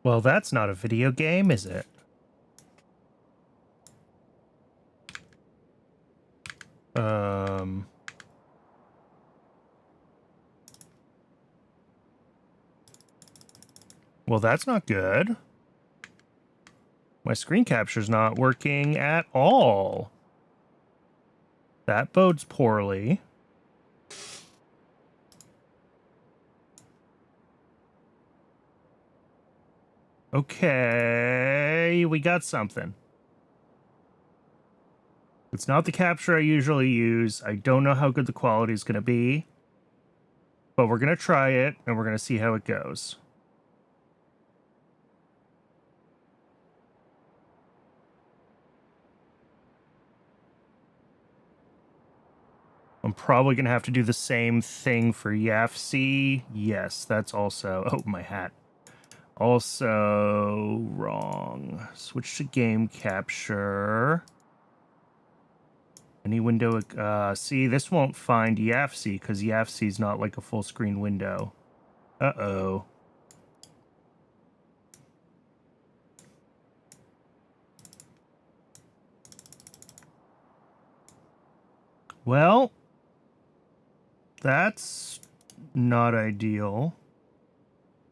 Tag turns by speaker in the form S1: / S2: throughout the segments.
S1: Well, that's not a video game, is it? Well, that's not good. My screen capture's not working at all. That bodes poorly. Okay, we got something. It's not the capture I usually use. I don't know how good the quality is going to be. But we're going to try it, and we're going to see how it goes. I'm probably going to have to do the same thing for YAFC. Yes, that's also... Oh, my hat. Also wrong. Switch to game capture. Any window... see, this won't find YAFC, because YAFC is not like a full screen window. Uh-oh. Well, that's not ideal.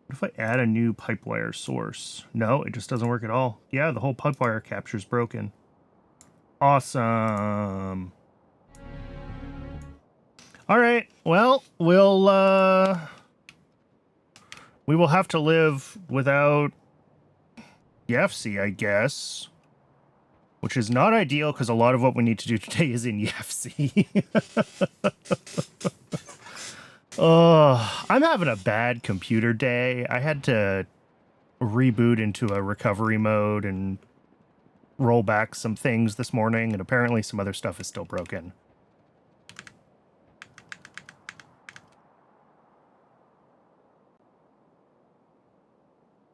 S1: What if I add a new pipewire source? No, it just doesn't work at all. Yeah, the whole pipewire capture is broken. Awesome. All right, well, we will have to live without YAFC, I guess. Which is not ideal, because a lot of what we need to do today is in YAFC. Oh, I'm having a bad computer day. I had to reboot into a recovery mode and roll back some things this morning, and apparently some other stuff is still broken.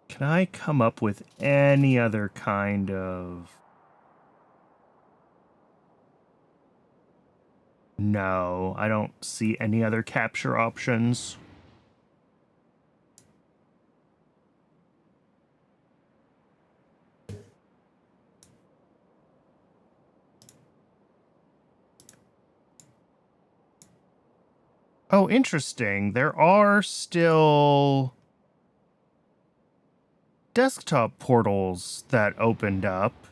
S1: Can I come up with any other kind of... No, I don't see any other capture options. Oh, interesting. There are still desktop portals that opened up.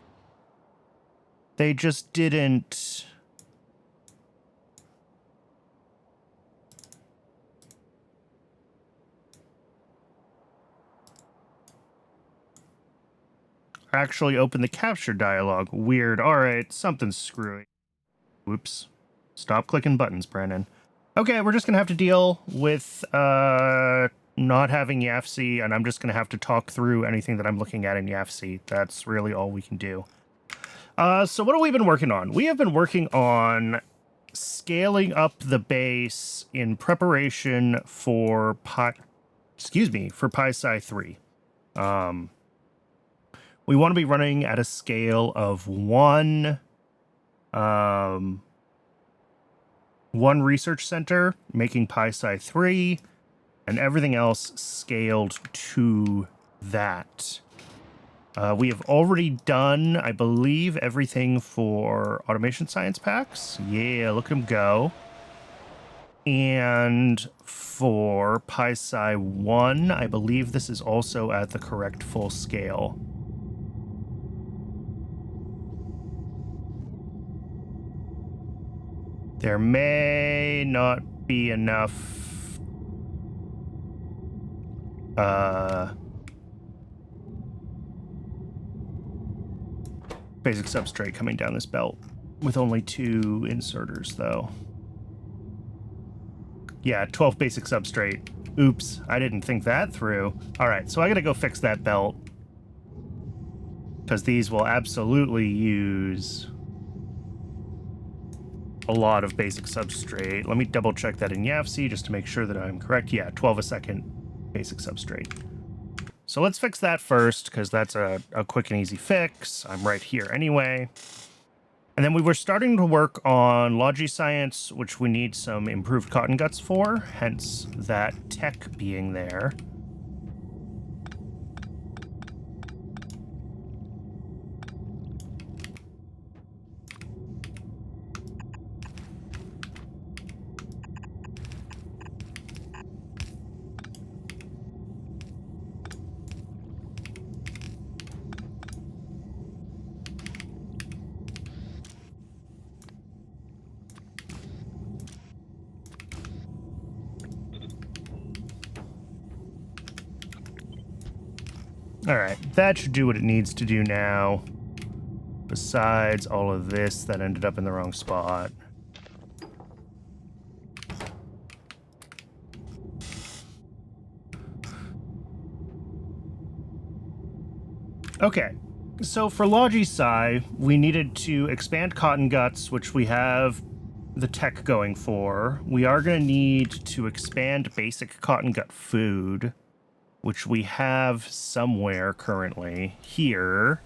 S1: They just didn't... actually open the capture dialog. Weird. All right, something's screwy. Whoops. Stop clicking buttons, Brandon. Okay, we're just going to have to deal with not having YAFC, and I'm just going to have to talk through anything that I'm looking at in YAFC. That's really all we can do. So what have we been working on? We have been working on scaling up the base in preparation for for PySci 3. We want to be running at a scale of one research center, making PySci 3, and everything else scaled to that. We have already done, I believe, everything for automation science packs. Yeah, look at them go. And for PySci 1, I believe this is also at the correct full scale. There may not be enough basic substrate coming down this belt with only 2 inserters, though. Yeah, 12 basic substrate. Oops, I didn't think that through. All right, so I gotta go fix that belt, because these will absolutely use a lot of basic substrate. Let me double check that in YAFC just to make sure that I'm correct. Yeah, 12 a second basic substrate. So let's fix that first, because that's a quick and easy fix. I'm right here anyway. And then we were starting to work on Logiscience, which we need some improved cotton guts for, hence that tech being there. All right, that should do what it needs to do now. Besides all of this that ended up in the wrong spot. Okay, so for Logi Psi, we needed to expand Cotton Guts, which we have the tech going for. We are going to need to expand basic Cotton Gut food, which we have somewhere currently here.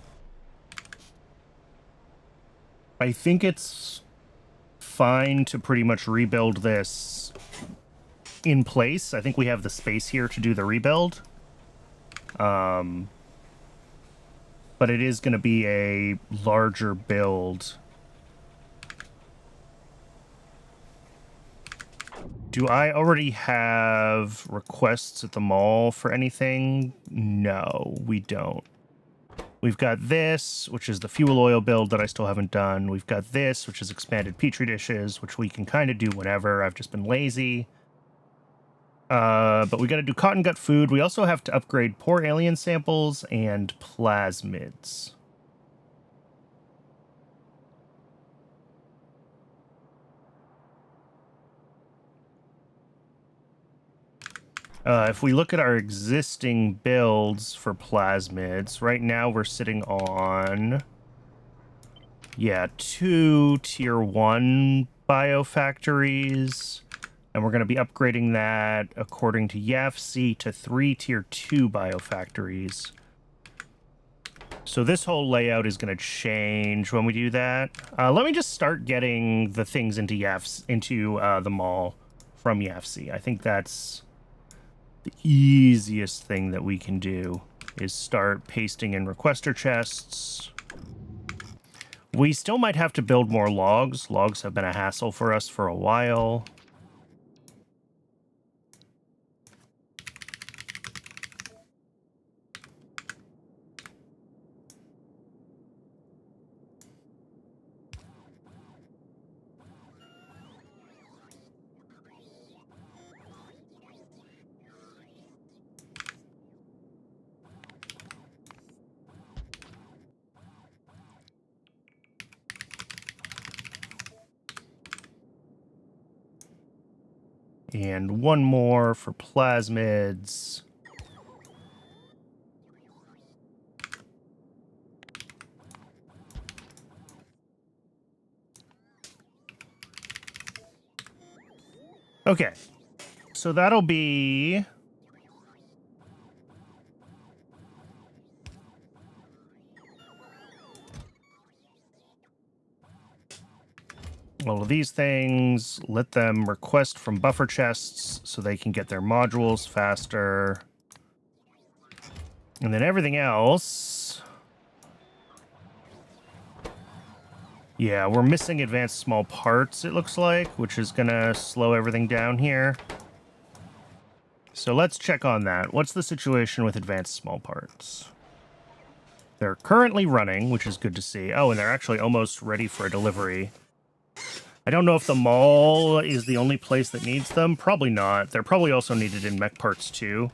S1: I think it's fine to pretty much rebuild this in place. I think we have the space here to do the rebuild. But it is going to be a larger build. Do I already have requests at the mall for anything? No, we don't. We've got this, which is the fuel oil build that I still haven't done. We've got this, which is expanded petri dishes, which we can kind of do whenever. I've just been lazy. But we got to do cotton gut food. We also have to upgrade poor alien samples and plasmids. If we look at our existing builds for plasmids, right now we're sitting on, yeah, 2 tier 1 biofactories. And we're going to be upgrading that, according to YAFC, to 3 tier 2 biofactories. So this whole layout is going to change when we do that. Let me just start getting the things into the mall from YAFC. I think that's the easiest thing that we can do, is start pasting in requester chests. We still might have to build more logs. Logs have been a hassle for us for a while. And one more for plasmids. Okay, so that'll be... all of these things. Let them request from buffer chests so they can get their modules faster. And then everything else... yeah, we're missing advanced small parts, it looks like, which is going to slow everything down here. So let's check on that. What's the situation with advanced small parts? They're currently running, which is good to see. Oh, and they're actually almost ready for a delivery. I don't know if the mall is the only place that needs them. Probably not. They're probably also needed in mech parts too.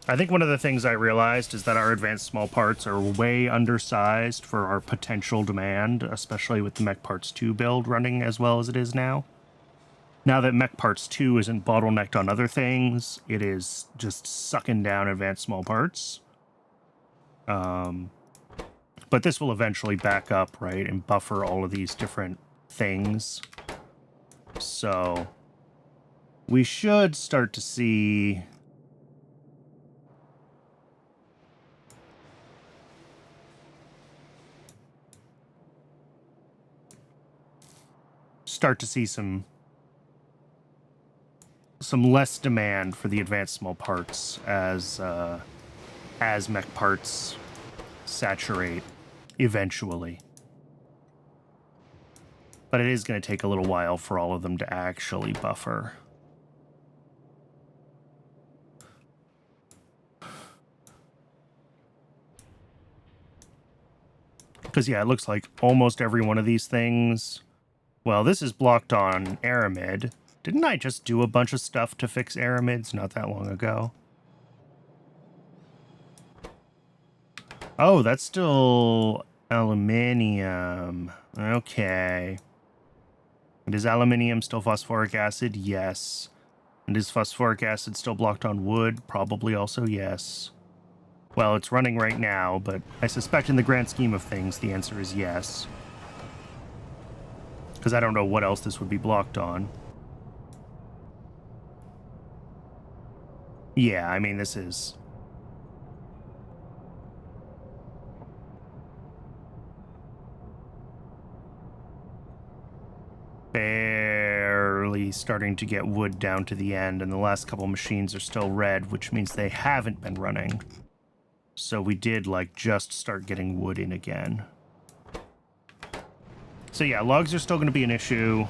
S1: I think one of the things I realized is that our advanced small parts are way undersized for our potential demand, especially with the Mech Parts 2 build running as well as it is now. Now that Mech Parts 2 isn't bottlenecked on other things, it is just sucking down advanced small parts. But this will eventually back up, right, and buffer all of these different things. So we should start to see... some less demand for the advanced small parts as mech parts saturate eventually. But it is going to take a little while for all of them to actually buffer. Because, yeah, it looks like almost every one of these things... well, this is blocked on Aramid. Didn't I just do a bunch of stuff to fix Aramids not that long ago? Oh, that's still aluminium. Okay. And is aluminium still phosphoric acid? Yes. And is phosphoric acid still blocked on wood? Probably also yes. Well, it's running right now, but I suspect in the grand scheme of things, the answer is yes. Because I don't know what else this would be blocked on. Yeah, I mean, this is... barely starting to get wood down to the end, and the last couple machines are still red, which means they haven't been running. So we did, like, just start getting wood in again. So yeah, logs are still going to be an issue.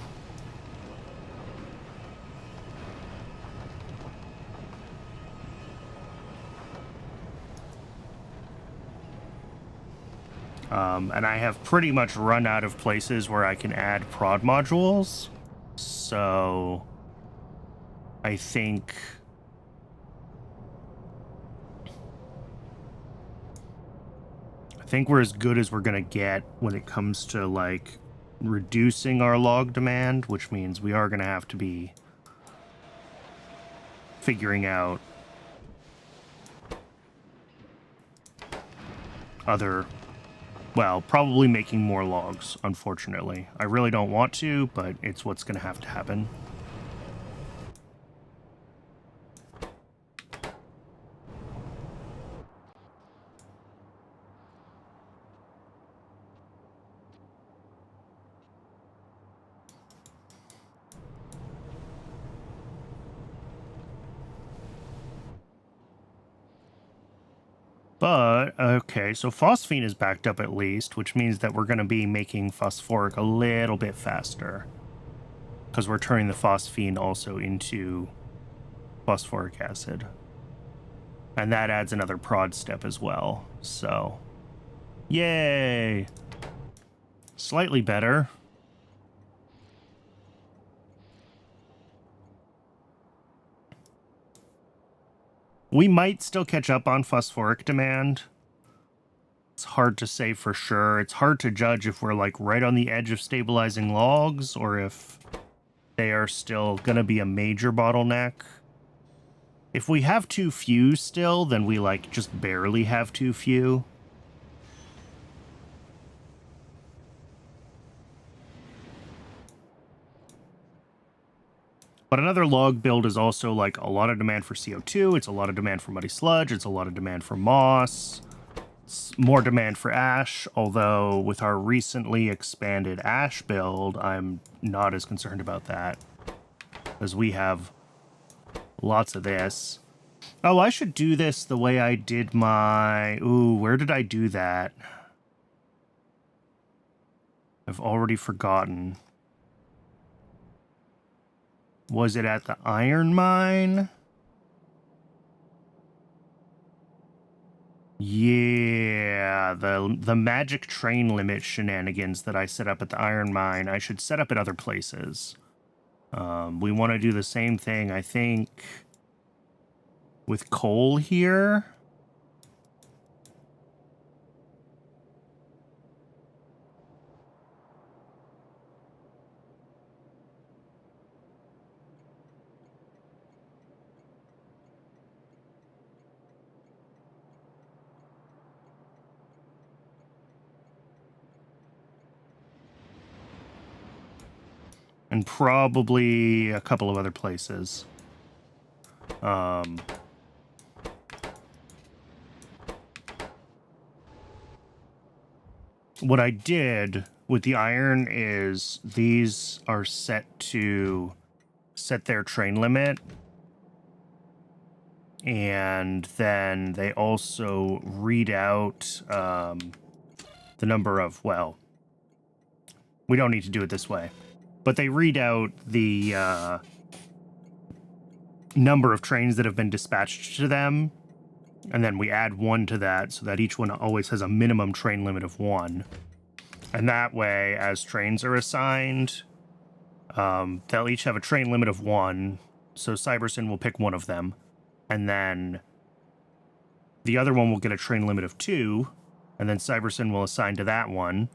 S1: And I have pretty much run out of places where I can add prod modules. So I think we're as good as we're going to get when it comes to, like, reducing our log demand, which means we are going to have to be figuring out other... well, probably making more logs, unfortunately. I really don't want to, but it's what's going to have to happen. But, okay, so phosphine is backed up at least, which means that we're going to be making phosphoric a little bit faster. Because we're turning the phosphine also into phosphoric acid. And that adds another prod step as well, so... yay! Slightly better. We might still catch up on phosphoric demand. It's hard to say for sure. It's hard to judge if we're, like, right on the edge of stabilizing logs, or if they are still going to be a major bottleneck. If we have too few still, then we, like, just barely have too few. But another log build is also, like, a lot of demand for CO2, it's a lot of demand for muddy sludge, it's a lot of demand for moss, it's more demand for ash, although with our recently expanded ash build, I'm not as concerned about that, as we have lots of this. Oh, I should do this the way I did my... ooh, where did I do that? I've already forgotten. Was it at the iron mine? Yeah, the magic train limit shenanigans that I set up at the iron mine, I should set up at other places. We want to do the same thing, I think, with coal here. And probably a couple of other places. What I did with the iron is these are set to set their train limit. And then they also read out the number of, well, we don't need to do it this way, but they read out the number of trains that have been dispatched to them, and then we add 1 to that so that each one always has a minimum train limit of 1. And that way, as trains are assigned, they'll each have a train limit of 1, so Cyberson will pick one of them, and then the other one will get a train limit of 2, And then Cybersyn will assign to that one,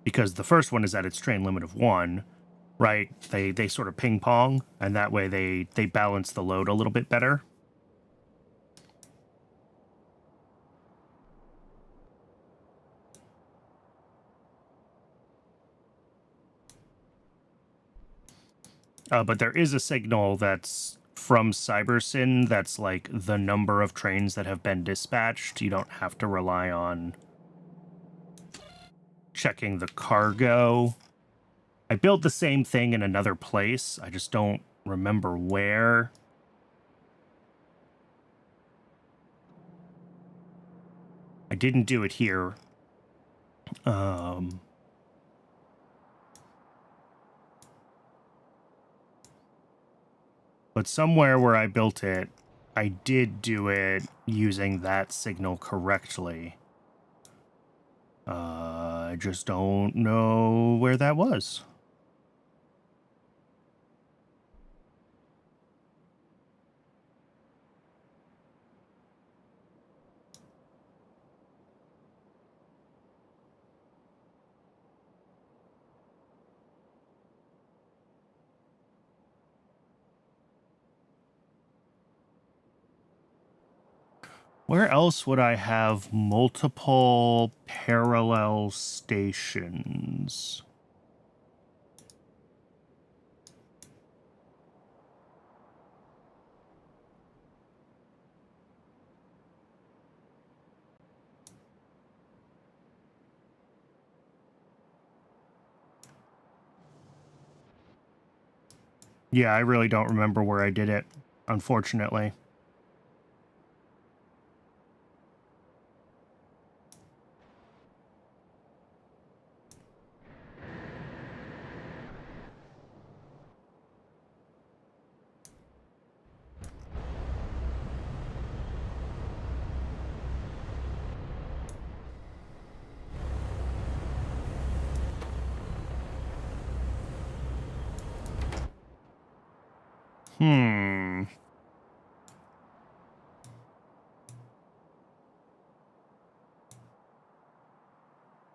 S1: because the first one is at its train limit of 1, right? They sort of ping pong, and that way they balance the load a little bit better. But there is a signal that's from Cybersyn that's like the number of trains that have been dispatched. You don't have to rely on checking the cargo. I built the same thing in another place. I just don't remember where. I didn't do it here. But somewhere where I built it, I did do it using that signal correctly. I just don't know where that was. Where else would I have multiple parallel stations? Yeah, I really don't remember where I did it, unfortunately.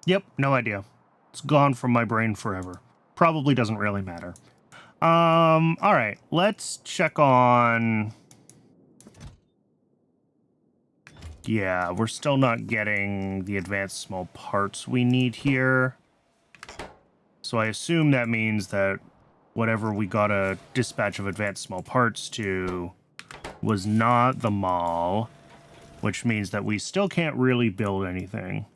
S1: Yep, no idea. It's gone from my brain forever. Probably doesn't really matter. All right, let's check on... Yeah, we're still not getting the advanced small parts we need here. So I assume that means that whatever we got a dispatch of advanced small parts to was not the mall, which means that we still can't really build anything.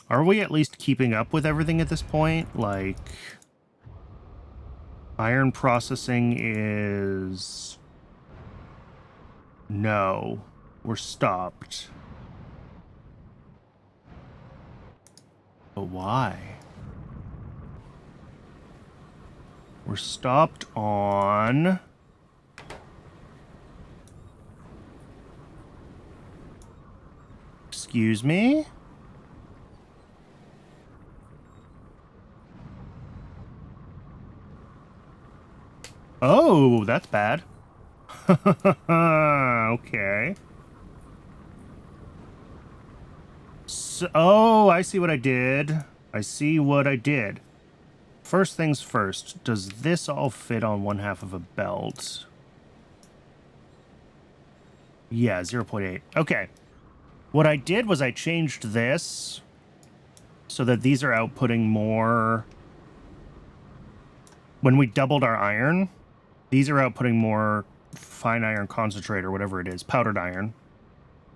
S1: Are we at least keeping up with everything at this point? Like, iron processing is... No, we're stopped. But why? We're stopped on... Excuse me? Oh, that's bad. Okay. So, oh, I see what I did. I see what I did. First things first, does this all fit on one half of a belt? Yeah, 0.8. Okay. What I did was I changed this so that these are outputting more. When we doubled our iron, these are outputting more fine iron concentrate or whatever it is, powdered iron.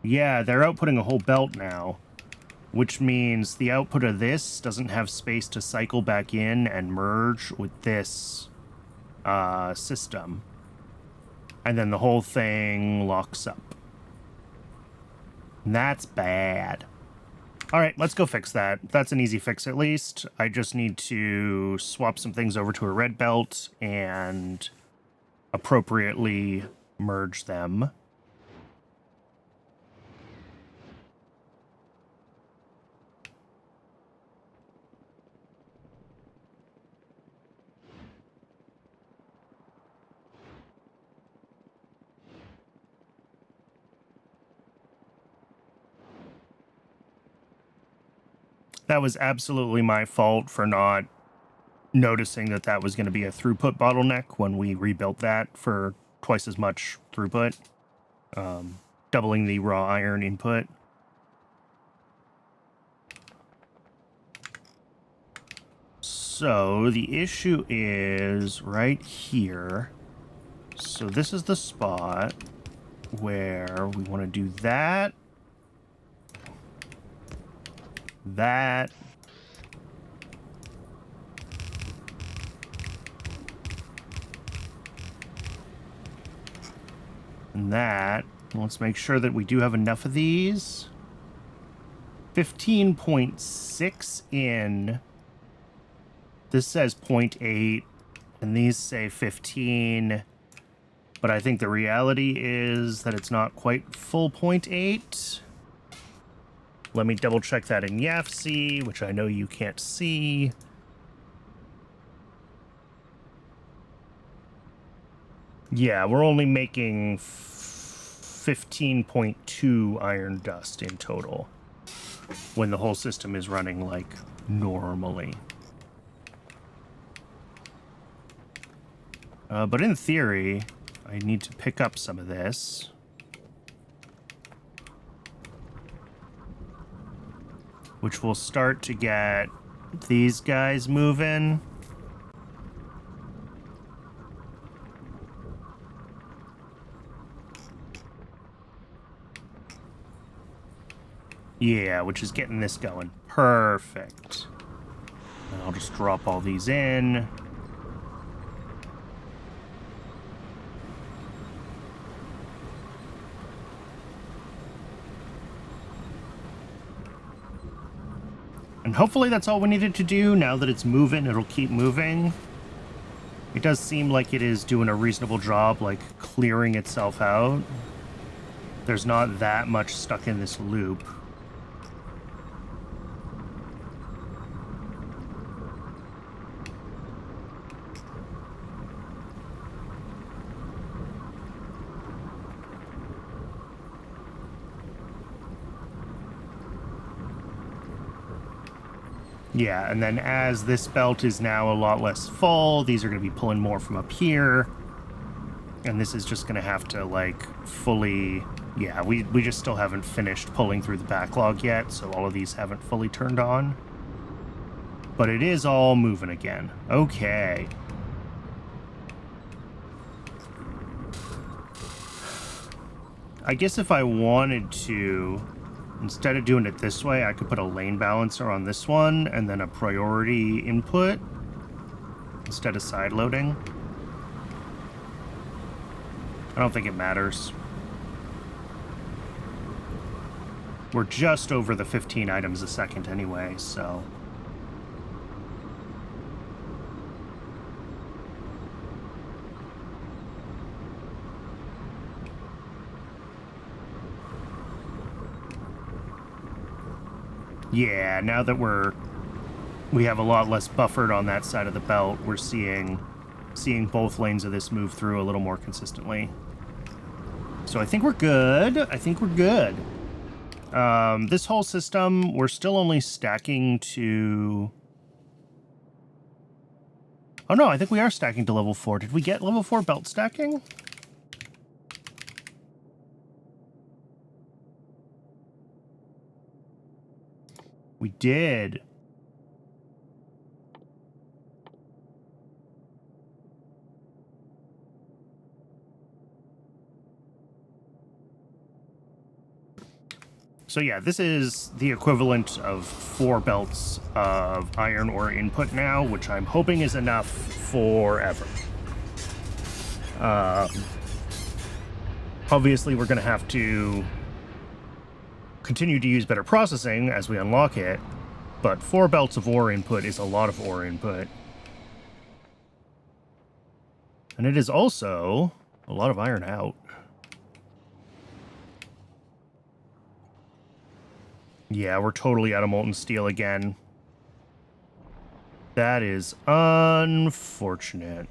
S1: Yeah, they're outputting a whole belt now, which means the output of this doesn't have space to cycle back in and merge with this system. And then the whole thing locks up. And that's bad. All right, let's go fix that. That's an easy fix, at least. I just need to swap some things over to a red belt and appropriately merge them. That was absolutely my fault for not noticing that that was going to be a throughput bottleneck when we rebuilt that for twice as much throughput, doubling the raw iron input. So the issue is right here. So this is the spot where we want to do that, that, and that. Let's make sure that we do have enough of these. 15.6 in. This says 0.8, and these say 15. But I think the reality is that it's not quite full 0.8. Let me double check that in YAFC, which I know you can't see. Yeah, we're only making 15.2 iron dust in total when the whole system is running like normally. But in theory, I need to pick up some of this. Which will start to get these guys moving. Yeah, which is getting this going. Perfect. And I'll just drop all these in. And hopefully that's all we needed to do. Now that it's moving, it'll keep moving. It does seem like it is doing a reasonable job, like clearing itself out. There's not that much stuck in this loop. Yeah, and then as this belt is now a lot less full, these are going to be pulling more from up here. And this is just going to have to, like, fully... Yeah, we just still haven't finished pulling through the backlog yet, so all of these haven't fully turned on. But it is all moving again. Okay. I guess if I wanted to... Instead of doing it this way, I could put a lane balancer on this one and then a priority input instead of side loading. I don't think it matters. We're just over the 15 items a second anyway, so... Yeah, now that we have a lot less buffered on that side of the belt, we're seeing both lanes of this move through a little more consistently. So I think we're good. I think we're good. This whole system, we're still only stacking to... Oh no, I think we are stacking to level 4. Did we get level 4 belt stacking? We did. So yeah, this is the equivalent of 4 belts of iron ore input now, which I'm hoping is enough forever. Obviously, we're going to have to continue to use better processing as we unlock it, but 4 belts of ore input is a lot of ore input. And it is also a lot of iron out. Yeah, we're totally out of molten steel again. That is unfortunate.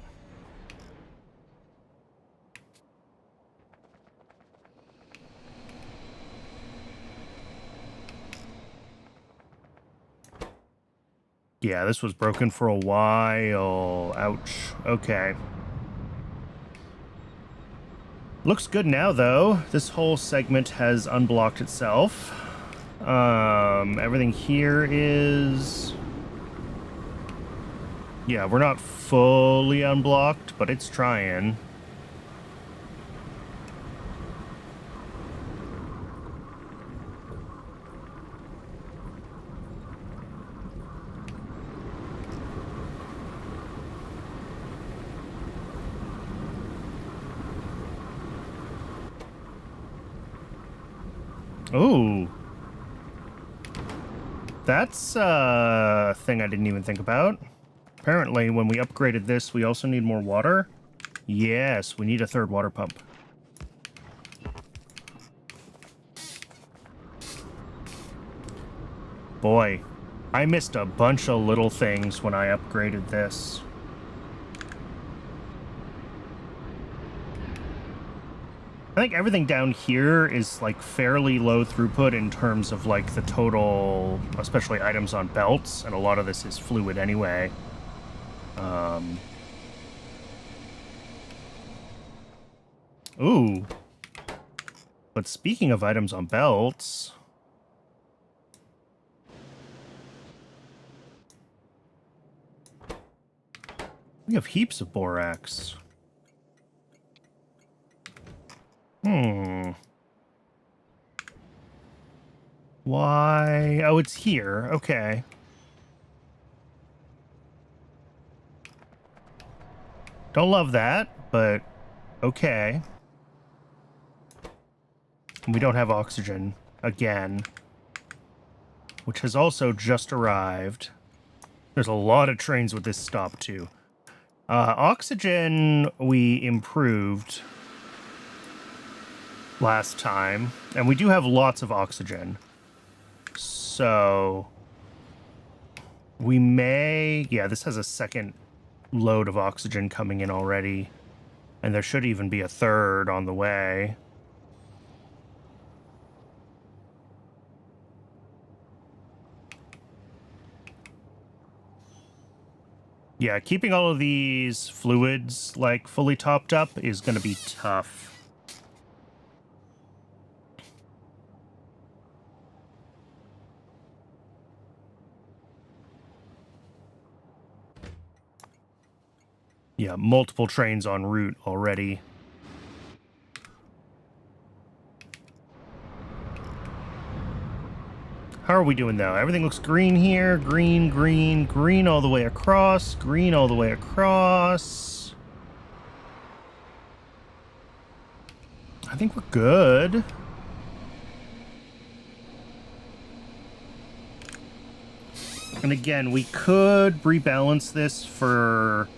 S1: Yeah, this was broken for a while. Ouch. Okay. Looks good now, though. This whole segment has unblocked itself. Everything here is... Yeah, we're not fully unblocked, but it's trying. Ooh. That's a thing I didn't even think about. Apparently, when we upgraded this, we also need more water. Yes, we need a third water pump. Boy, I missed a bunch of little things when I upgraded this. I think everything down here is like fairly low throughput in terms of like the total, especially items on belts, and a lot of this is fluid anyway. Ooh. But speaking of items on belts... We have heaps of borax. Why? Oh, it's here. Okay. Don't love that, but okay. And we don't have oxygen again, which has also just arrived. There's a lot of trains with this stop, too. Oxygen we improved last time, and we do have lots of oxygen. So we may... Yeah, this has a second load of oxygen coming in already, and there should even be a third on the way. Yeah, keeping all of these fluids, like, fully topped up is going to be tough. Yeah, multiple trains en route already. How are we doing, though? Everything looks green here. Green, green, green all the way across. Green all the way across. I think we're good. And again, we could rebalance this for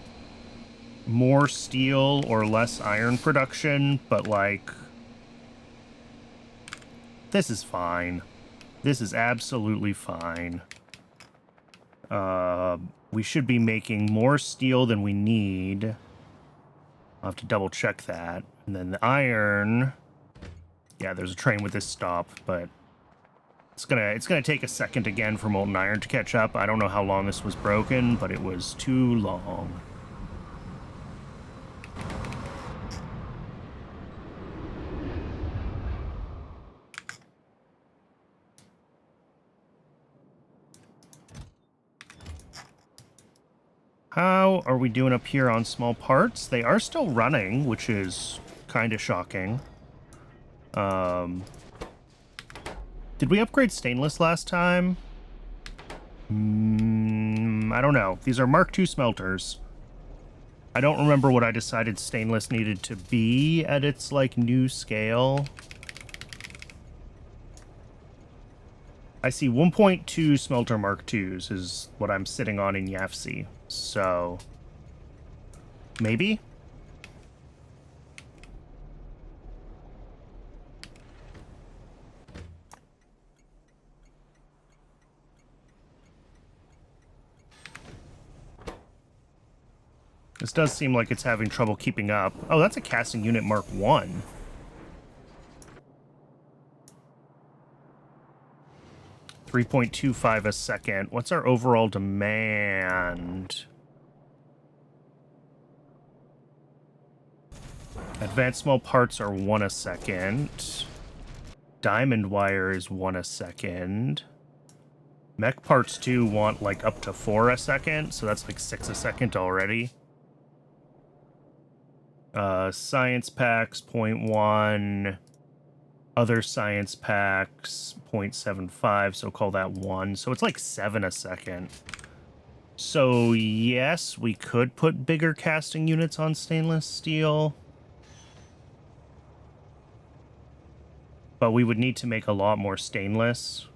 S1: more steel or less iron production, but, like, this is fine. This is absolutely fine. We should be making more steel than we need. I'll have to double check that. And then the iron... Yeah, there's a train with this stop, but it's gonna take a second again for molten iron to catch up. I don't know how long this was broken, but it was too long. How are we doing up here on small parts? They are still running, which is kind of shocking. Did we upgrade stainless last time? I don't know. These are Mark II smelters. I don't remember what I decided stainless needed to be at its, like, new scale. I see 1.2 smelter Mark IIs is what I'm sitting on in YAFC. So, maybe? This does seem like it's having trouble keeping up. Oh, that's a casting unit Mark I. 3.25 a second. What's our overall demand? Advanced small parts are 1 a second. Diamond wire is 1 a second. Mech parts 2 want like up to 4 a second, so that's like 6 a second already. Science packs 0.1. Other science packs 0.75, so call that 1. So it's like 7 a second. So yes, we could put bigger casting units on stainless steel. But we would need to make a lot more stainless.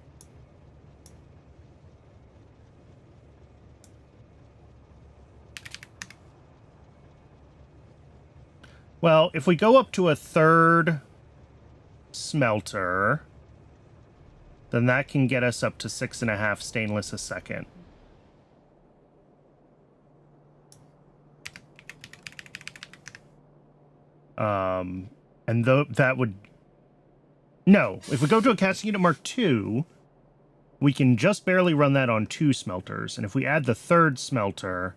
S1: Well, if we go up to a third smelter, then that can get us up to 6.5 stainless a second. And though that would... No, if we go to a casting unit Mark II, we can just barely run that on 2 smelters. And if we add the third smelter,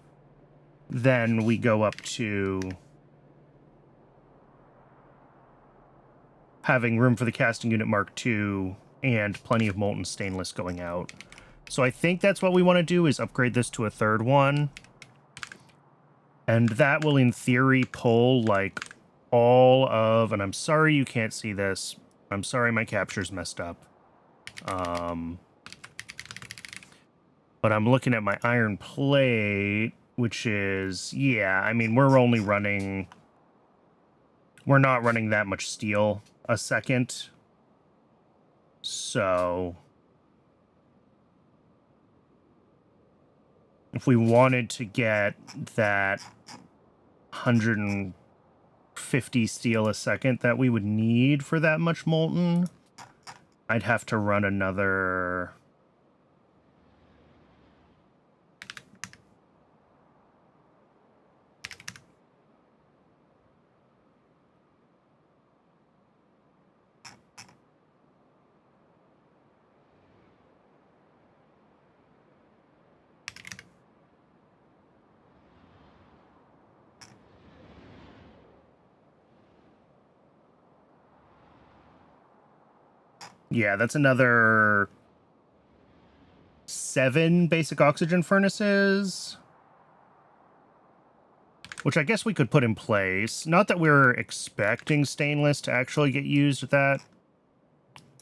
S1: then we go up to having room for the casting unit Mark II and plenty of molten stainless going out. So I think that's what we want to do, is upgrade this to a third one. And that will, in theory, pull, like, all of... And I'm sorry you can't see this. I'm sorry my capture's messed up. But I'm looking at my iron plate, which is... Yeah, I mean, we're only running... We're not running that much steel a second. So... If we wanted to get that 150 steel a second that we would need for that much molten, I'd have to run another... Yeah, that's another 7 basic oxygen furnaces, which I guess we could put in place. Not that we're expecting stainless to actually get used at that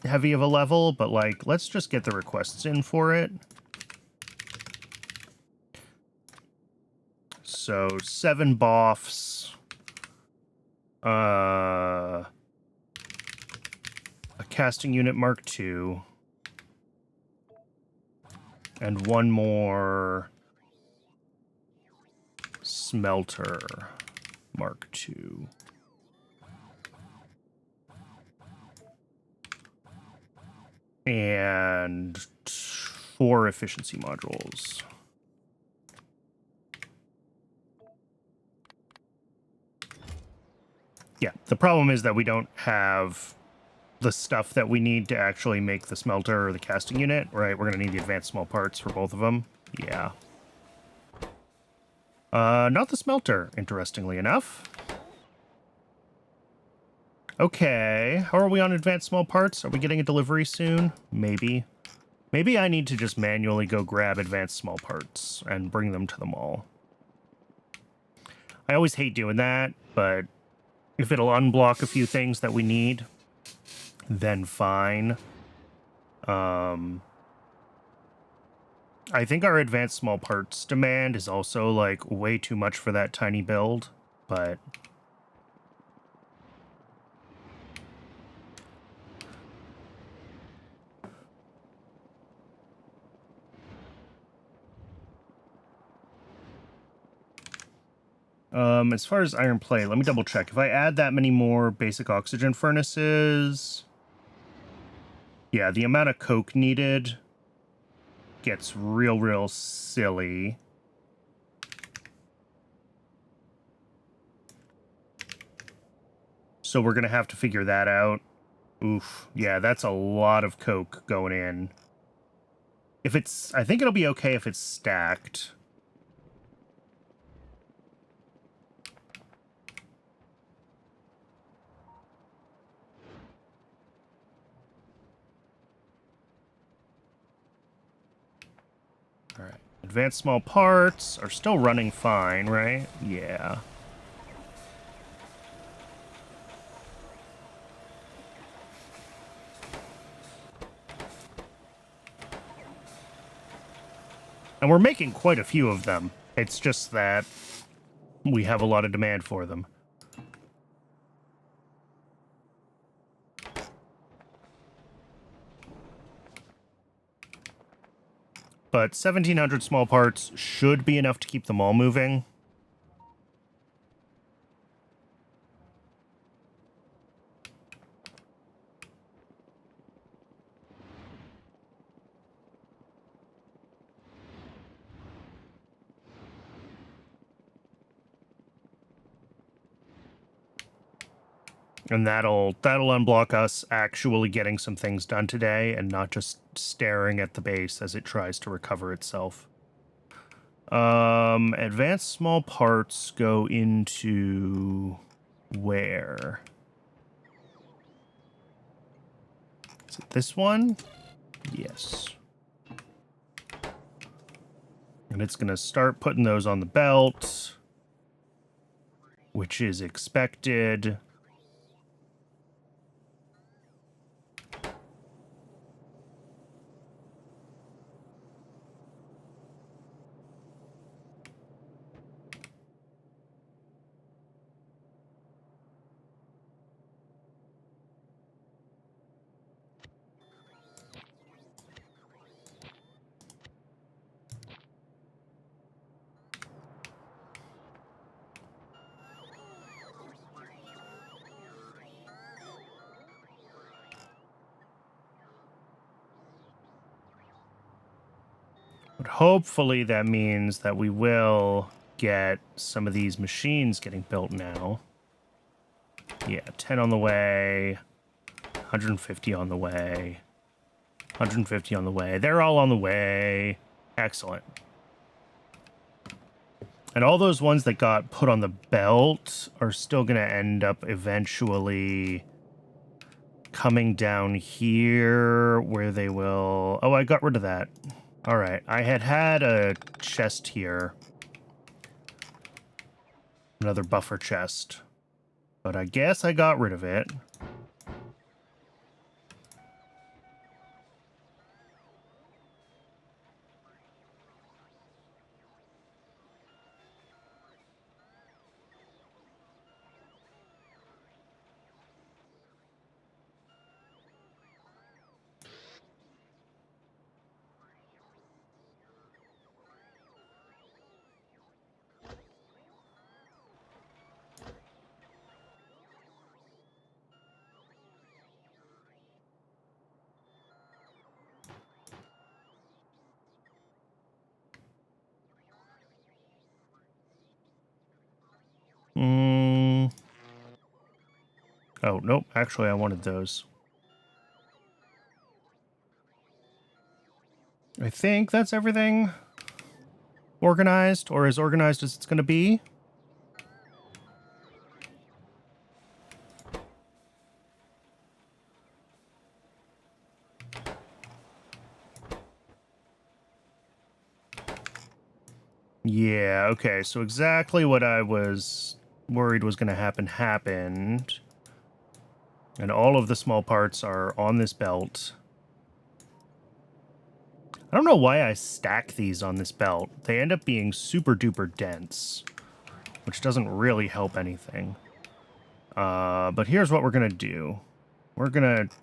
S1: heavy of a level, but, like, let's just get the requests in for it. So, 7 boffs. A casting unit Mark II. And 1 more smelter Mark II. And 4 efficiency modules. Yeah, the problem is that we don't have the stuff that we need to actually make the smelter or the casting unit, right? We're going to need the advanced small parts for both of them. Yeah. Not the smelter, interestingly enough. Okay, how are we on advanced small parts? Are we getting a delivery soon? Maybe. Maybe I need to just manually go grab advanced small parts and bring them to the mall. I always hate doing that, but if it'll unblock a few things that we need, then fine. I think our advanced small parts demand is also, like, way too much for that tiny build, but... as far as iron plate, let me double check. If I add that many more basic oxygen furnaces... Yeah, the amount of coke needed gets real silly. So we're going to have to figure that out. Oof. Yeah, that's a lot of coke going in. If it's... I think it'll be okay if it's stacked. All right. Advanced small parts are still running fine, right? Yeah. And we're making quite a few of them. It's just that we have a lot of demand for them. But 1,700 small parts should be enough to keep them all moving. And that'll unblock us actually getting some things done today and not just staring at the base as it tries to recover itself. Advanced small parts go into where? Is it this one? Yes. And it's going to start putting those on the belt, which is expected. But hopefully that means that we will get some of these machines getting built now. Yeah, 10 on the way, 150 on the way, 150 on the way. They're all on the way. Excellent. And all those ones that got put on the belt are still going to end up eventually coming down here where they will... Oh, I got rid of that. All right. I had a chest here. Another buffer chest. But I guess I got rid of it. Oh, nope. Actually, I wanted those. I think that's everything organized, or as organized as it's going to be. Yeah, okay. So exactly what I was worried was going to happen happened. And all of the small parts are on this belt. I don't know why I stack these on this belt. They end up being super duper dense, which doesn't really help anything. But here's what we're going to do. We're going to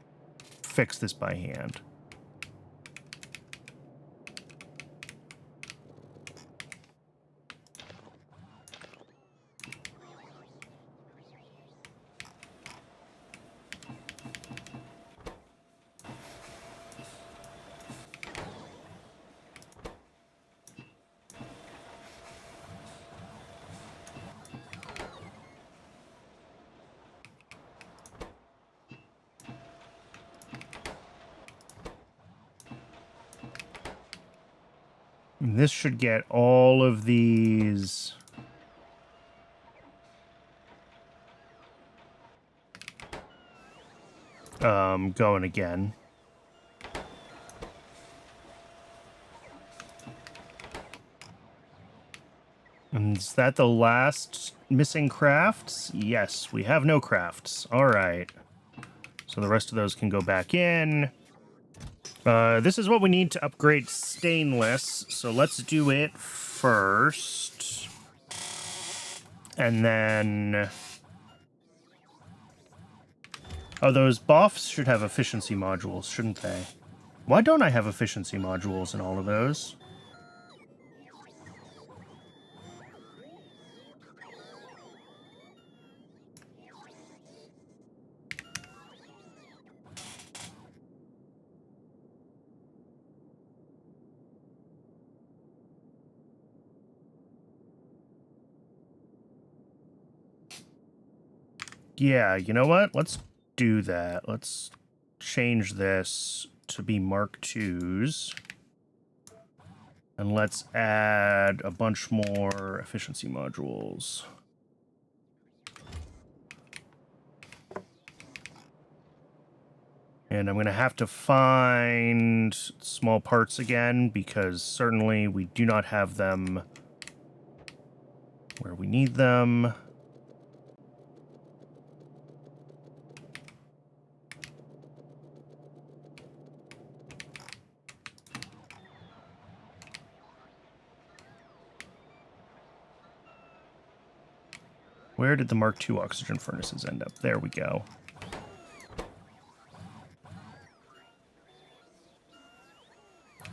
S1: fix this by hand. And this should get all of these going again. And is that the last missing crafts? Yes, we have no crafts. All right. So the rest of those can go back in. This is what we need to upgrade stainless. So let's do it first. And then... Oh, those buffs should have efficiency modules, shouldn't they? Why don't I have efficiency modules in all of those? Yeah, you know what? Let's do that. Let's change this to be Mark IIs. And let's add a bunch more efficiency modules. And I'm going to have to find small parts again, because certainly we do not have them where we need them. Where did the Mark II oxygen furnaces end up? There we go.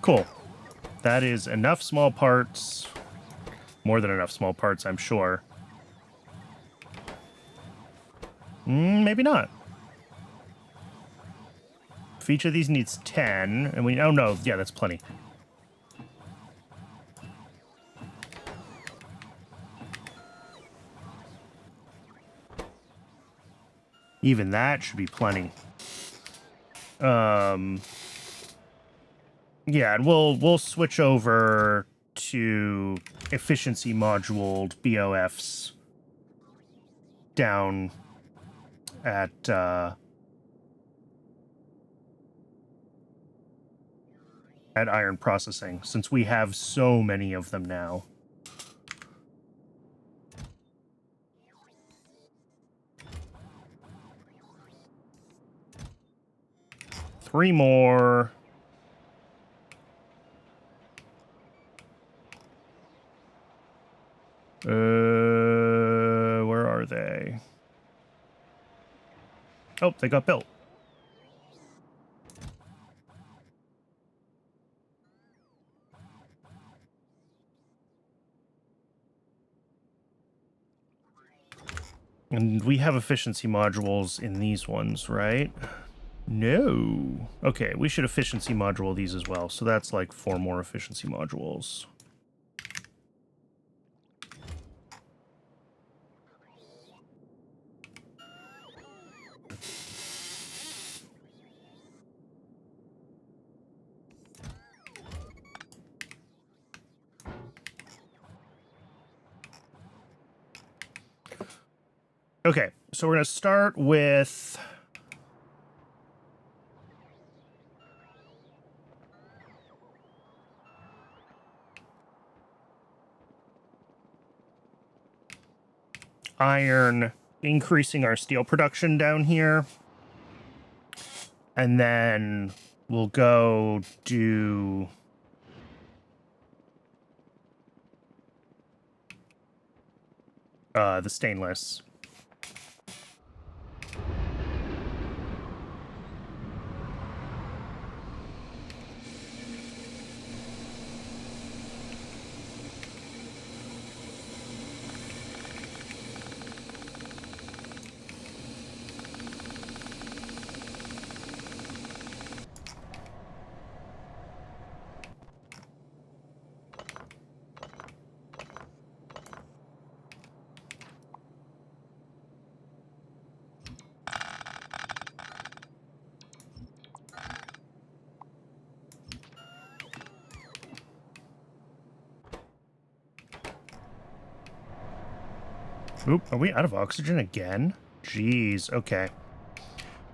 S1: Cool. That is enough small parts. More than enough small parts, I'm sure. Maybe not. If each of these needs 10, and we... Oh, no. Yeah, that's plenty. Even that should be plenty. Yeah, and we'll switch over to efficiency moduled BOFs down at iron processing, since we have so many of them now. Three more. Where are they? Oh, they got built. And we have efficiency modules in these ones, right? No. Okay, we should efficiency module these as well. So that's like 4 more efficiency modules. Okay, so we're going to start with... iron, increasing our steel production down here. And then we'll go do... the stainless. Oop, are we out of oxygen again? Jeez, okay.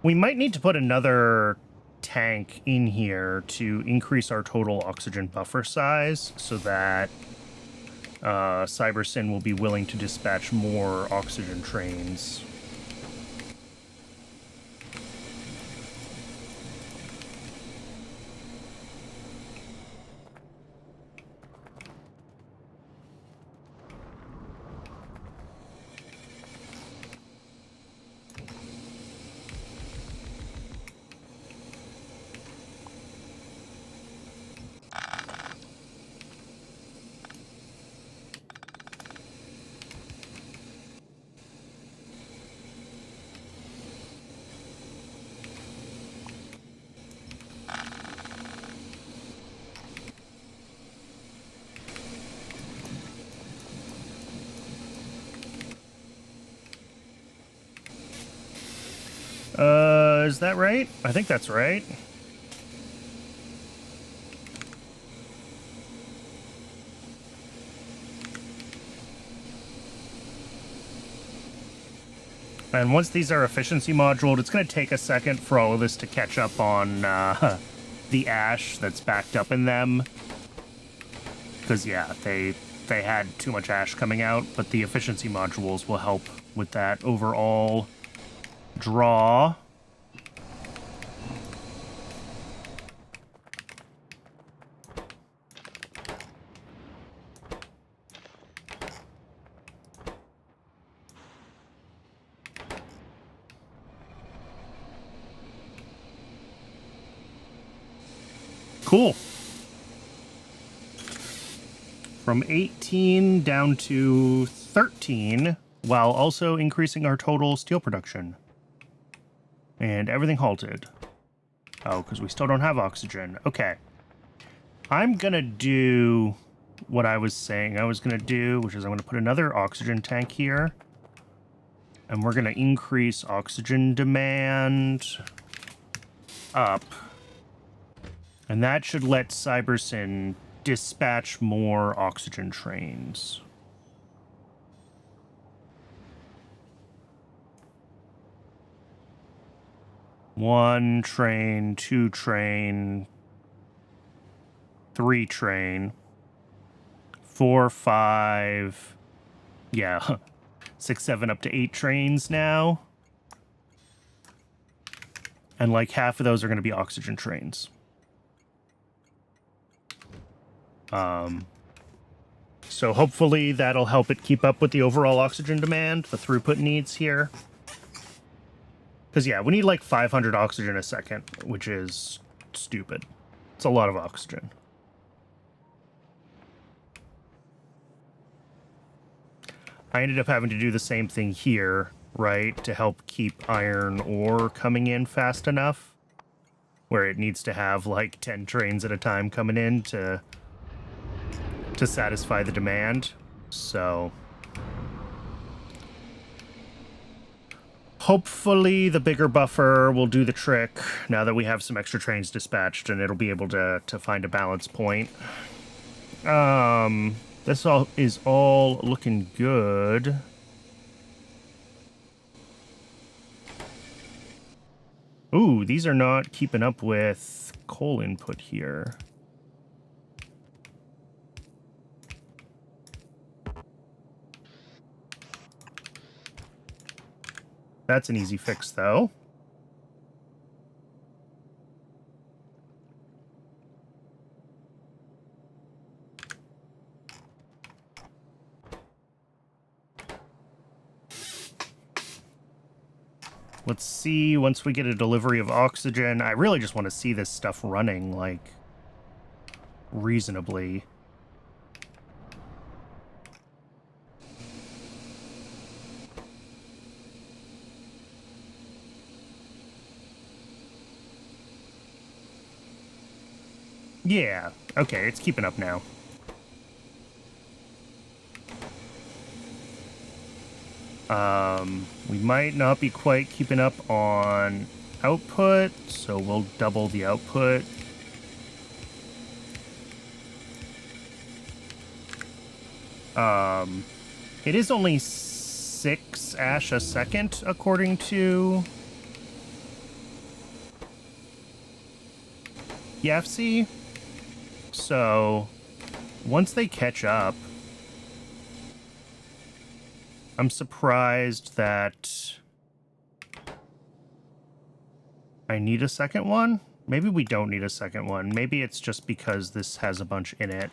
S1: We might need to put another tank in here to increase our total oxygen buffer size so that Cybersyn will be willing to dispatch more oxygen trains. Is that right? I think that's right. And once these are efficiency moduled, it's going to take a second for all of this to catch up on the ash that's backed up in them. Because, yeah, they had too much ash coming out, but the efficiency modules will help with that overall draw. Cool. From 18 down to 13, while also increasing our total steel production. And everything halted. Oh, because we still don't have oxygen. Okay. I'm gonna do what I was saying I was gonna do, which is I'm gonna put another oxygen tank here. And we're gonna increase oxygen demand up. And that should let Cybersyn dispatch more oxygen trains. One train, two train, three train, 4, 5, yeah, 6, 7, up to 8 trains now. And like half of those are going to be oxygen trains. So hopefully that'll help it keep up with the overall oxygen demand, the throughput needs here. Because, yeah, we need like 500 oxygen a second, which is stupid. It's a lot of oxygen. I ended up having to do the same thing here, right, to help keep iron ore coming in fast enough, where it needs to have like 10 trains at a time coming in to satisfy the demand. So hopefully the bigger buffer will do the trick now that we have some extra trains dispatched, and it'll be able to find a balance point. This all is all looking good. Ooh, these are not keeping up with coal input here. That's an easy fix, though. Let's see, once we get a delivery of oxygen, I really just want to see this stuff running, like, reasonably. Yeah, okay, it's keeping up now. We might not be quite keeping up on output, so we'll double the output. It is only 6 ash a second, according to YFC. So once they catch up, I'm surprised that I need a second one. Maybe we don't need a second one. Maybe it's just because this has a bunch in it.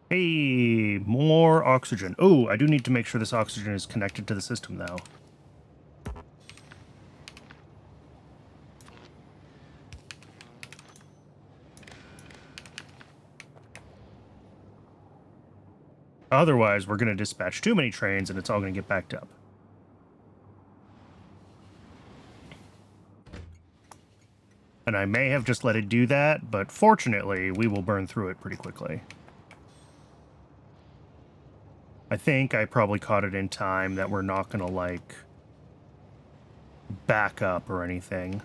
S1: Hey, more oxygen. Oh, I do need to make sure this oxygen is connected to the system, though. Otherwise, we're going to dispatch too many trains and it's all going to get backed up. And I may have just let it do that, but fortunately, we will burn through it pretty quickly. I think I probably caught it in time that we're not going to, like, back up or anything.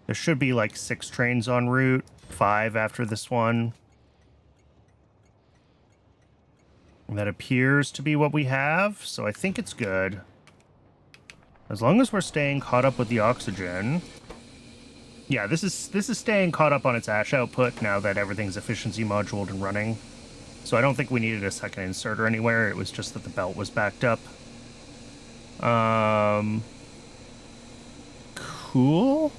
S1: There should be, like, 6 trains en route, 5 after this one. And that appears to be what we have, so I think it's good. As long as we're staying caught up with the oxygen. Yeah, this is staying caught up on its ash output now that everything's efficiency moduled and running. So I don't think we needed a second inserter anywhere. It was just that the belt was backed up. Cool.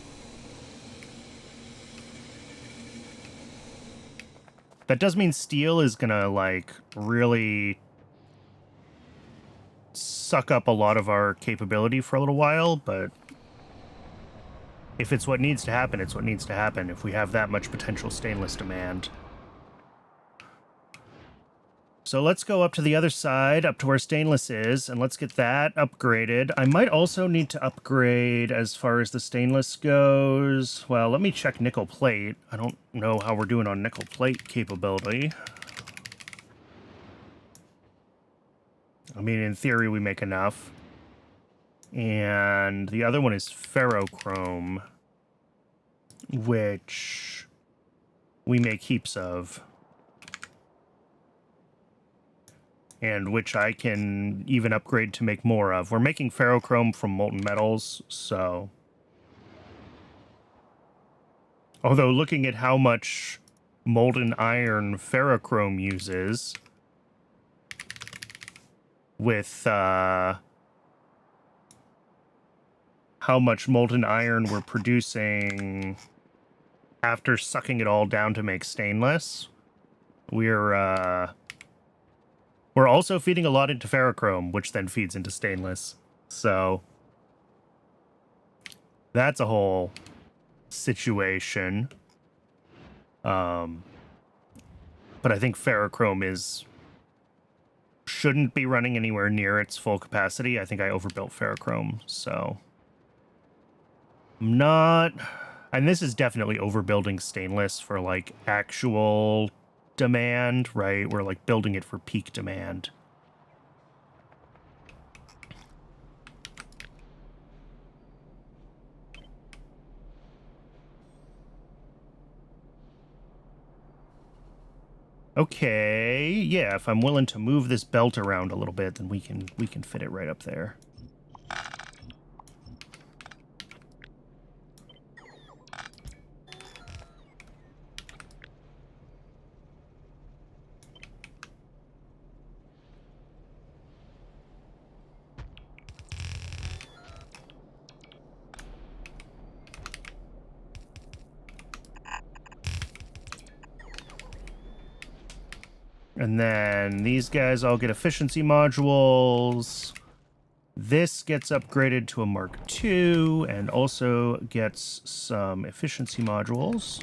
S1: That does mean steel is gonna, like, really suck up a lot of our capability for a little while, but if it's what needs to happen, it's what needs to happen if we have that much potential stainless demand. So let's go up to the other side, up to where stainless is, and let's get that upgraded. I might also need to upgrade as far as the stainless goes. Well, let me check nickel plate. I don't know how we're doing on nickel plate capability. I mean, in theory, we make enough. And the other one is ferrochrome, which we make heaps of. And which I can even upgrade to make more of. We're making ferrochrome from molten metals, so... Although looking at how much molten iron ferrochrome uses, with how much molten iron we're producing after sucking it all down to make stainless, we're also feeding a lot into ferrochrome, which then feeds into stainless. So that's a whole situation. But I think ferrochrome shouldn't be running anywhere near its full capacity. I think I overbuilt ferrochrome, so I'm not... And this is definitely overbuilding stainless for, like, actual demand, right? We're, like, building it for peak demand. Okay, yeah, if I'm willing to move this belt around a little bit, then we can fit it right up there. And then these guys all get efficiency modules. This gets upgraded to a Mark II and also gets some efficiency modules.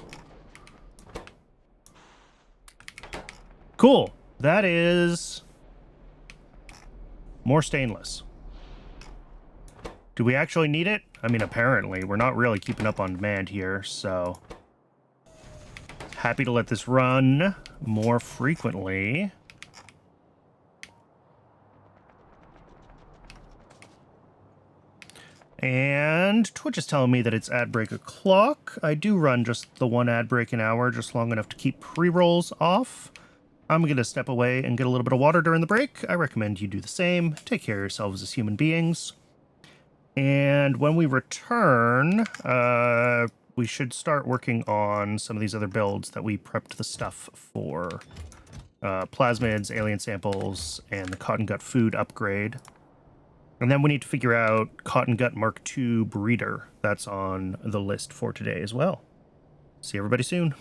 S1: Cool. That is more stainless. Do we actually need it? I mean, apparently. We're not really keeping up on demand here, so happy to let this run more frequently. And Twitch is telling me that it's ad break o'clock. I do run just the one ad break an hour, just long enough to keep pre-rolls off. I'm going to step away and get a little bit of water during the break. I recommend you do the same. Take care of yourselves as human beings. And when we return, we should start working on some of these other builds that we prepped the stuff for. Plasmids, alien samples, and the cotton gut food upgrade. And then we need to figure out Cotton Gut Mark II breeder. That's on the list for today as well. See everybody soon.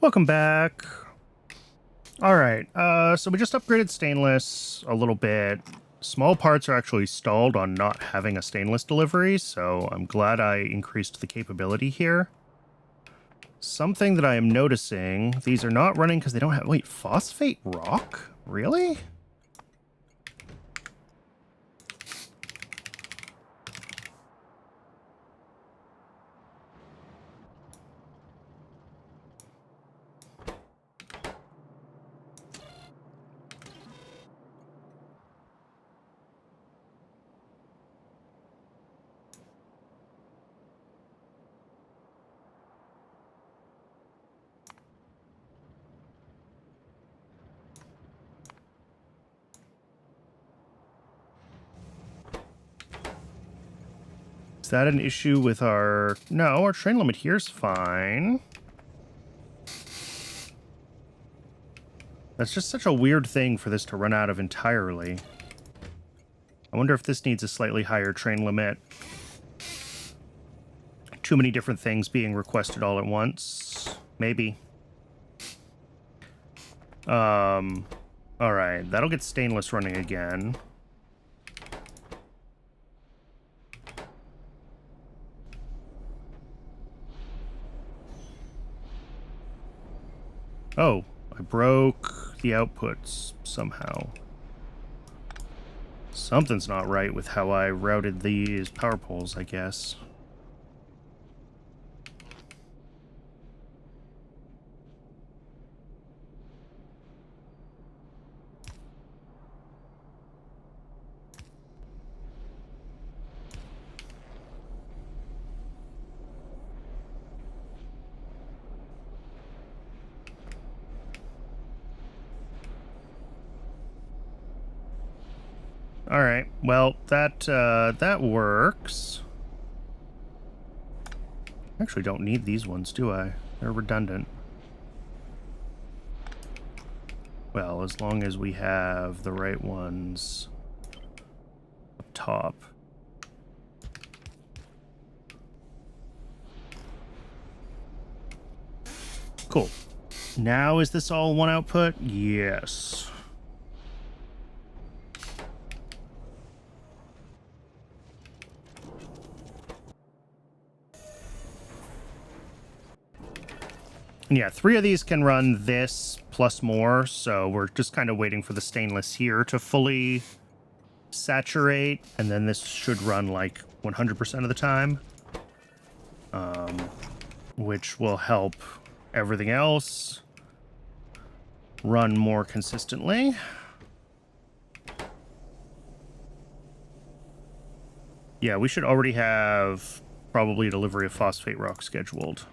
S1: Welcome back. All right, so we just upgraded stainless a little bit. Small parts are actually stalled on not having a stainless delivery, so I'm glad I increased the capability here. Something that I am noticing, these are not running because they don't have... Wait, phosphate rock? Really? that an issue with our... No, our train limit here's fine. That's just such a weird thing for this to run out of entirely. I wonder if this needs a slightly higher train limit. Too many different things being requested all at once. Maybe. Alright, that'll get stainless running again. Oh, I broke the outputs somehow. Something's not right with how I routed these power poles, I guess. All right. Well, that works. Actually, don't need these ones, do I? They're redundant. Well, as long as we have the right ones up top. Cool. Now, is this all one output? Yes. Yeah, 3 of these can run this plus more, so we're just kind of waiting for the stainless here to fully saturate, and then this should run like 100% of the time, which will help everything else run more consistently. Yeah, we should already have probably delivery of phosphate rock scheduled.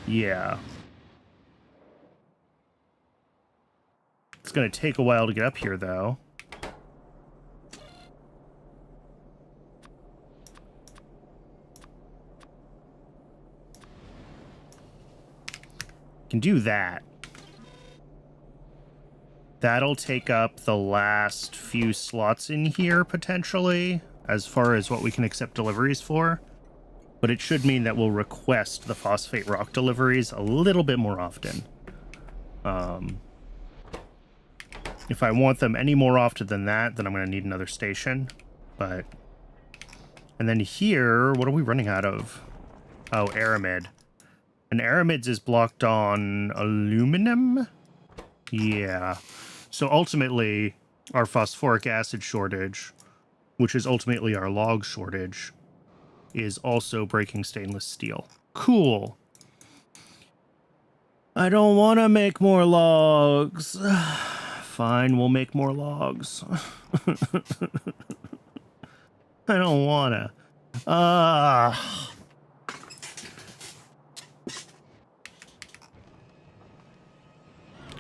S1: Yeah. It's going to take a while to get up here, though. Can do that. That'll take up the last few slots in here, potentially, as far as what we can accept deliveries for. But it should mean that we'll request the phosphate rock deliveries a little bit more often. If I want them any more often than that, then I'm going to need another station. But... And then here, what are we running out of? Oh, aramid. And aramids is blocked on aluminum? Yeah. So ultimately, our phosphoric acid shortage, which is ultimately our log shortage, is also breaking stainless steel. Cool. I don't want to make more logs. Fine, we'll make more logs. I don't want to.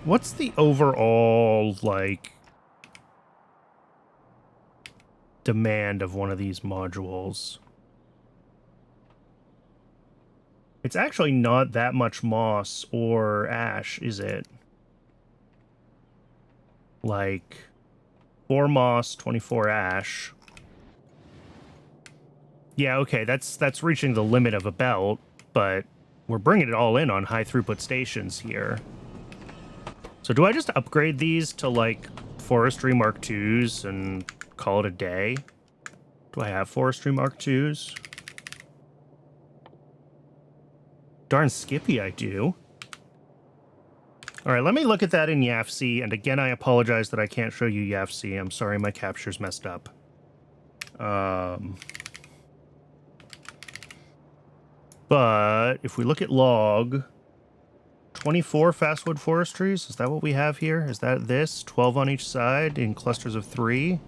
S1: What's the overall, like, demand of one of these modules? It's actually not that much moss or ash, is it? Like, 4 moss, 24 ash. Yeah, okay, that's reaching the limit of a belt, but we're bringing it all in on high throughput stations here. So do I just upgrade these to, like, Forestry Mark IIs and call it a day? Do I have Forestry Mark IIs? Darn Skippy, I do. All right, let me look at that in YAFC, and again, I apologize that I can't show you YAFC. I'm sorry, my capture's messed up. But if we look at log, 24 fastwood forestries, is that what we have here? Is that this? 12 on each side in clusters of 3?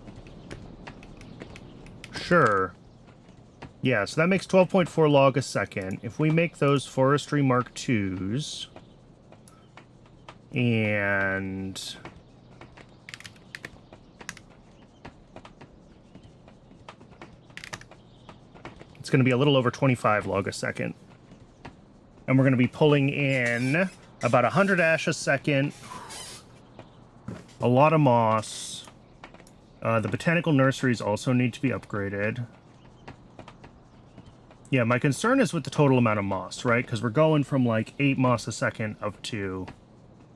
S1: Sure. Yeah, so that makes 12.4 log a second. If we make those Forestry Mark IIs, and It's going to be a little over 25 log a second. And we're going to be pulling in about 100 ash a second. A lot of moss. The botanical nurseries also need to be upgraded. Yeah, my concern is with the total amount of moss, right? Because we're going from like 8 moss a second up to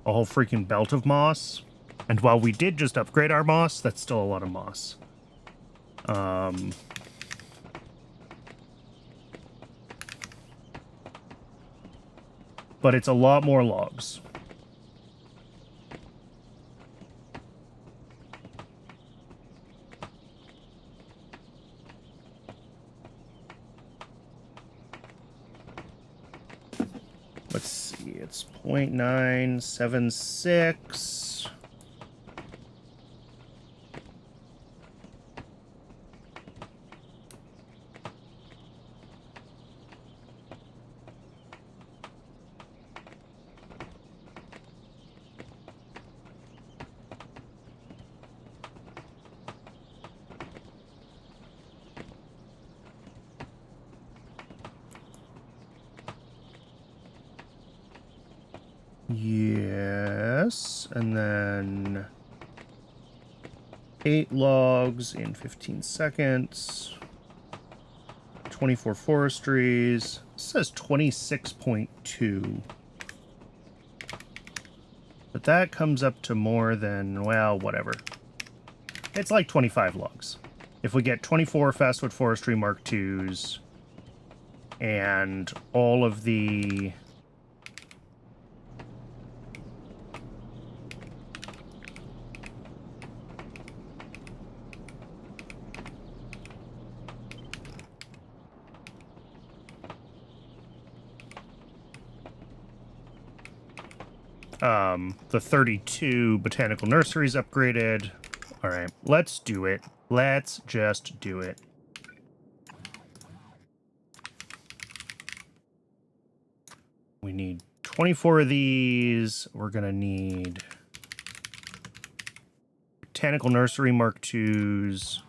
S1: a whole freaking belt of moss. And while we did just upgrade our moss, that's still a lot of moss. But it's a lot more logs. Let's see, it's 0.976. Yes, and then 8 logs in 15 seconds. 24 forestries. It says 26.2. But that comes up to more than, well, whatever. It's like 25 logs. If we get 24 Fastwood Forestry Mark IIs and all of the the 32 botanical nurseries upgraded. All right, let's do it. Let's just do it. We need 24 of these. We're going to need botanical nursery Mark IIs.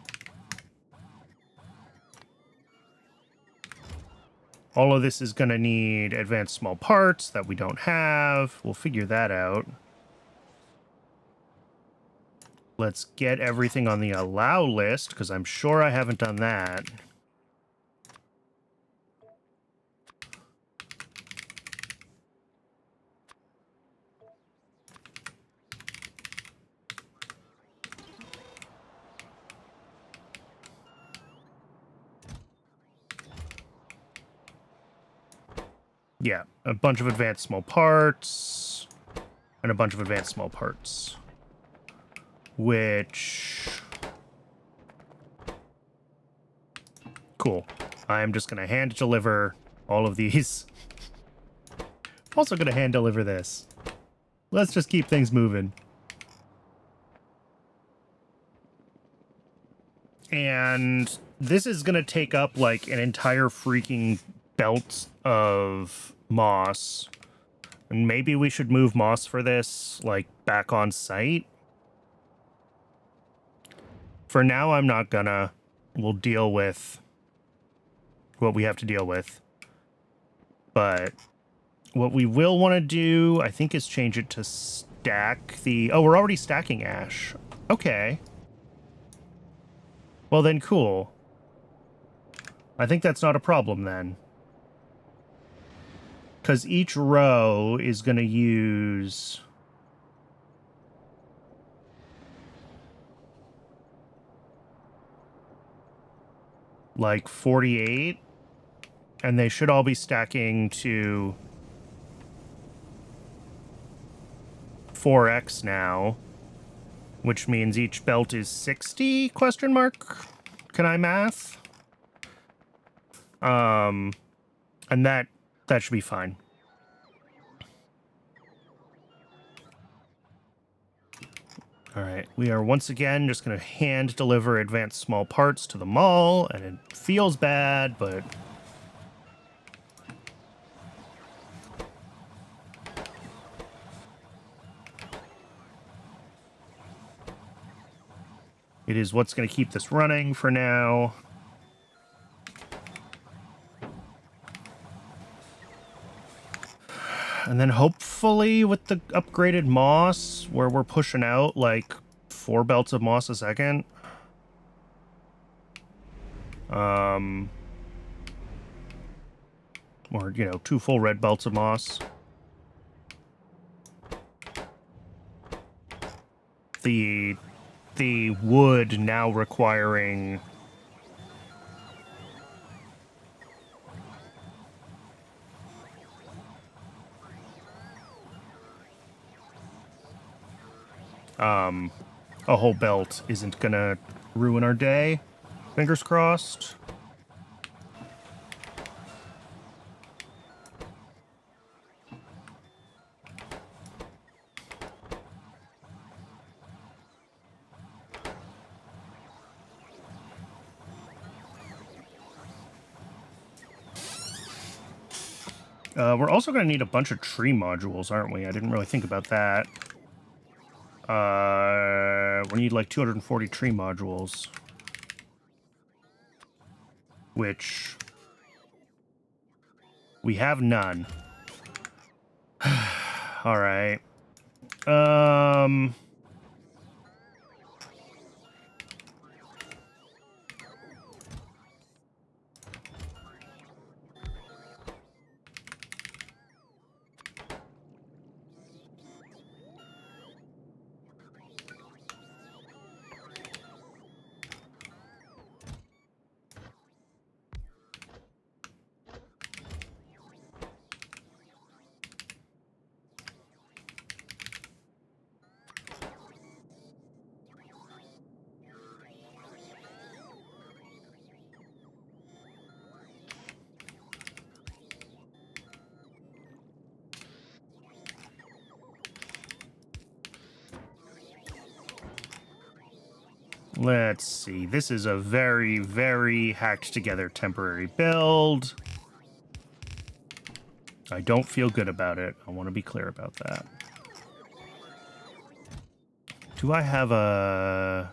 S1: All of this is going to need advanced small parts that we don't have. We'll figure that out. Let's get everything on the allow list, because I'm sure I haven't done that. Yeah, a bunch of advanced small parts, and a bunch of advanced small parts. Which... Cool. I'm just going to hand deliver all of these. Also going to hand deliver this. Let's just keep things moving. And this is going to take up like an entire freaking belt of moss. And maybe we should move moss for this, like, back on site. For now, I'm not gonna. We'll deal with what we have to deal with. But what we will want to do, I think, is change it to stack the... Oh, we're already stacking ash. Okay. Well, then, cool. I think that's not a problem, then. Because each row is going to use... like 48, and they should all be stacking to 4x now, which means each belt is 60, question mark? Can I math? And that should be fine. All right, we are once again just going to hand deliver advanced small parts to the mall, and it feels bad, but... it is what's going to keep this running for now. And then hopefully with the upgraded moss, where we're pushing out like 4 belts of moss a second. Or, you know, 2 full red belts of moss. The wood now requiring a whole belt isn't gonna ruin our day. Fingers crossed. We're also going to need a bunch of tree modules, aren't we? I didn't really think about that. We need like 240 tree modules. Which we have none. All right. Let's see. This is a very, very hacked together temporary build. I don't feel good about it. I want to be clear about that. Do I have a...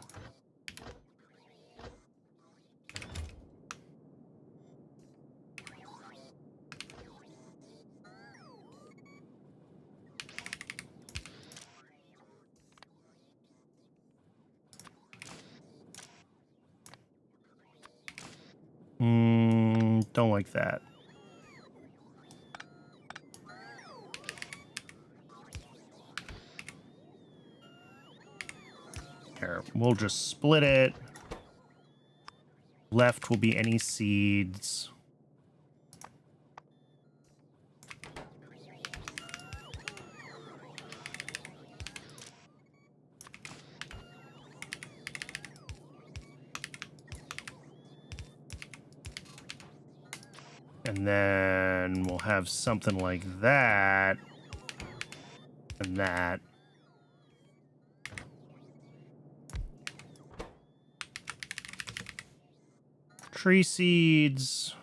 S1: don't like that. Here, we'll just split it. Left will be any seeds. And then we'll have something like that. And that. Tree seeds.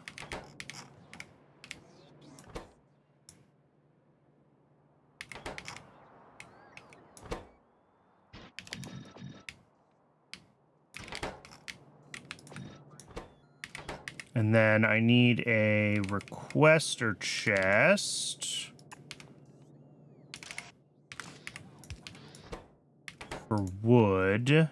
S1: And then I need a requester chest for wood.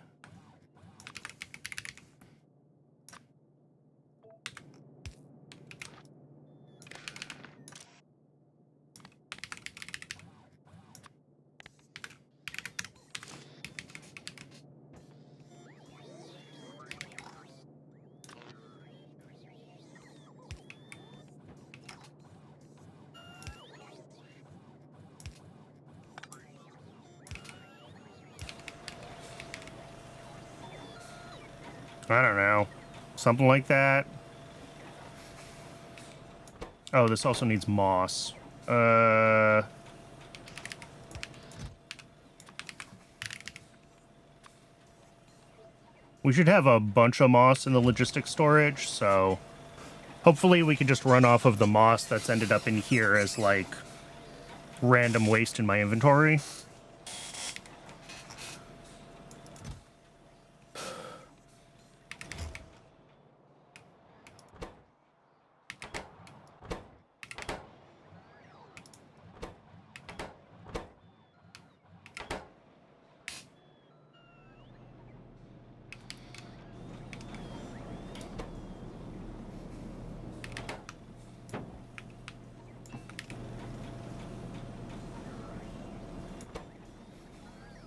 S1: I don't know. Something like that. Oh, this also needs moss. We should have a bunch of moss in the logistics storage, so hopefully we can just run off of the moss that's ended up in here as, like, random waste in my inventory.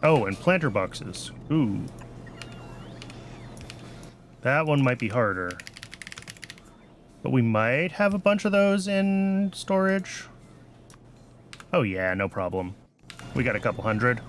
S1: Oh, and planter boxes. Ooh. That one might be harder. But we might have a bunch of those in storage. Oh yeah, no problem. We got a couple hundred.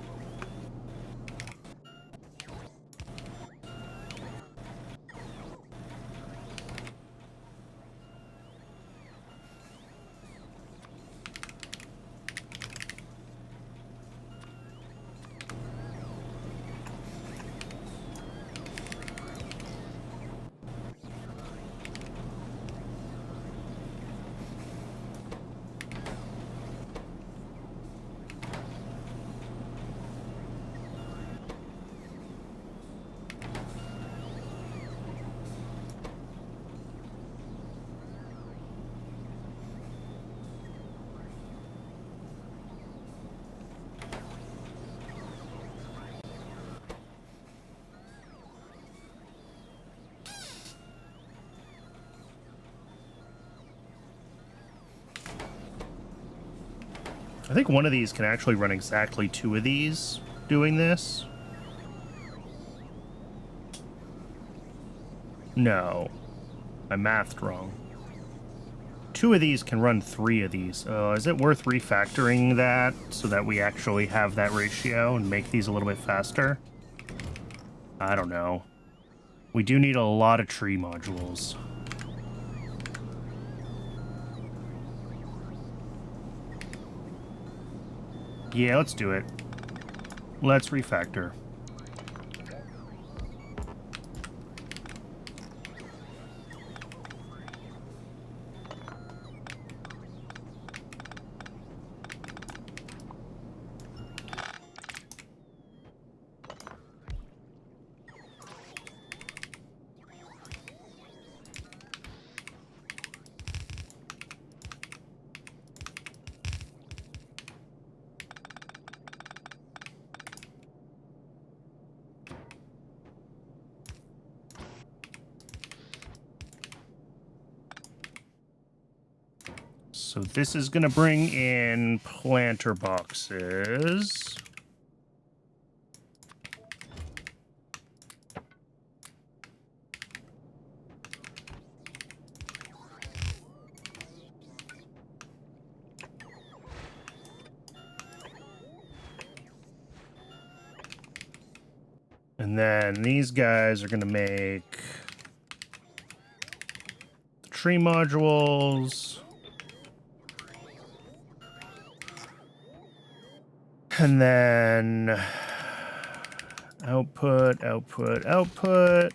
S1: I think one of these can actually run exactly 2 of these doing this. No. I mathed wrong. 2 of these can run 3 of these. Is it worth refactoring that so that we actually have that ratio and make these a little bit faster? I don't know. We do need a lot of tree modules. Yeah, let's do it. Let's refactor. So this is going to bring in planter boxes. And then these guys are going to make the tree modules. And then output, output, output.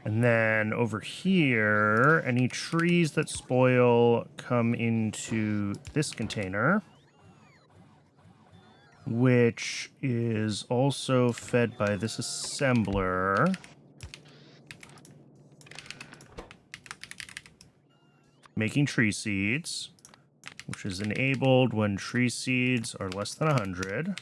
S1: And then over here, any trees that spoil come into this container, which is also fed by this assembler. Making tree seeds, which is enabled when tree seeds are less than 100.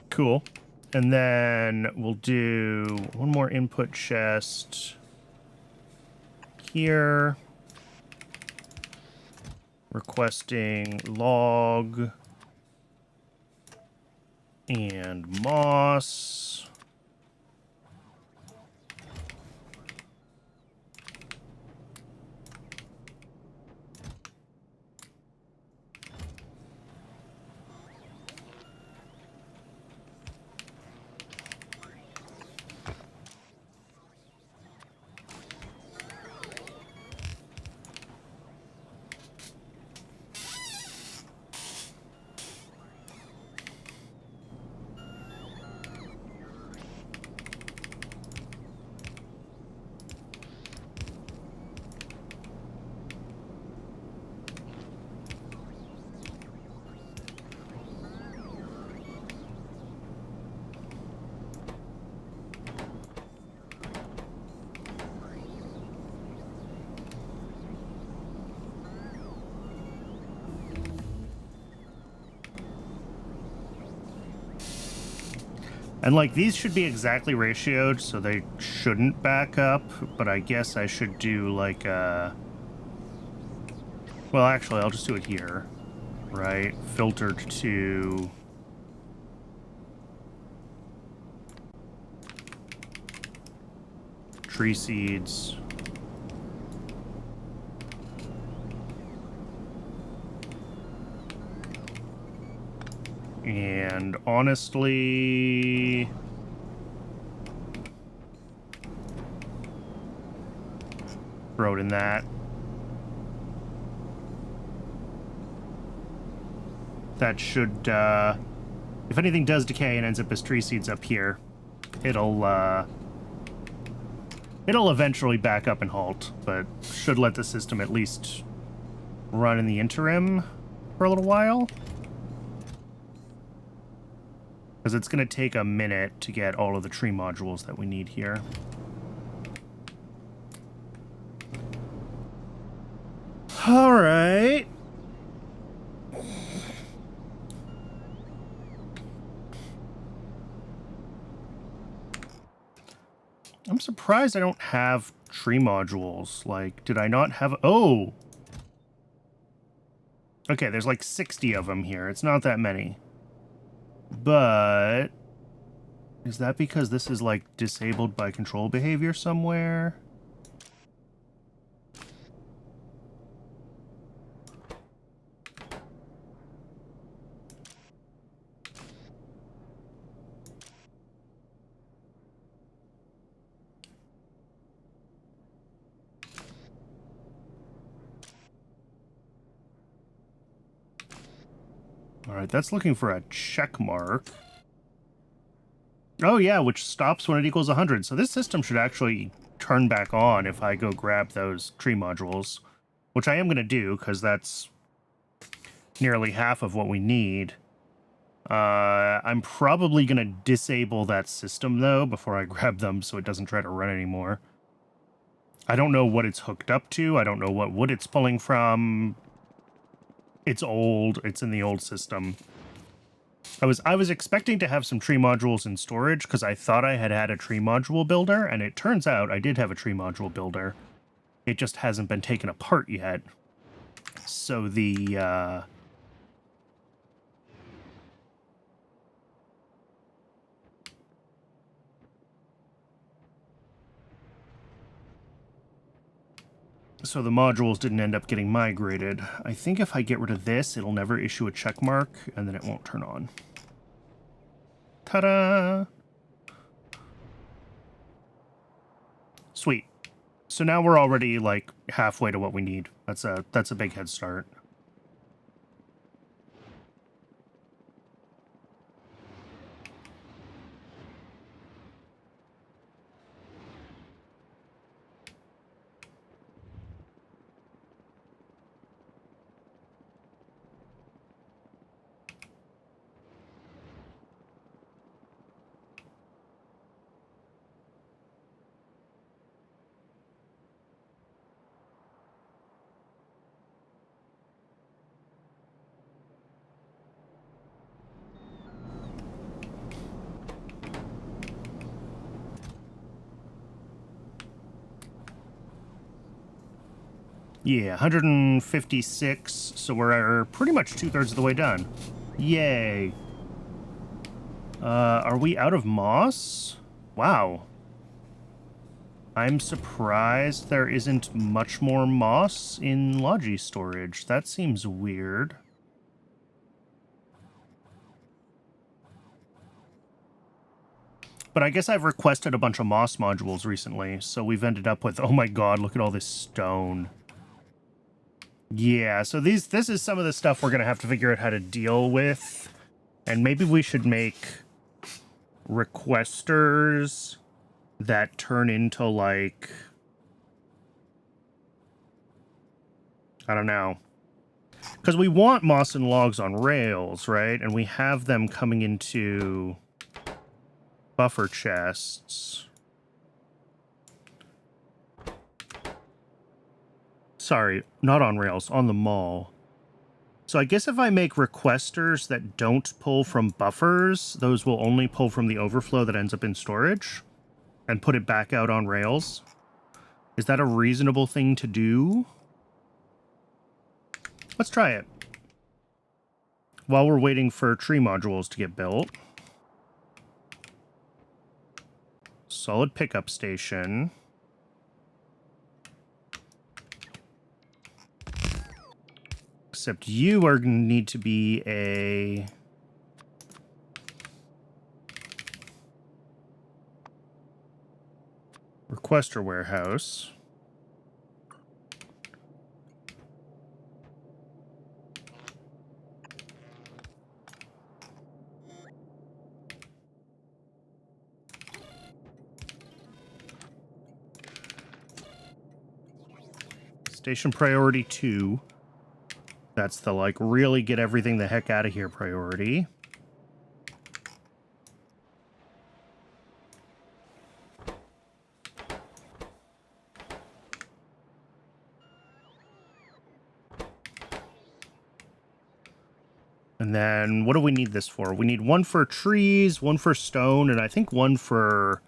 S1: Cool. And then we'll do one more input chest here. Requesting log and moss. And, like, these should be exactly ratioed, so they shouldn't back up, but I guess I should do, like, well, actually, I'll just do it here, right? Filtered to... tree seeds. And honestly... throw it in that. That should, if anything does decay and ends up as tree seeds up here, it'll eventually back up and halt, but should let the system at least run in the interim for a little while. Because it's going to take a minute to get all of the tree modules that we need here. All right. I'm surprised I don't have tree modules. Like, did I not have... Oh! Okay, there's like 60 of them here. It's not that many. But... is that because this is, like, disabled by control behavior somewhere? Alright, that's looking for a check mark. Oh yeah, which stops when it equals 100. So this system should actually turn back on if I go grab those tree modules. Which I am going to do, because that's nearly half of what we need. I'm probably going to disable that system, though, before I grab them so it doesn't try to run anymore. I don't know what it's hooked up to. I don't know what wood it's pulling from. It's old. It's in the old system. I was expecting to have some tree modules in storage because I thought I had a tree module builder, and it turns out I did have a tree module builder. It just hasn't been taken apart yet. So the so the modules didn't end up getting migrated. I think if I get rid of this, it'll never issue a check mark, and then it won't turn on. Ta-da! Sweet. So now we're already, like, halfway to what we need. That's a big head start. Yeah, 156, so we're pretty much 2/3 of the way done. Yay. Are we out of moss? Wow. I'm surprised there isn't much more moss in Logi storage. That seems weird. But I guess I've requested a bunch of moss modules recently, so we've ended up with, oh my god, look at all this stone. Yeah, so this is some of the stuff we're going to have to figure out how to deal with. And maybe we should make requesters that turn into, like... I don't know. Because we want moss and logs on rails, right? And we have them coming into buffer chests. Sorry, not on rails, on the mall. So I guess if I make requesters that don't pull from buffers, those will only pull from the overflow that ends up in storage and put it back out on rails. Is that a reasonable thing to do? Let's try it. While we're waiting for tree modules to get built. Solid pickup station. Except you are going to need to be a... requester warehouse. Station priority 2. That's the, like, really get everything the heck out of here priority. And then, what do we need this for? We need one for trees, one for stone, and I think one for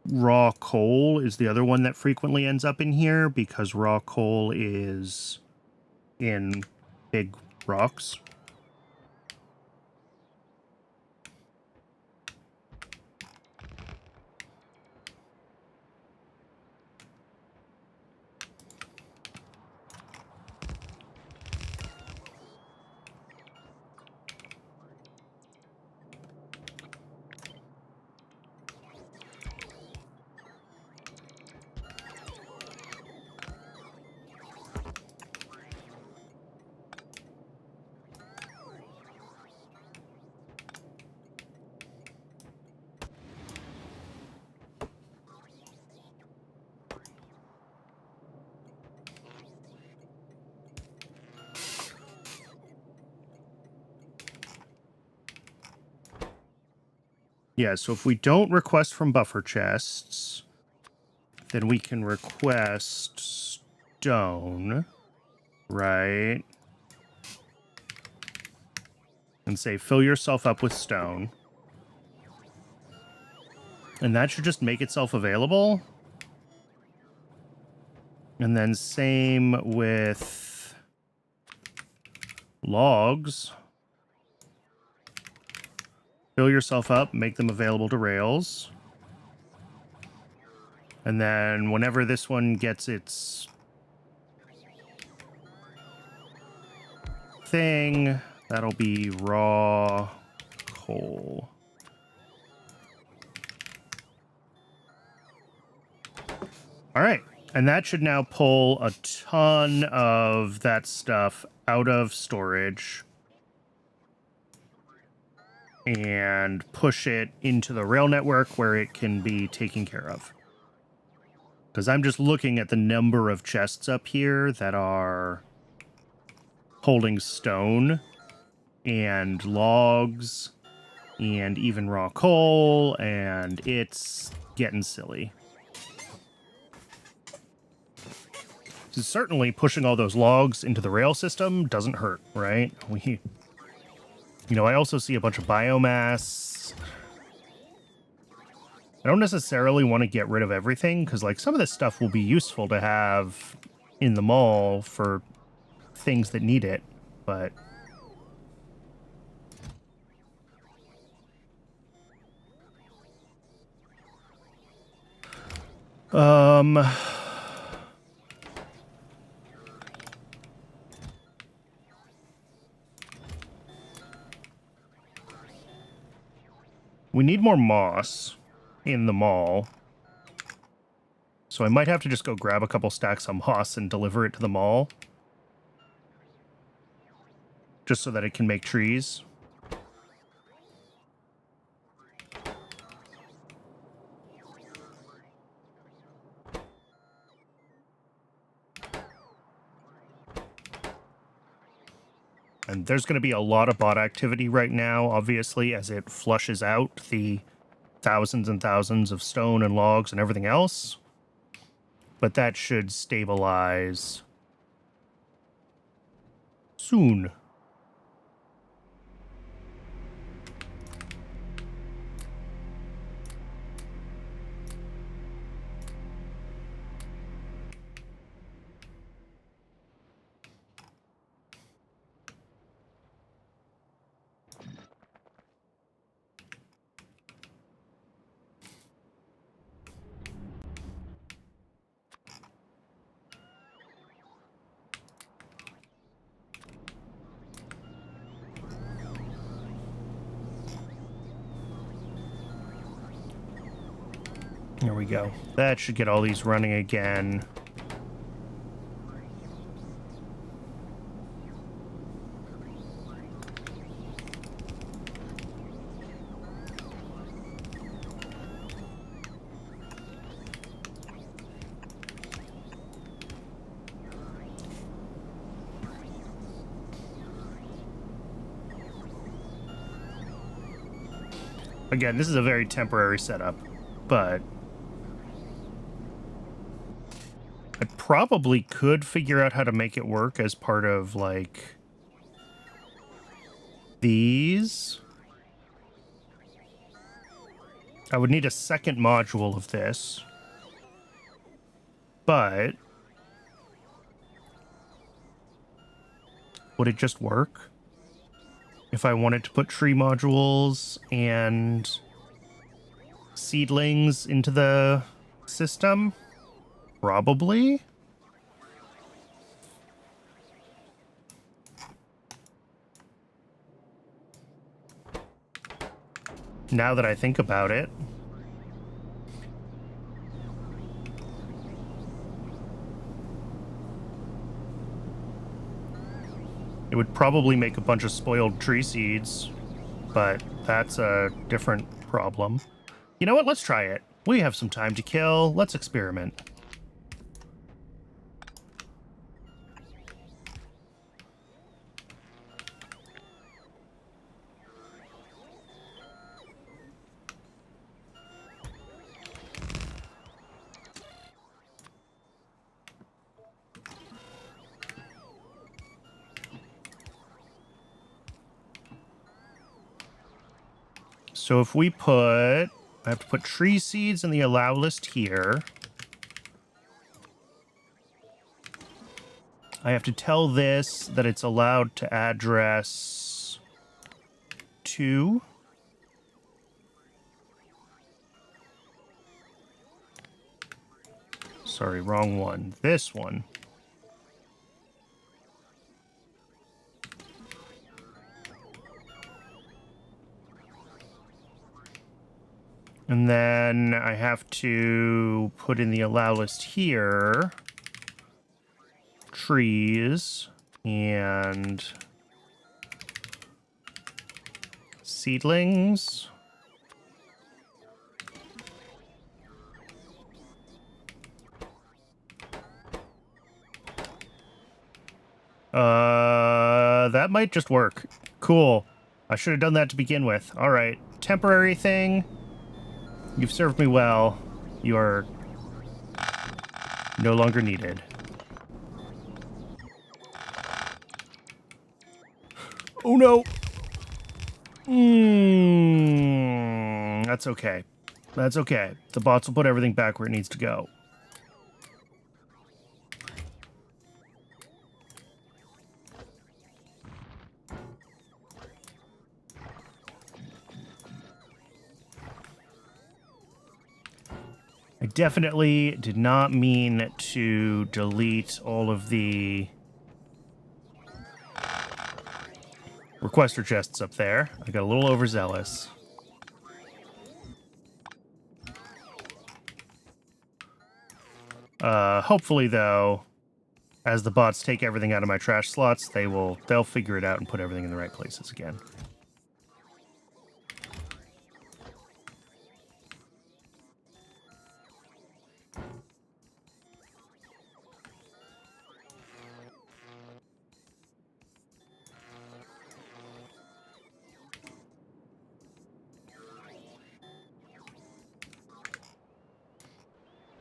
S1: raw coal is the other one that frequently ends up in here, because raw coal is in big rocks. Yeah, so if we don't request from buffer chests, then we can request stone, right? And say, fill yourself up with stone. And that should just make itself available. And then same with logs. Fill yourself up, make them available to rails. And then whenever this one gets its thing, that'll be raw coal. All right. And that should now pull a ton of that stuff out of storage and push it into the rail network where it can be taken care of. Because I'm just looking at the number of chests up here that are holding stone and logs and even raw coal, and it's getting silly. So certainly pushing all those logs into the rail system doesn't hurt, right? I also see a bunch of biomass. I don't necessarily want to get rid of everything, because, like, some of this stuff will be useful to have in the mall for things that need it, but... We need more moss in the mall. So I might have to just go grab a couple stacks of moss and deliver it to the mall. Just so that it can make trees. And there's going to be a lot of bot activity right now, obviously, as it flushes out the thousands and thousands of stone and logs and everything else. But that should stabilize soon. There we go. That should get all these running again. Again, this is a very temporary setup, but I probably could figure out how to make it work as part of, like, these. I would need a second module of this, but would it just work if I wanted to put tree modules and seedlings into the system? Probably. Now that I think about it. It would probably make a bunch of spoiled tree seeds, but that's a different problem. You know what? Let's try it. We have some time to kill. Let's experiment. So if we put... I have to put tree seeds in the allow list here. I have to tell this that it's allowed to address 2. Sorry, wrong one. This one. And then I have to put in the allow list here trees and seedlings. That might just work. Cool. I should have done that to begin with. All right. Temporary thing. You've served me well. You are no longer needed. Oh no! That's okay. That's okay. The bots will put everything back where it needs to go. I definitely did not mean to delete all of the requester chests up there. I got a little overzealous. Hopefully, though, as the bots take everything out of my trash slots, they'll figure it out and put everything in the right places again.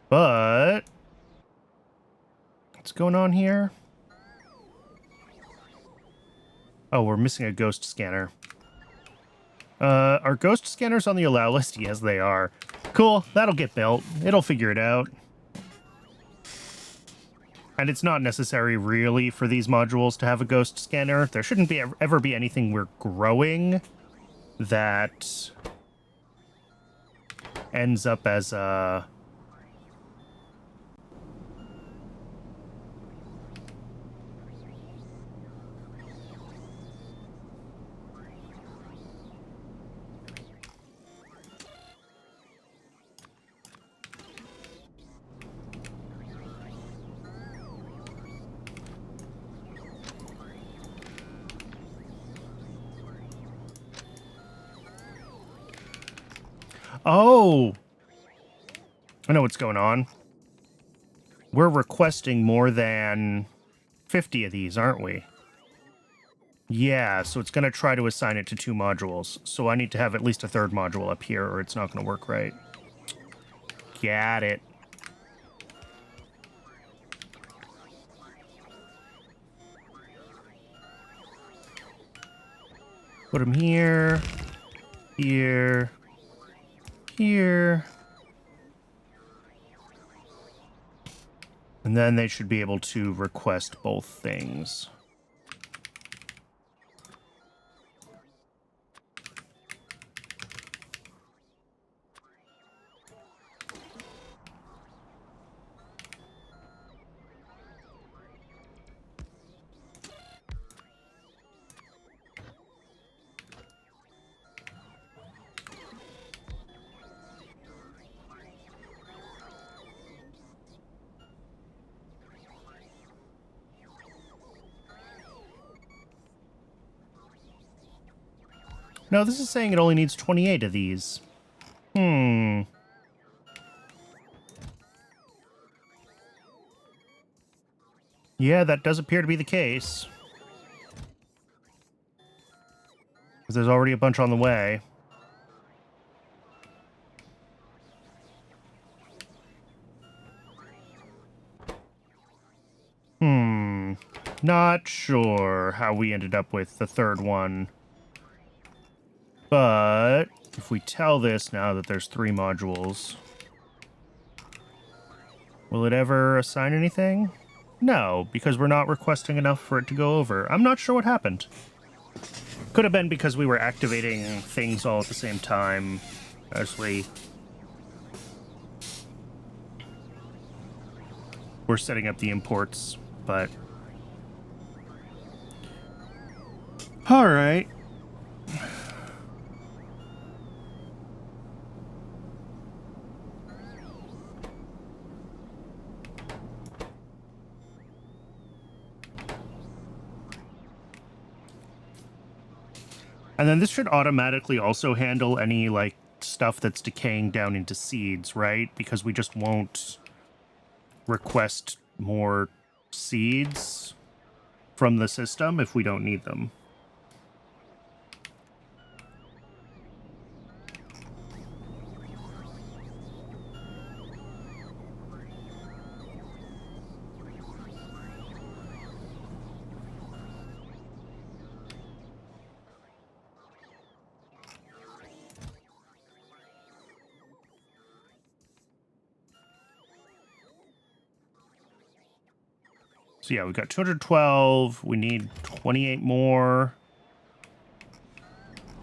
S1: But what's going on here? Oh, we're missing a ghost scanner. Are ghost scanners on the allow list? Yes, they are. Cool, that'll get built. It'll figure it out. And it's not necessary, really, for these modules to have a ghost scanner. There shouldn't be ever be anything we're growing that ends up as a... Oh! I know what's going on. We're requesting more than 50 of these, aren't we? Yeah, so it's going to try to assign it to 2 modules. So I need to have at least a 3rd module up here, or it's not going to work right. Got it. Put them here, here, here. And then they should be able to request both things. No, this is saying it only needs 28 of these. Yeah, that does appear to be the case. Because there's already a bunch on the way. Not sure how we ended up with the 3rd one. But if we tell this now that there's 3 modules, will it ever assign anything? No, because we're not requesting enough for it to go over. I'm not sure what happened. Could have been because we were activating things all at the same time as we were setting up the imports, but... All right. And then this should automatically also handle any, like, stuff that's decaying down into seeds, right? Because we just won't request more seeds from the system if we don't need them. So yeah, we've got 212. We need 28 more.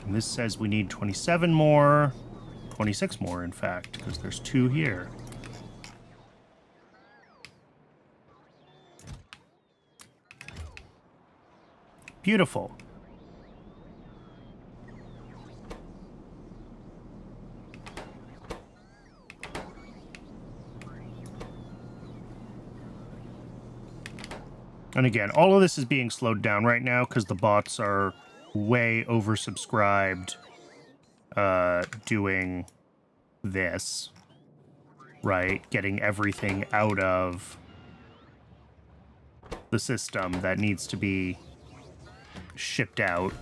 S1: And this says we need 27 more. 26 more, in fact, because there's 2 here. Beautiful. And again, all of this is being slowed down right now because the bots are way oversubscribed doing this, right? Getting everything out of the system that needs to be shipped out.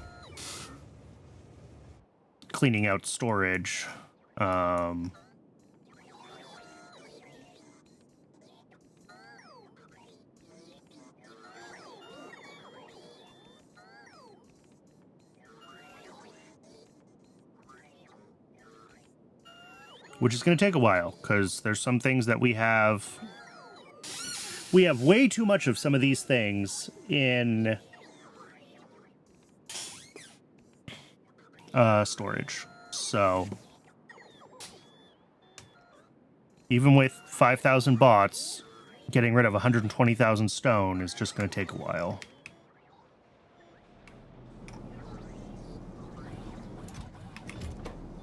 S1: Cleaning out storage. which is going to take a while because there's some things that we have. We have way too much of some of these things in storage. So even with 5,000 bots, getting rid of 120,000 stone is just going to take a while.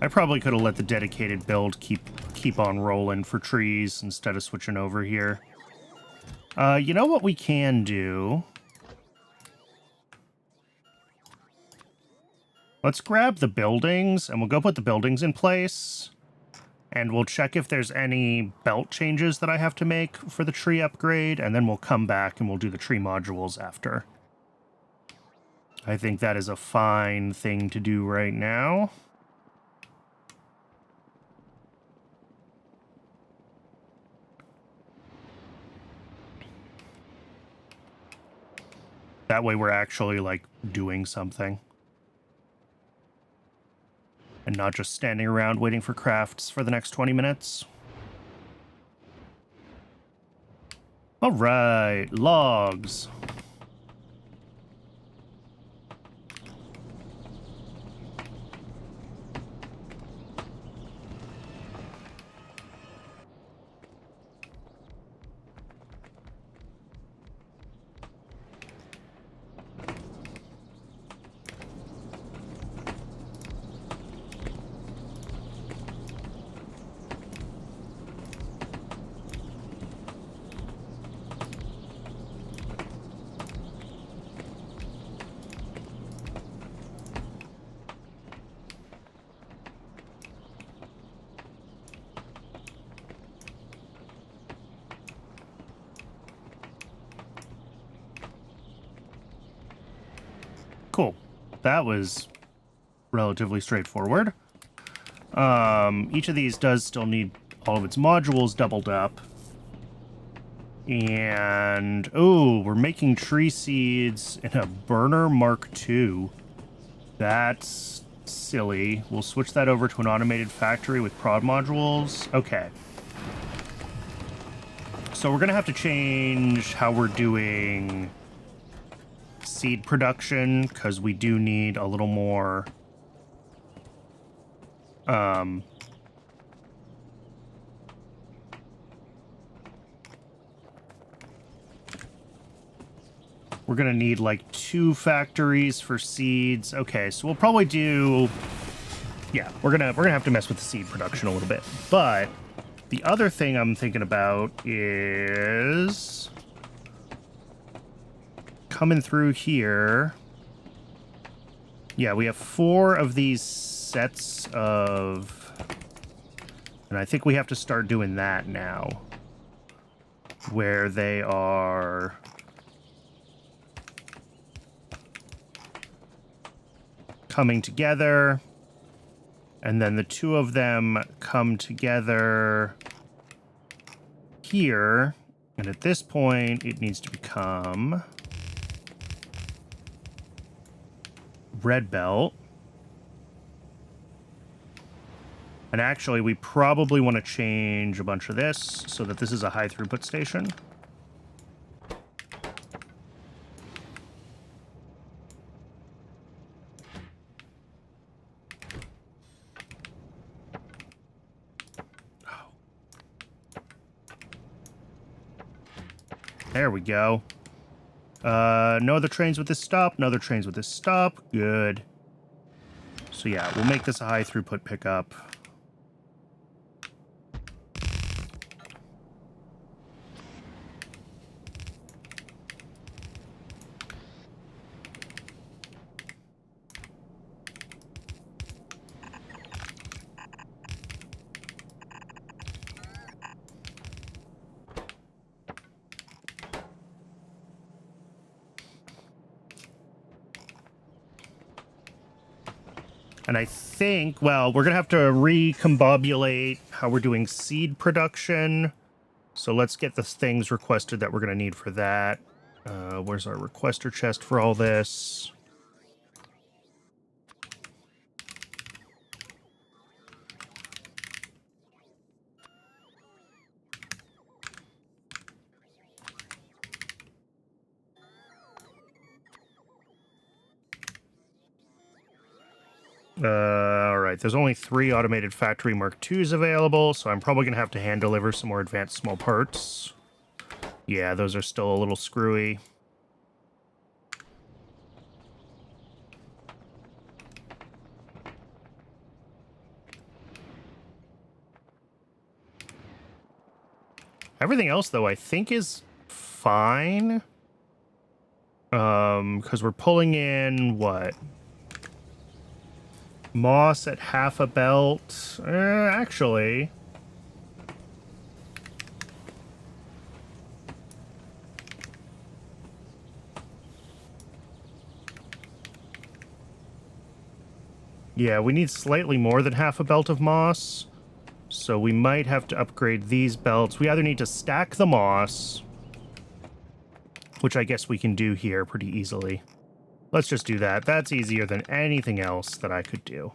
S1: I probably could have let the dedicated build keep on rolling for trees instead of switching over here. You know what we can do? Let's grab the buildings, and we'll go put the buildings in place. And we'll check if there's any belt changes that I have to make for the tree upgrade, and then we'll come back and we'll do the tree modules after. I think that is a fine thing to do right now. That way we're actually, like, doing something. And not just standing around waiting for crafts for the next 20 minutes. All right, logs. Cool. That was relatively straightforward. Each of these does still need all of its modules doubled up. And, oh, we're making tree seeds in a burner Mark II. That's silly. We'll switch that over to an automated factory with prod modules. Okay. So we're going to have to change how we're doing seed production, because we do need a little more we're gonna need like 2 factories for seeds. Okay, so we'll probably do, yeah, we're gonna have to mess with the seed production a little bit. But the other thing I'm thinking about is coming through here. Yeah, we have 4 of these sets of, and I think we have to start doing that now, where they are coming together, and then the 2 of them come together here, and at this point it needs to become red belt. And actually, we probably want to change a bunch of this so that this is a high throughput station. There we go. No other trains with this stop. No other trains with this stop. Good. So yeah, we'll make this a high throughput pickup. And I think, well, we're going to have to recombobulate how we're doing seed production. So let's get the things requested that we're going to need for that. Where's our requester chest for all this? All right, there's only 3 automated factory Mark IIs available, so I'm probably going to have to hand deliver some more advanced small parts. Yeah, those are still a little screwy. Everything else, though, I think is fine. Because we're pulling in, what? Moss at half a belt. Actually... Yeah, we need slightly more than half a belt of moss. So we might have to upgrade these belts. We either need to stack the moss, which I guess we can do here pretty easily. Let's just do that. That's easier than anything else that I could do.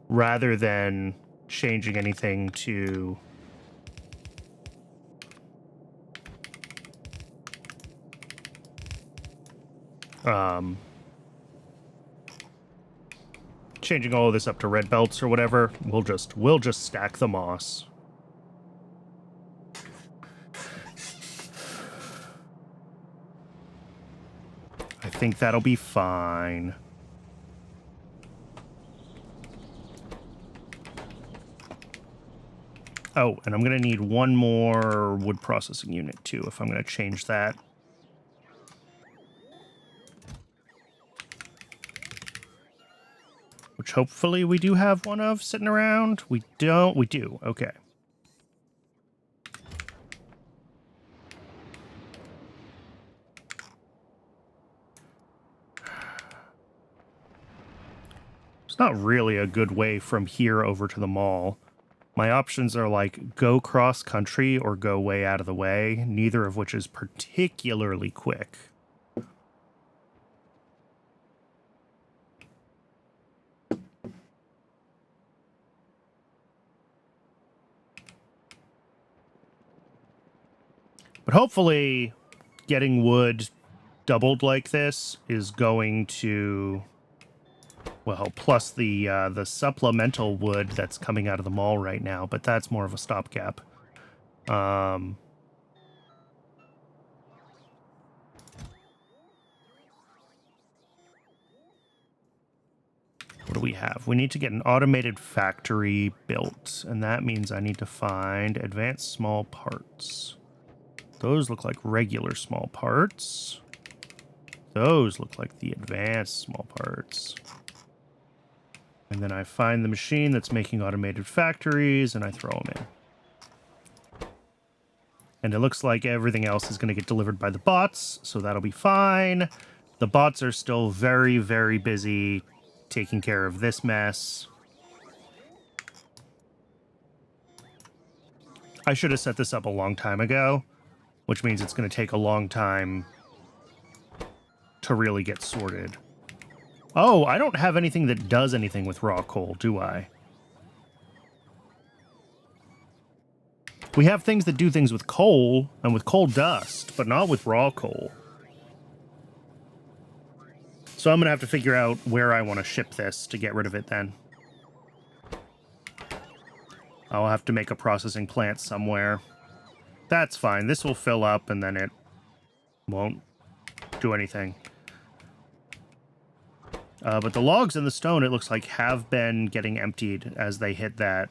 S1: Rather than changing anything to... changing all of this up to red belts or whatever, we'll just stack the moss. I think that'll be fine. Oh, and I'm going to need one more wood processing unit too if I'm going to change that. Which hopefully we do have one of sitting around. We don't. We do. Okay. It's not really a good way from here over to the mall. My options are like go cross country or go way out of the way, neither of which is particularly quick. But hopefully getting wood doubled like this is going to, well, plus the supplemental wood that's coming out of the mall right now, but that's more of a stopgap. What do we have? We need to get an automated factory built, and that means I need to find advanced small parts. Those look like regular small parts. Those look like the advanced small parts. And then I find the machine that's making automated factories, and I throw them in. And it looks like everything else is going to get delivered by the bots, so that'll be fine. The bots are still very, very busy taking care of this mess. I should have set this up a long time ago, which means it's going to take a long time to really get sorted. Oh, I don't have anything that does anything with raw coal, do I? We have things that do things with coal and with coal dust, but not with raw coal. So I'm going to have to figure out where I want to ship this to get rid of it then. I'll have to make a processing plant somewhere. That's fine. This will fill up and then it won't do anything. But the logs and the stone, it looks like, have been getting emptied as they hit that,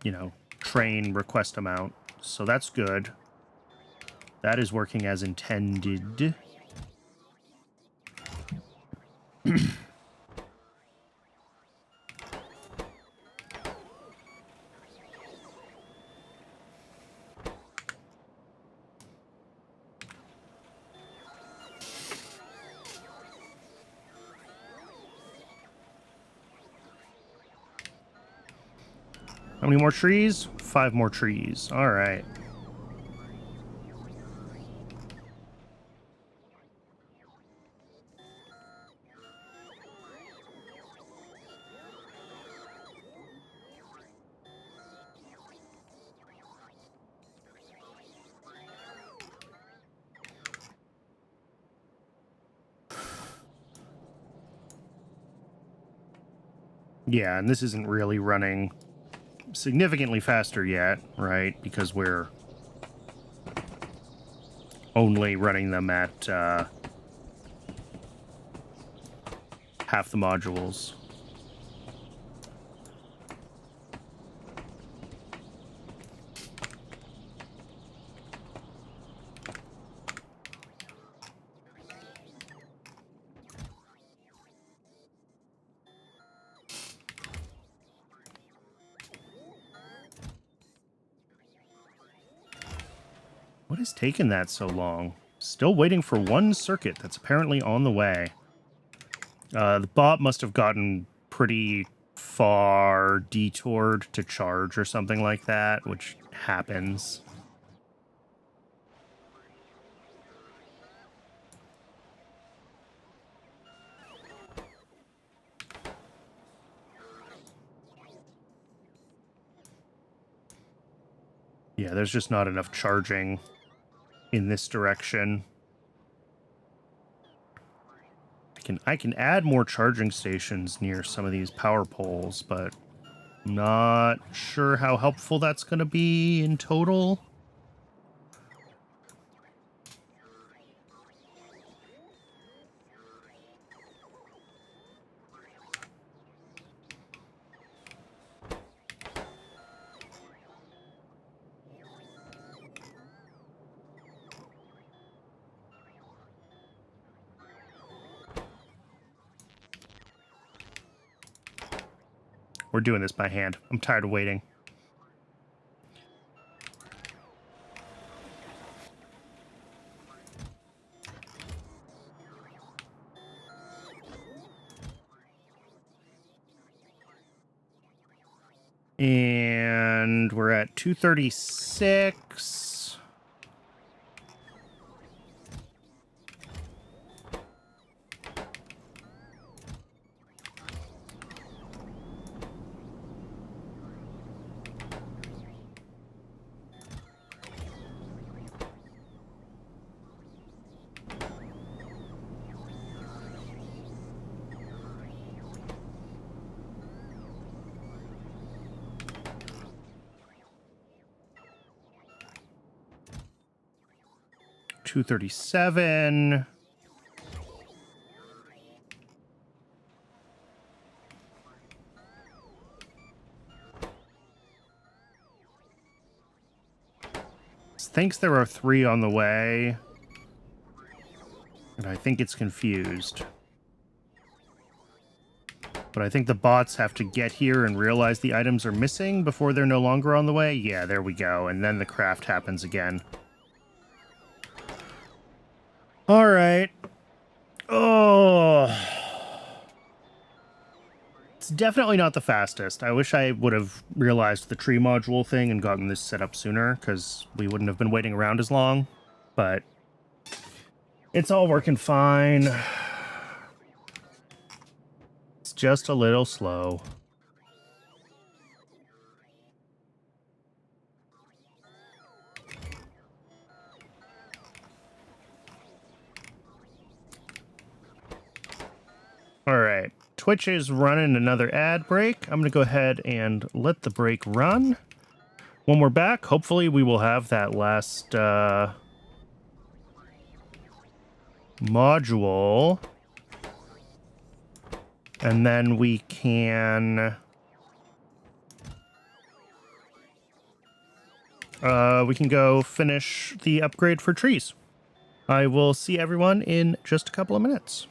S1: you know, train request amount. So that's good. That is working as intended. How many more trees? 5 more trees. All right. Yeah, and this isn't really running significantly faster yet, right? Because we're only running them at half the modules. What is taking that so long? Still waiting for one circuit that's apparently on the way. The bot must have gotten pretty far detoured to charge or something like that, which happens. Yeah, there's just not enough charging in this direction. I can add more charging stations near some of these power poles, but not sure how helpful that's going to be in total. We're doing this by hand. I'm tired of waiting. And we're at 236. $237. Thinks there are 3 on the way, and I think it's confused. But I think the bots have to get here and realize the items are missing before they're no longer on the way. Yeah, there we go. And then the craft happens again. All right. Oh. It's definitely not the fastest. I wish I would have realized the tree module thing and gotten this set up sooner, because we wouldn't have been waiting around as long. But it's all working fine. It's just a little slow. All right. Twitch is running another ad break. I'm going to go ahead and let the break run. When we're back, hopefully we will have that last module. And then we can... we can go finish the upgrade for trees. I will see everyone in just a couple of minutes.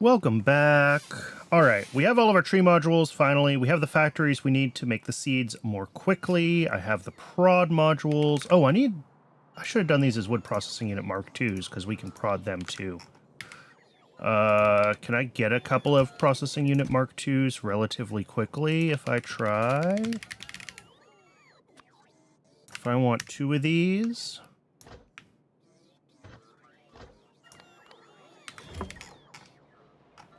S1: Welcome back. All right, we have all of our tree modules, finally. We have the factories we need to make the seeds more quickly. I have the prod modules. Oh, I should have done these as wood processing unit Mark IIs, because we can prod them too. Can I get a couple of processing unit Mark IIs relatively quickly if I try? If I want 2 of these...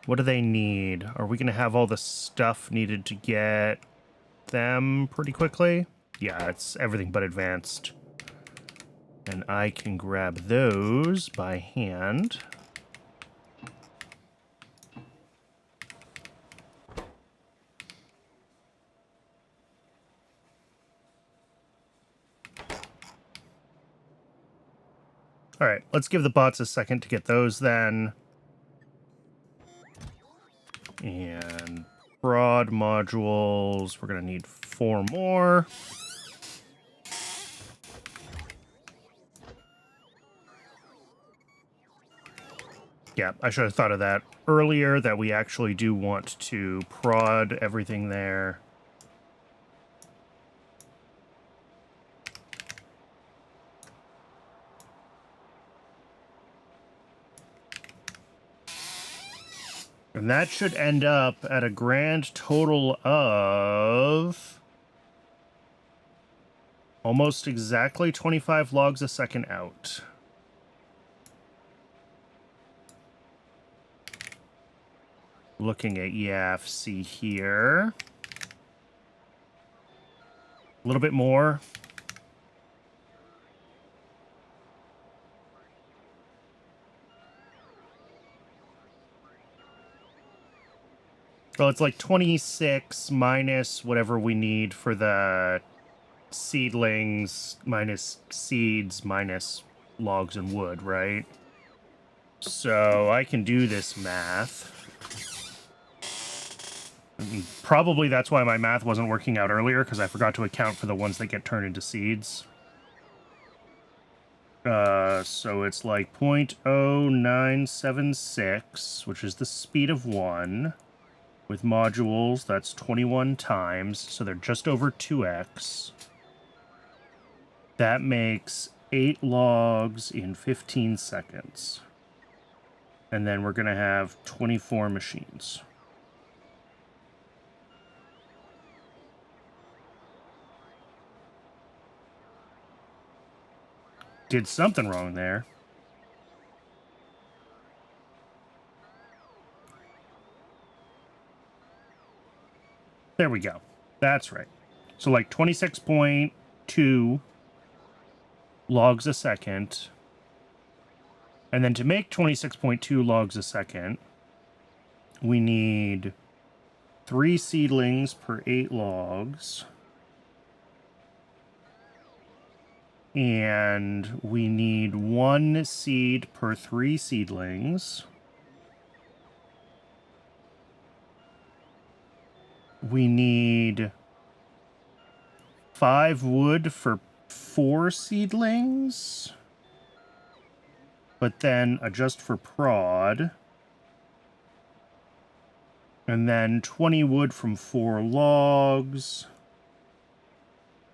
S1: What do they need? Are we going to have all the stuff needed to get them pretty quickly? Yeah, it's everything but advanced. And I can grab those by hand. All right, let's give the bots a second to get those then. And prod modules, we're going to need 4 more. Yeah, I should have thought of that earlier, that we actually do want to prod everything there. And that should end up at a grand total of almost exactly 25 logs a second out. Looking at YAFC here. A little bit more. Well, it's like 26 minus whatever we need for the seedlings, minus seeds, minus logs and wood, right? So I can do this math. Probably that's why my math wasn't working out earlier, because I forgot to account for the ones that get turned into seeds. So it's like 0.0976, which is the speed of 1. With modules, that's 21 times, so they're just over 2x. That makes 8 logs in 15 seconds. And then we're going to have 24 machines. Did something wrong there. There we go. That's right. So like 26.2 logs a second. And then to make 26.2 logs a second, we need 3 seedlings per 8 logs. And we need 1 seed per 3 seedlings. We need 5 wood for 4 seedlings. But then adjust for prod. And then 20 wood from 4 logs.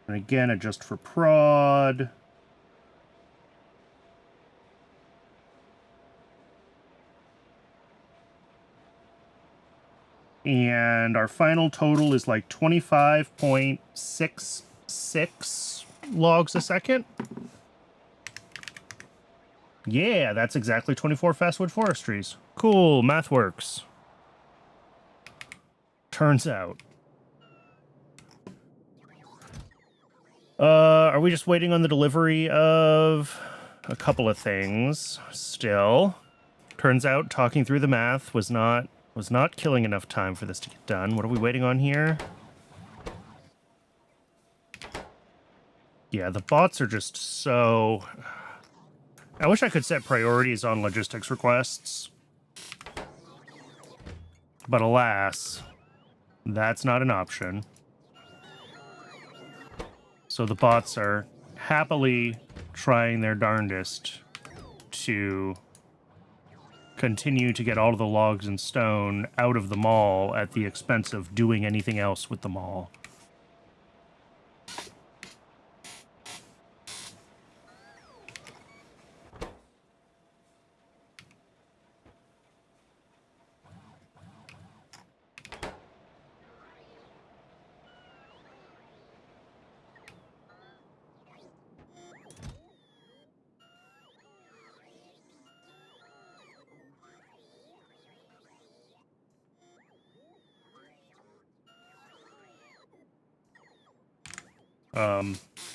S1: And again, adjust for prod. And our final total is like 25.66 logs a second. Yeah, that's exactly 24 fastwood forestries. Cool, math works. Turns out. Are we just waiting on the delivery of a couple of things still? Turns out talking through the math was not killing enough time for this to get done. What are we waiting on here? Yeah, the bots are just so... I wish I could set priorities on logistics requests. But alas, that's not an option. So the bots are happily trying their darndest to continue to get all of the logs and stone out of the mall at the expense of doing anything else with the mall.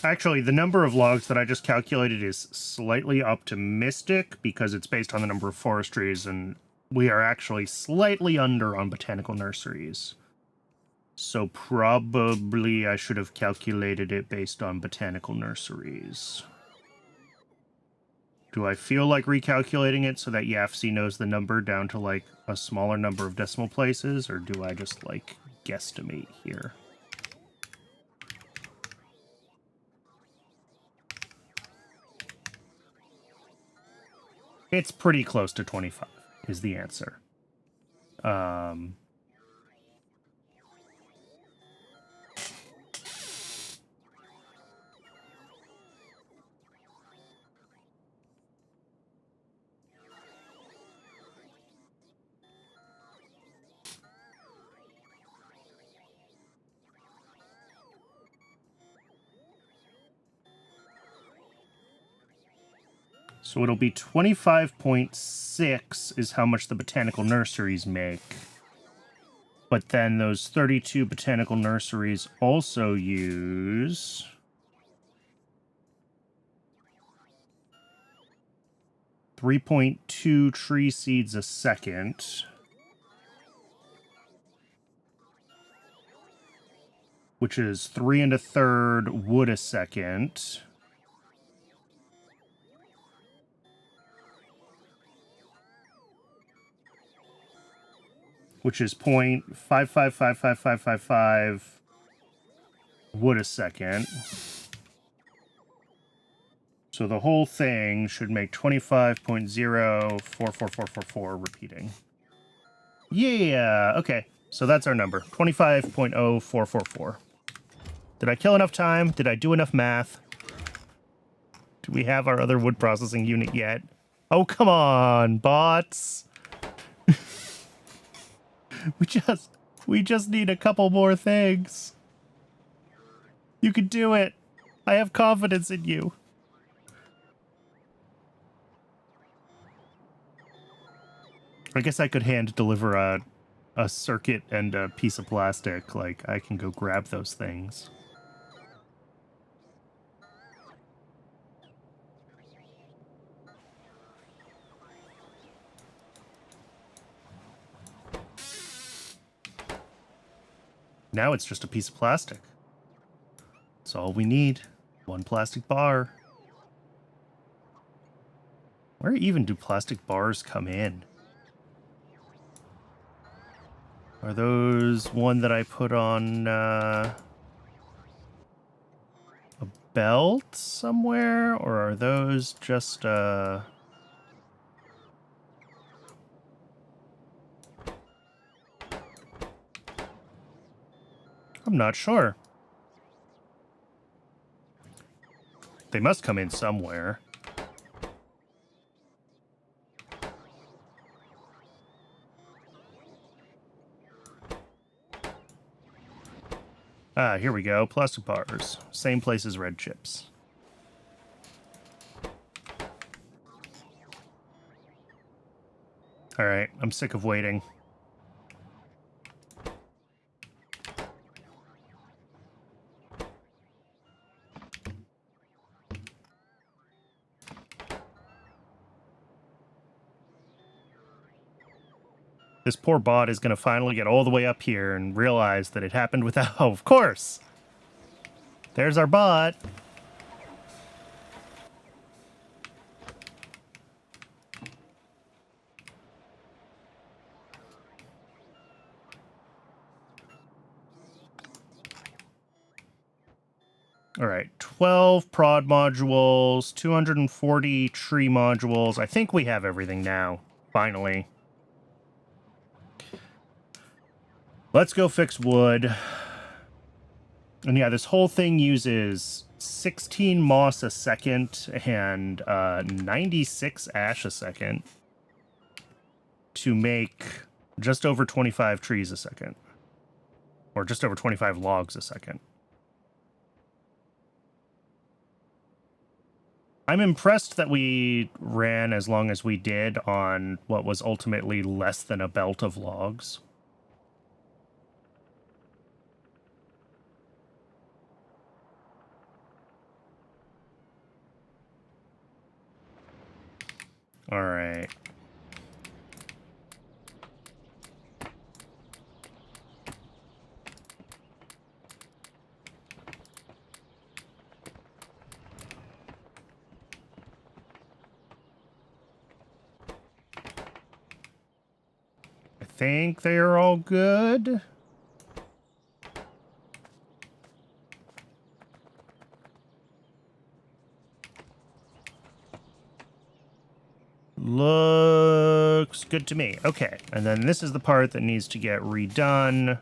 S1: Actually, the number of logs that I just calculated is slightly optimistic because it's based on the number of forestries, and we are actually slightly under on botanical nurseries. So probably I should have calculated it based on botanical nurseries. Do I feel like recalculating it so that YAFC knows the number down to, like, a smaller number of decimal places, or do I just, like, guesstimate here? It's pretty close to 25 is the answer. So it'll be 25.6 is how much the botanical nurseries make. But then those 32 botanical nurseries also use 3.2 tree seeds a second, which is 3 1/3 wood a second. Which is 0.555555 wood a second. So the whole thing should make 25.044444 repeating. Yeah, okay. So that's our number, 25.0444. Did I kill enough time? Did I do enough math? Do we have our other wood processing unit yet? Oh, come on, bots. We just need a couple more things. You can do it. I have confidence in you. I guess I could hand deliver a circuit and a piece of plastic. Like, I can go grab those things. Now it's just a piece of plastic. That's all we need. One plastic bar. Where even do plastic bars come in? Are those one that I put on a belt somewhere? Or are those just I'm not sure. They must come in somewhere. Ah, here we go. Plastic bars. Same place as red chips. Alright, I'm sick of waiting. This poor bot is going to finally get all the way up here and realize that it happened without... Oh, of course! There's our bot. All right, 12 prod modules, 240 tree modules. I think we have everything now. Finally. Let's go fix wood. And yeah, this whole thing uses 16 moss a second and 96 ash a second to make just over 25 trees a second. Or just over 25 logs a second. I'm impressed that we ran as long as we did on what was ultimately less than a belt of logs. All right. I think they are all good. Looks good to me. Okay, and then this is the part that needs to get redone.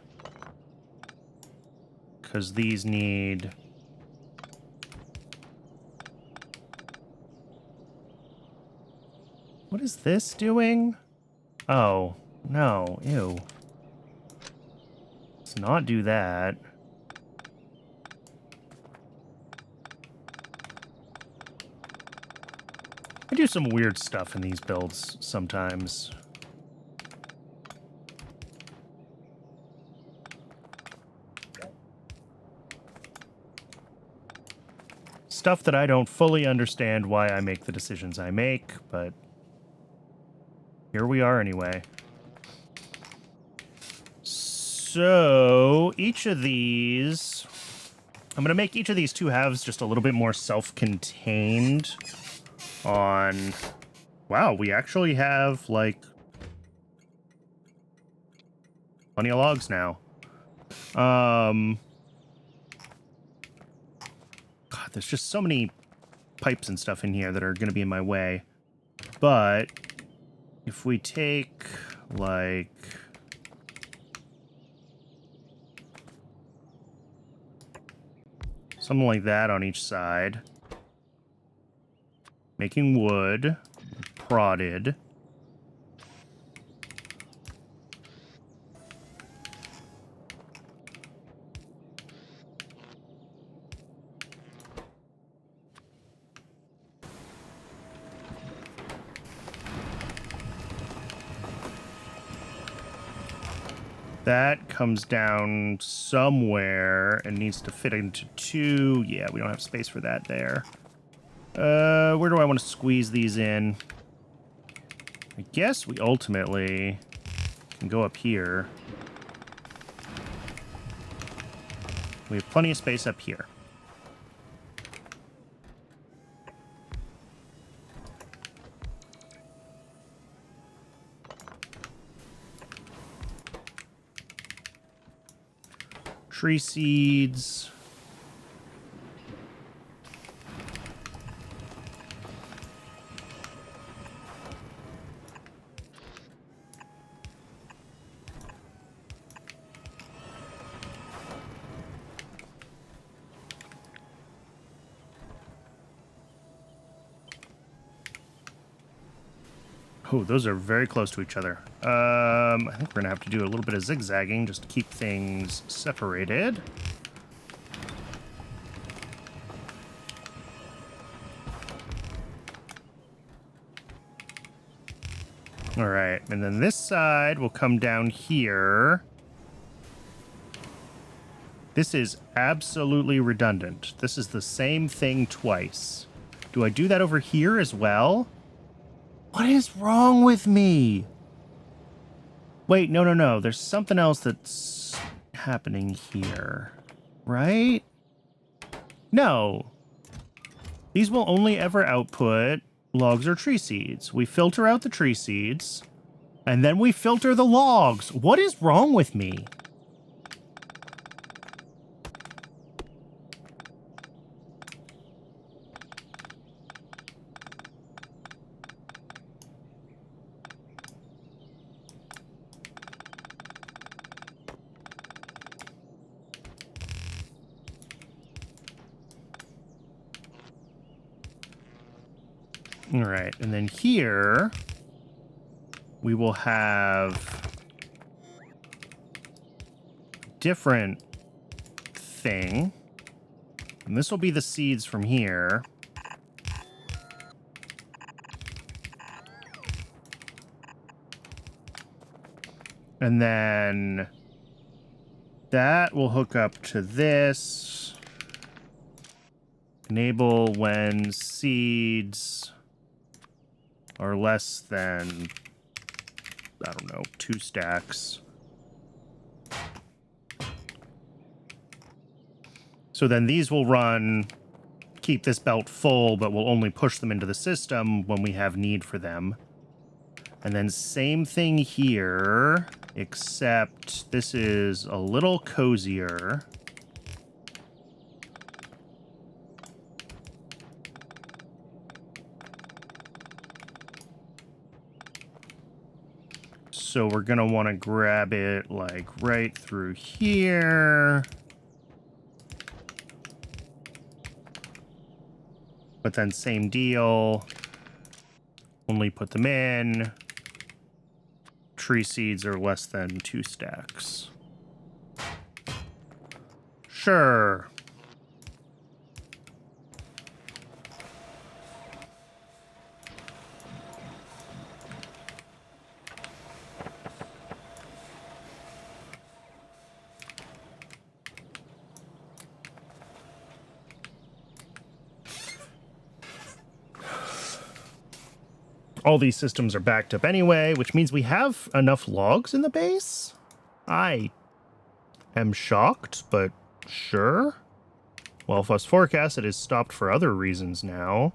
S1: Because these need... What is this doing? Oh, no. Ew. Let's not do that. I do some weird stuff in these builds sometimes. Stuff that I don't fully understand why I make the decisions I make, but here we are anyway. So each of these, I'm going to make each of these two halves just a little bit more self-contained on, wow, we actually have like plenty of logs now. God, there's just so many pipes and stuff in here that are going to be in my way. But if we take like... something like that on each side. Making wood. Prodded. That comes down somewhere and needs to fit into 2. Yeah, we don't have space for that there. Where do I want to squeeze these in? I guess we ultimately can go up here. We have plenty of space up here. Tree seeds. Oh, those are very close to each other. I think we're gonna have to do a little bit of zigzagging just to keep things separated. All right, and then this side will come down here. This is absolutely redundant. This is the same thing twice. Do I do that over here as well? What is wrong with me? Wait, no. There's something else that's happening here, right? No. These will only ever output logs or tree seeds. We filter out the tree seeds, and then we filter the logs. What is wrong with me? All right, and then here we will have different thing. And this will be the seeds from here. And then that will hook up to this. Enable when seeds are less than, I don't know, 2 stacks. So then these will run, keep this belt full, but we'll only push them into the system when we have need for them. And then same thing here, except this is a little cozier. So we're going to want to grab it like right through here. But then same deal. Only put them in. Tree seeds are less than 2 stacks. Sure. All these systems are backed up anyway, which means we have enough logs in the base. I am shocked, but sure. Well, phosphoric acid is stopped for other reasons now.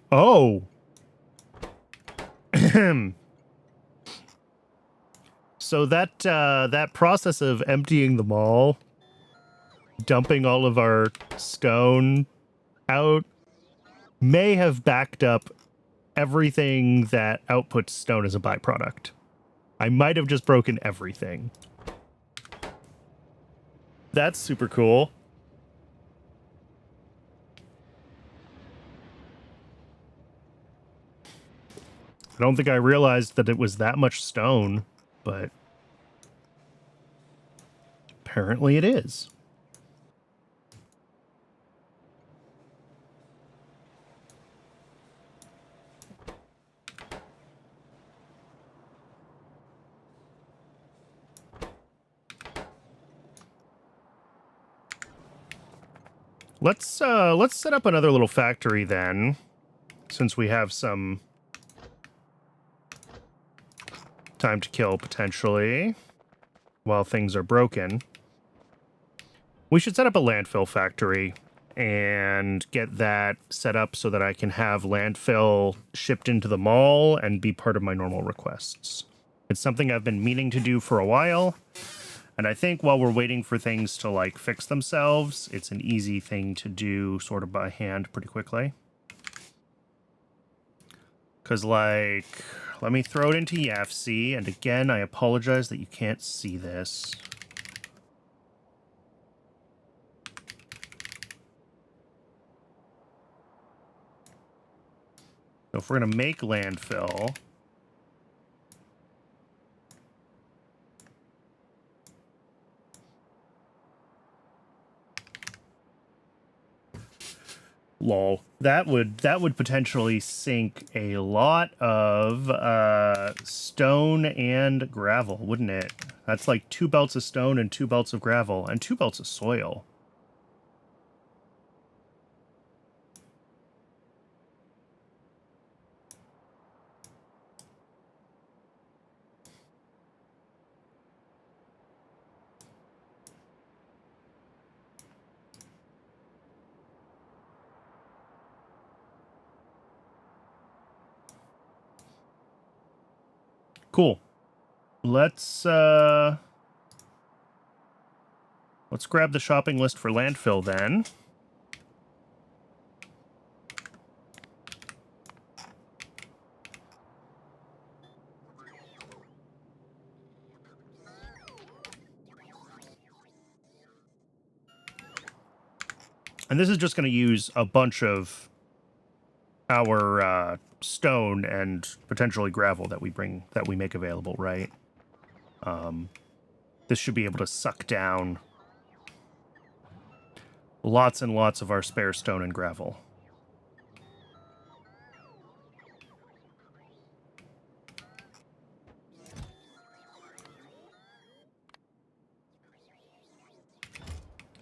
S1: Oh. So that process of emptying the mall, dumping all of our stone out, may have backed up everything that outputs stone as a byproduct. I might have just broken everything. That's super cool. I don't think I realized that it was that much stone, but apparently it is. Let's set up another little factory then, since we have some time to kill potentially while things are broken. We should set up a landfill factory and get that set up so that I can have landfill shipped into the mall and be part of my normal requests. It's something I've been meaning to do for a while. And I think while we're waiting for things to like fix themselves, it's an easy thing to do sort of by hand pretty quickly. Because like, let me throw it into YAFC. And again, I apologize that you can't see this. So if we're going to make landfill, lol, that would potentially sink a lot of stone and gravel, wouldn't it? That's like 2 belts of stone and 2 belts of gravel and 2 belts of soil. Cool. Let's grab the shopping list for landfill then. And this is just going to use a bunch of our stone and potentially gravel that we make available, right? This should be able to suck down lots and lots of our spare stone and gravel.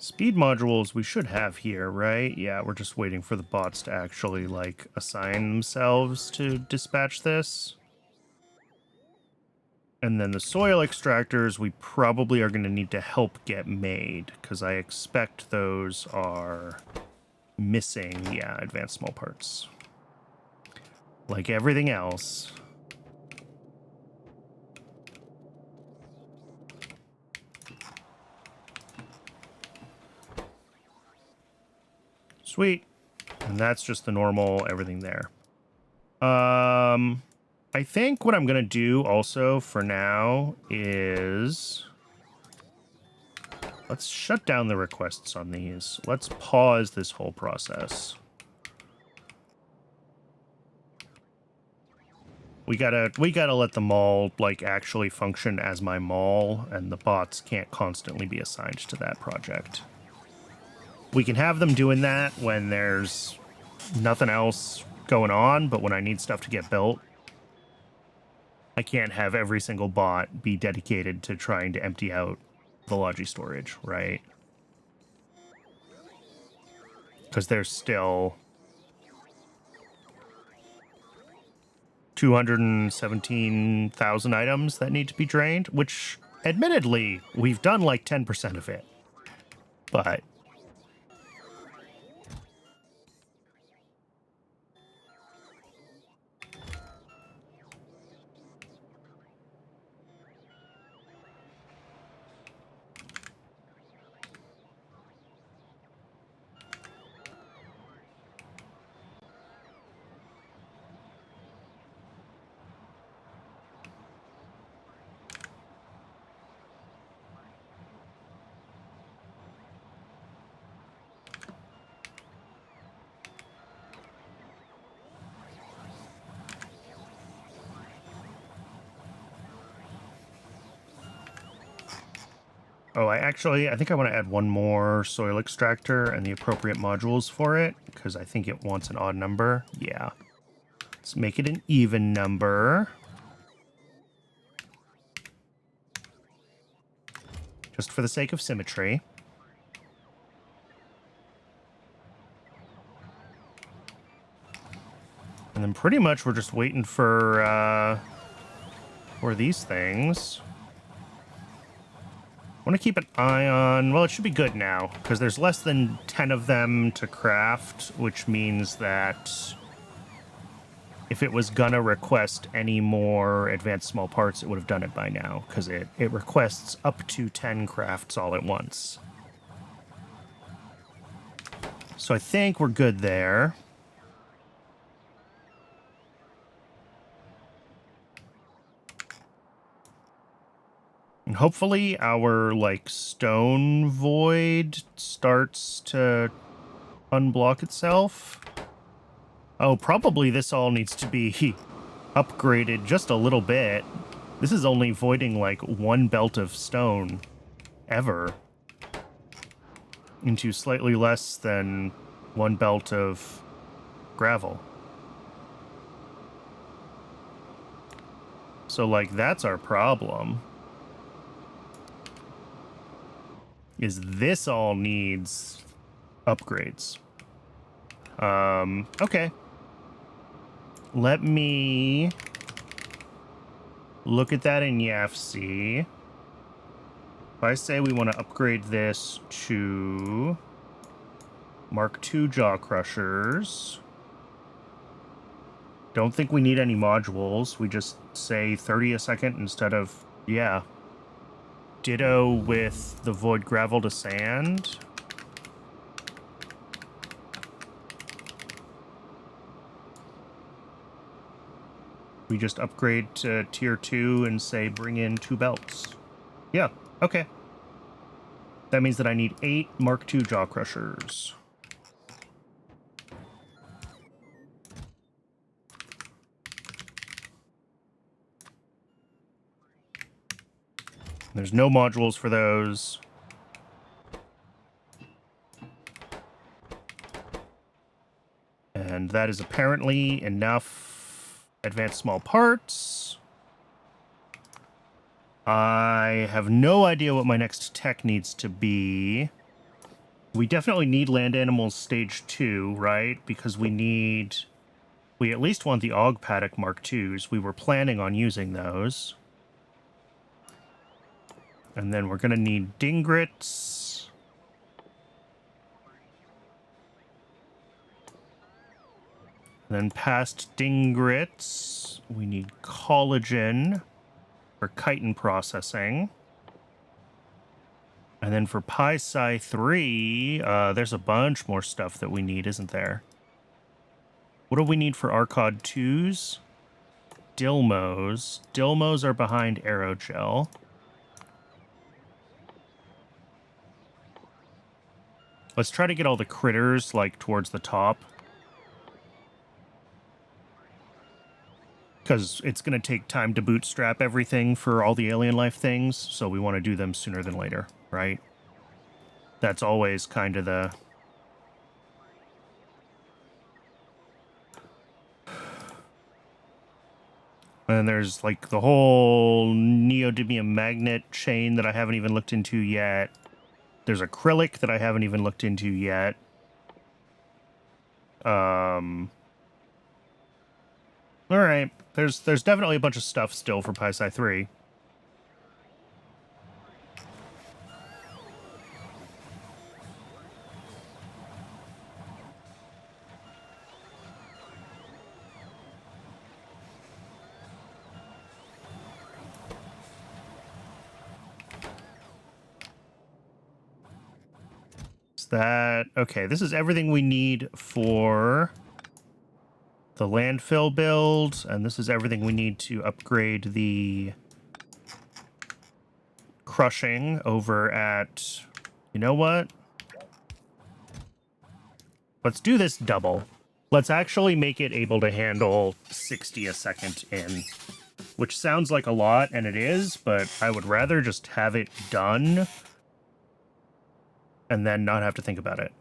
S1: Speed modules we should have here, right? Yeah, we're just waiting for the bots to actually, like, assign themselves to dispatch this. And then the soil extractors we probably are going to need to help get made, because I expect those are missing, yeah, advanced small parts. Like everything else. Sweet. And that's just the normal everything there. I think what I'm going to do also for now is... let's shut down the requests on these. Let's pause this whole process. We gotta let the mall, like, actually function as my mall, and the bots can't constantly be assigned to that project. We can have them doing that when there's nothing else going on, but when I need stuff to get built, I can't have every single bot be dedicated to trying to empty out the Logi storage, right? Because there's still 217,000 items that need to be drained, which, admittedly, we've done like 10% of it. But... oh, I think I want to add one more soil extractor and the appropriate modules for it, because I think it wants an odd number. Yeah. Let's make it an even number. Just for the sake of symmetry. And then pretty much we're just waiting for these things. I want to keep an eye on... well, it should be good now, because there's less than 10 of them to craft, which means that if it was gonna request any more advanced small parts, it would have done it by now, because it requests up to 10 crafts all at once. So I think we're good there. And hopefully our, like, stone void starts to unblock itself. Oh, probably this all needs to be upgraded just a little bit. This is only voiding, like, one belt of stone ever into slightly less than one belt of gravel. So, like, that's our problem. Is this all needs upgrades. Okay. Let me look at that in YAFC. If I say we want to upgrade this to Mark II jaw crushers, don't think we need any modules. We just say 30 a second instead of, yeah. Ditto with the void gravel to sand. We just upgrade to tier 2 and say bring in 2 belts. Yeah, okay. That means that I need 8 Mark II jaw crushers. There's no modules for those. And that is apparently enough advanced small parts. I have no idea what my next tech needs to be. We definitely need land animals stage 2, right? Because we at least want the Og Paddock Mark IIs. We were planning on using those. And then we're going to need dingrits. And then past dingrits, we need collagen for chitin processing. And then for Pi-Sci 3, there's a bunch more stuff that we need, isn't there? What do we need for Arcod 2s? Dilmos. Dilmos are behind aerogel. Let's try to get all the critters, like, towards the top. Because it's going to take time to bootstrap everything for all the alien life things, so we want to do them sooner than later, right? That's always kind of the... And there's, like, the whole neodymium magnet chain that I haven't even looked into yet. There's acrylic that I haven't even looked into yet. Alright. There's definitely a bunch of stuff still for Pi-Sci 3. That okay, this is everything we need for the landfill build, and this is everything we need to upgrade the crushing over at, you know what, let's do this double. Let's actually make it able to handle 60 a second in, which sounds like a lot, and it is, but I would rather just have it done and then not have to think about it.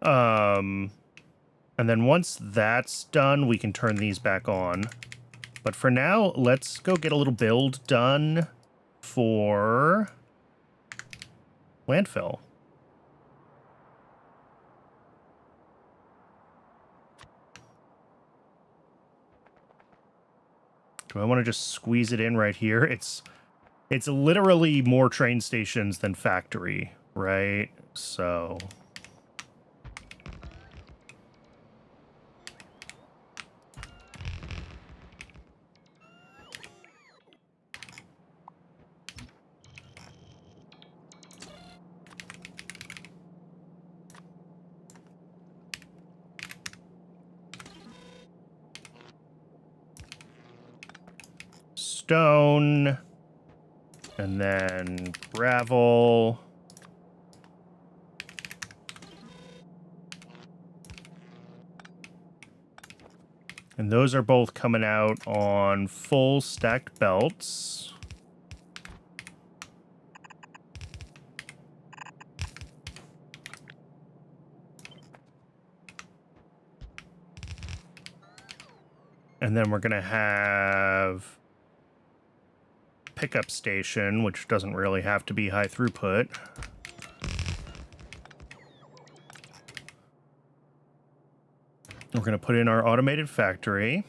S1: And then once that's done, we can turn these back on. But for now, let's go get a little build done for landfill. Do I want to just squeeze it in right here? It's literally more train stations than factory, right? So... stone, and then gravel. And those are both coming out on full stacked belts. And then we're going to have pickup station, which doesn't really have to be high throughput. We're going to put in our automated factory,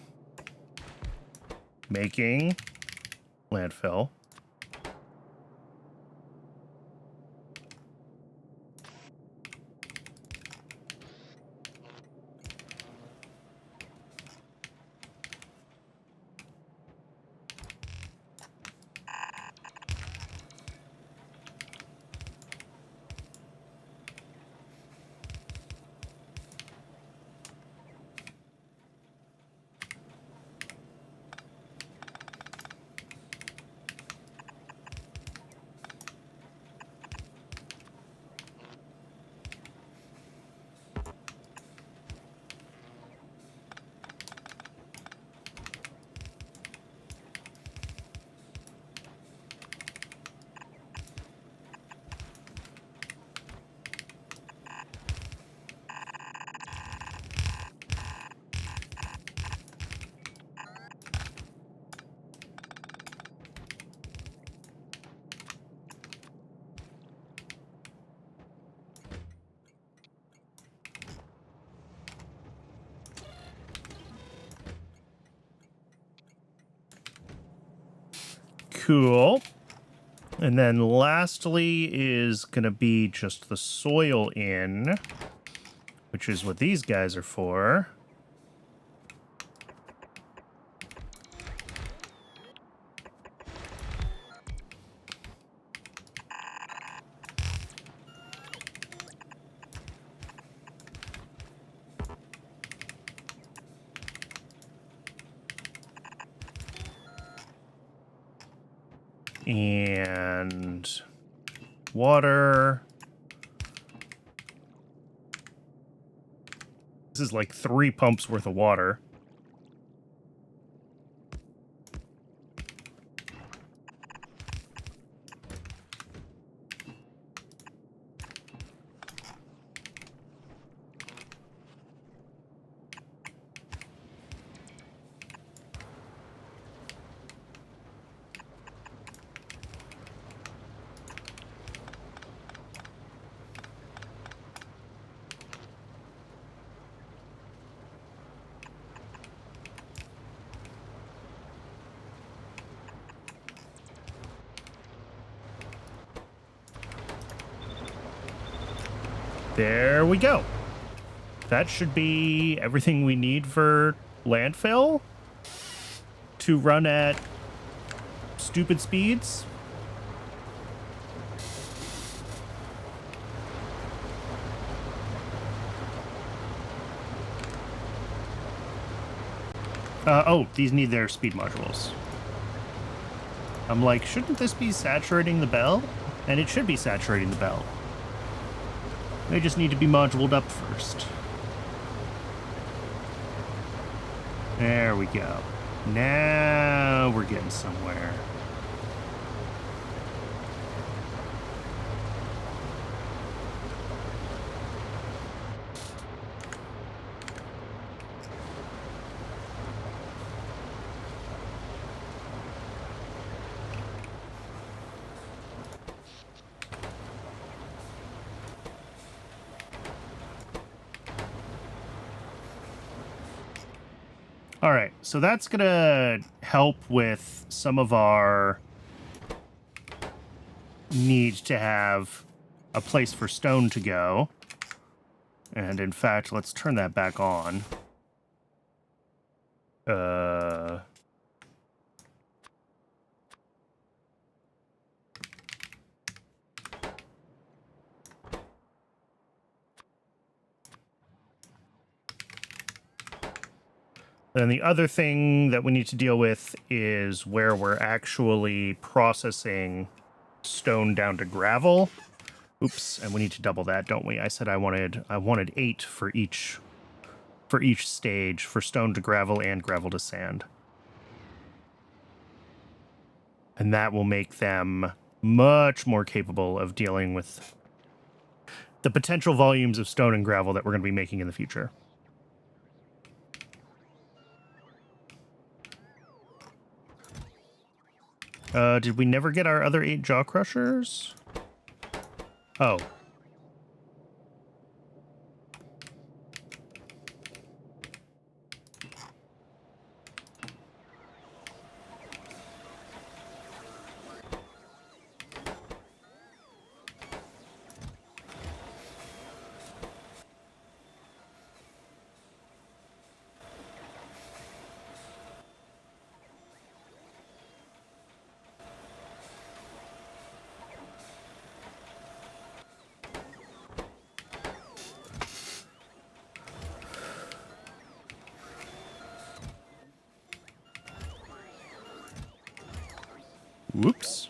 S1: making landfill. Cool. And then lastly is going to be just the soil in, which is what these guys are for. And water. This is like 3 pumps worth of water. There we go. That should be everything we need for landfill to run at stupid speeds. Oh, these need their speed modules. I'm like, shouldn't this be saturating the bell? And it should be saturating the bell. They just need to be moduled up first. There we go. Now we're getting somewhere. All right, so that's going to help with some of our need to have a place for stone to go. And in fact, let's turn that back on. Then the other thing that we need to deal with is where we're actually processing stone down to gravel. Oops, and we need to double that, don't we? I said I wanted 8 for each stage, for stone to gravel and gravel to sand. And that will make them much more capable of dealing with the potential volumes of stone and gravel that we're going to be making in the future. Did we never get our other 8 jaw crushers? Oh. Whoops.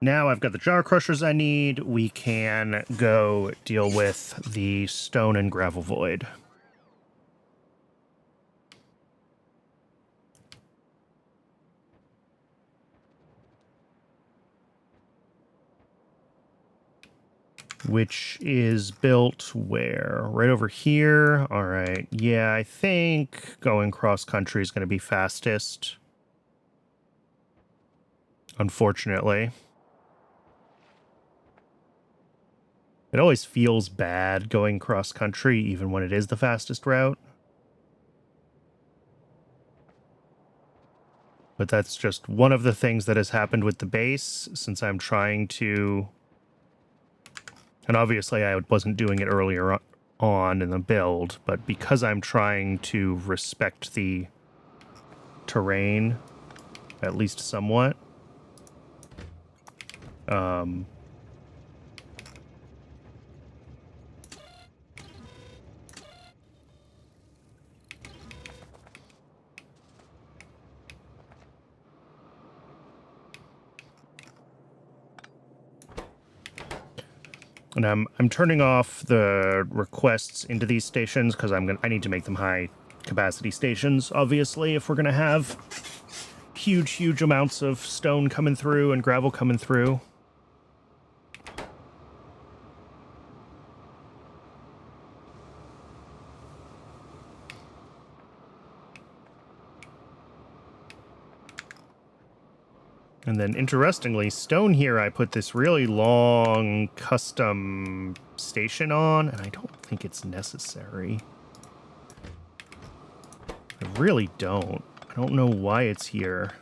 S1: Now I've got the jar crushers I need. We can go deal with the stone and gravel void. Which is built where? Right over here. All right. Yeah, I think going cross country is going to be fastest. Unfortunately. It always feels bad going cross-country, even when it is the fastest route. But that's just one of the things that has happened with the base since I'm trying to... And obviously I wasn't doing it earlier on in the build, but because I'm trying to respect the terrain, at least somewhat, and I'm turning off the requests into these stations because I need to make them high capacity stations, obviously, if we're gonna have huge amounts of stone coming through and gravel coming through. And then, interestingly, stone here, I put this really long custom station on, and I don't think it's necessary. I really don't. I don't know why it's here.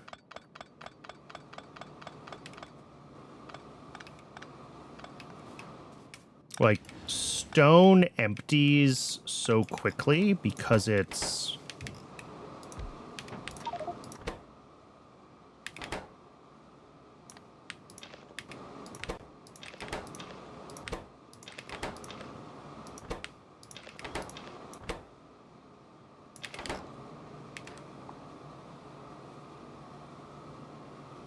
S1: Like, stone empties so quickly because it's...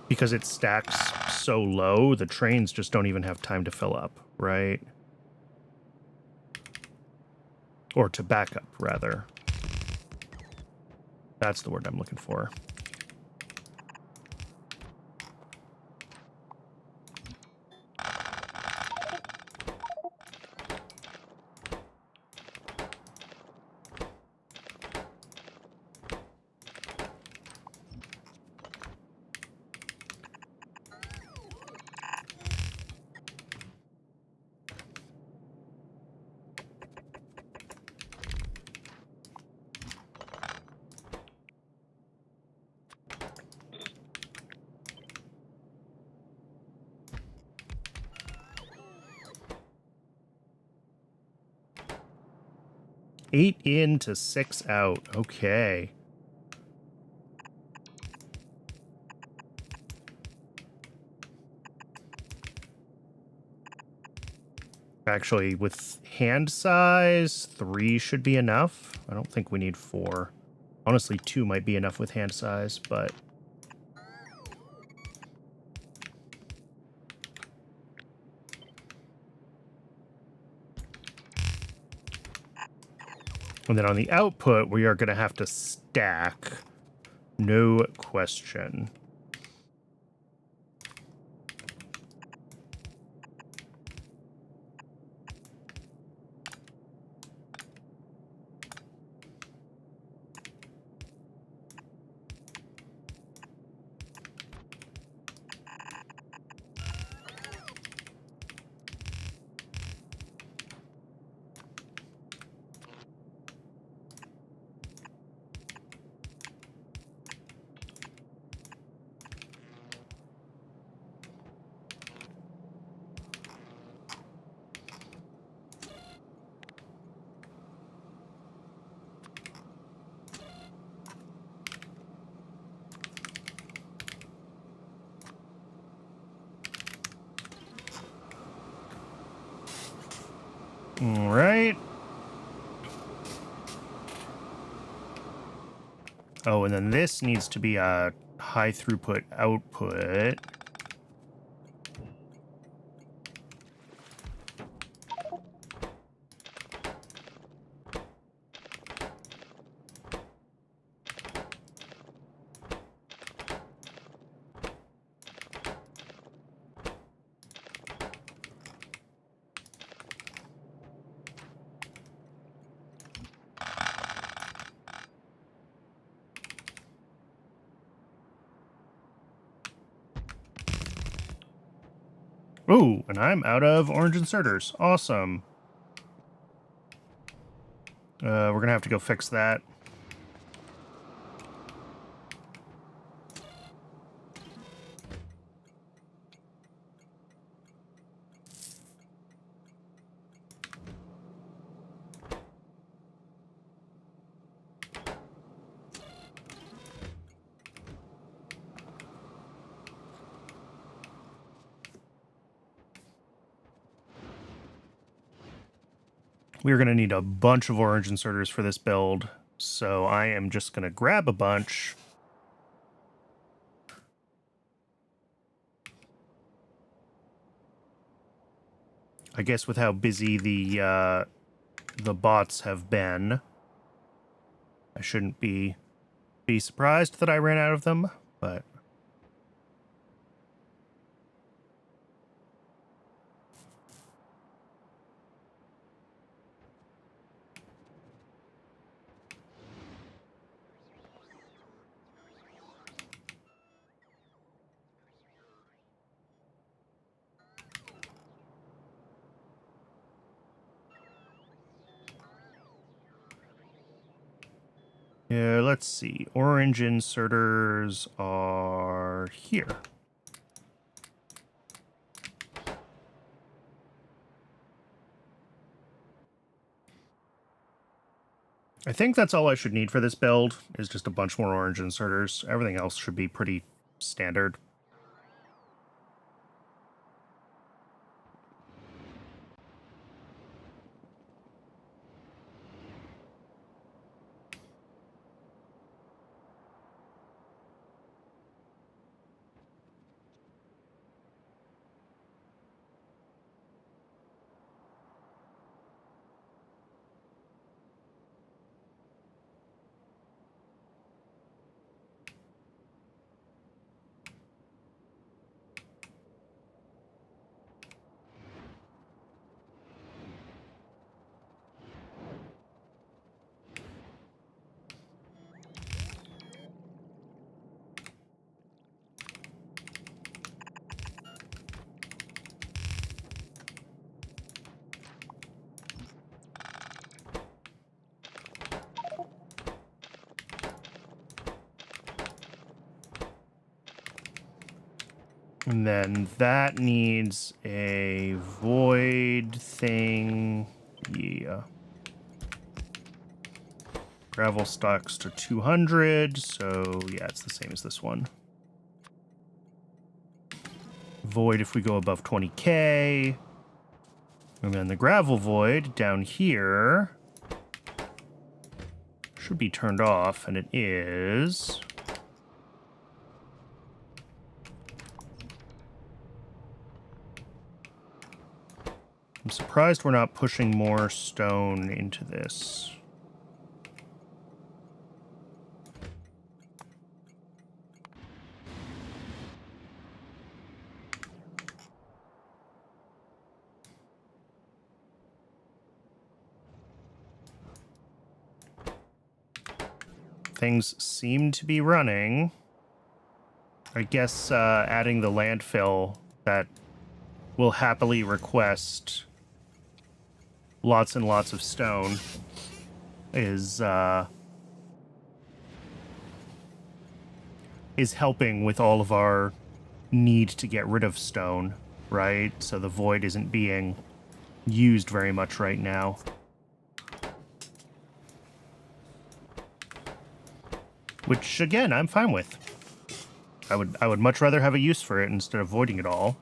S1: Because it stacks so low, the trains just don't even have time to fill up, right? Or to back up, rather. That's the word I'm looking for. Eight in to 6 out. Okay. Actually, with hand size, 3 should be enough. I don't think we need 4. Honestly, 2 might be enough with hand size, but... And then on the output, we are going to have to stack. No question. All right. Oh, and then this needs to be a high throughput output. Ooh, and I'm out of orange inserters. Awesome. We're going to have to go fix that. We're going to need a bunch of orange inserters for this build, so I am just going to grab a bunch. I guess with how busy the bots have been, I shouldn't be surprised that I ran out of them, but... Yeah, let's see. Orange inserters are here. I think that's all I should need for this build, is just a bunch more orange inserters. Everything else should be pretty standard. And then that needs a void thing. Yeah. Gravel stocks to 200, so yeah, it's the same as this one. Void if we go above 20k. And then the gravel void down here should be turned off, and it is. I'm surprised we're not pushing more stone into this. Things seem to be running. I guess adding the landfill that will happily request lots and lots of stone is helping with all of our need to get rid of stone, right? So the void isn't being used very much right now. Which, again, I'm fine with. I would much rather have a use for it instead of voiding it all.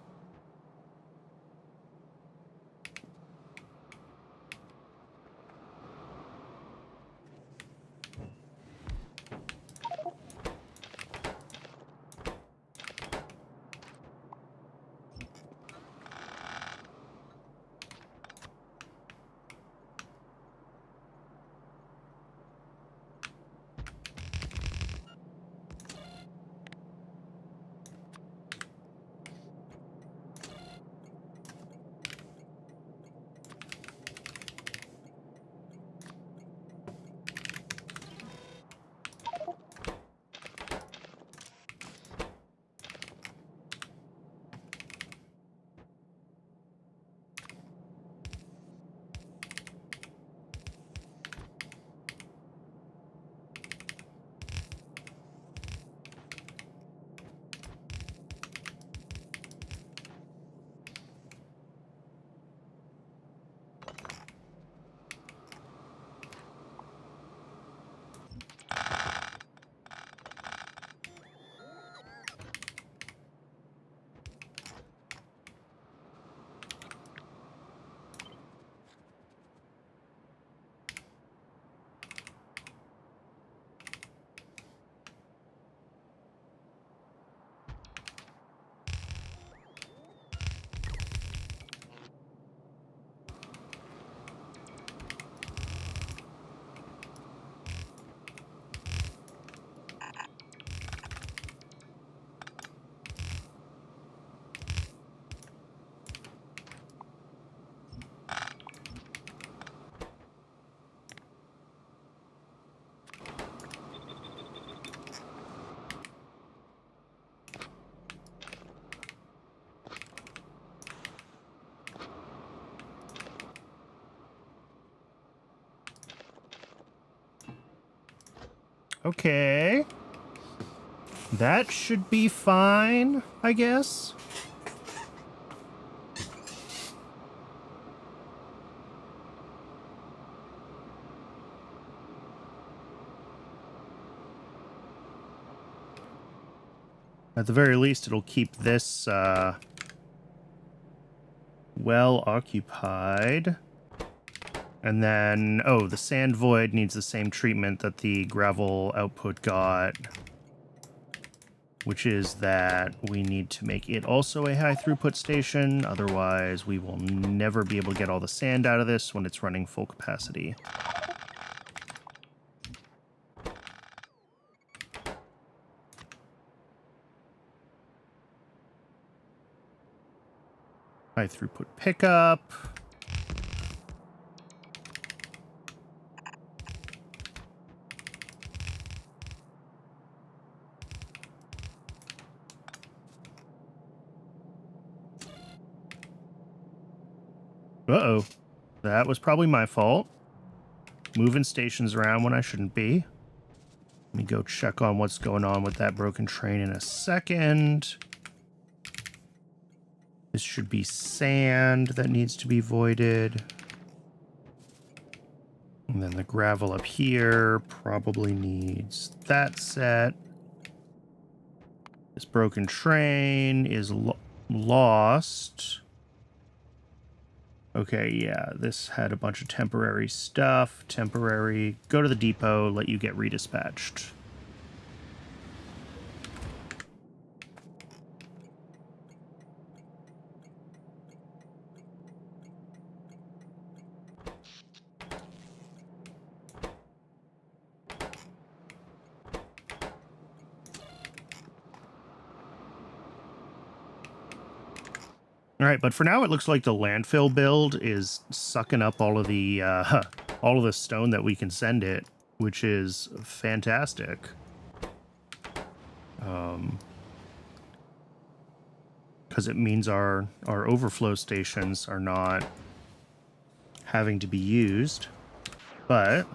S1: Okay. That should be fine, I guess. At the very least, it'll keep this well occupied. And then, oh, the sand void needs the same treatment that the gravel output got, which is that we need to make it also a high throughput station. Otherwise, we will never be able to get all the sand out of this when it's running full capacity. High throughput pickup. Uh-oh. That was probably my fault. Moving stations around when I shouldn't be. Let me go check on what's going on with that broken train in a second. This should be sand that needs to be voided. And then the gravel up here probably needs that set. This broken train is lost. Okay, yeah, this had a bunch of temporary stuff. Temporary. Go to the depot, let you get redispatched. All right, but for now, it looks like the landfill build is sucking up all of the stone that we can send it, which is fantastic. Because it means our overflow stations are not having to be used, but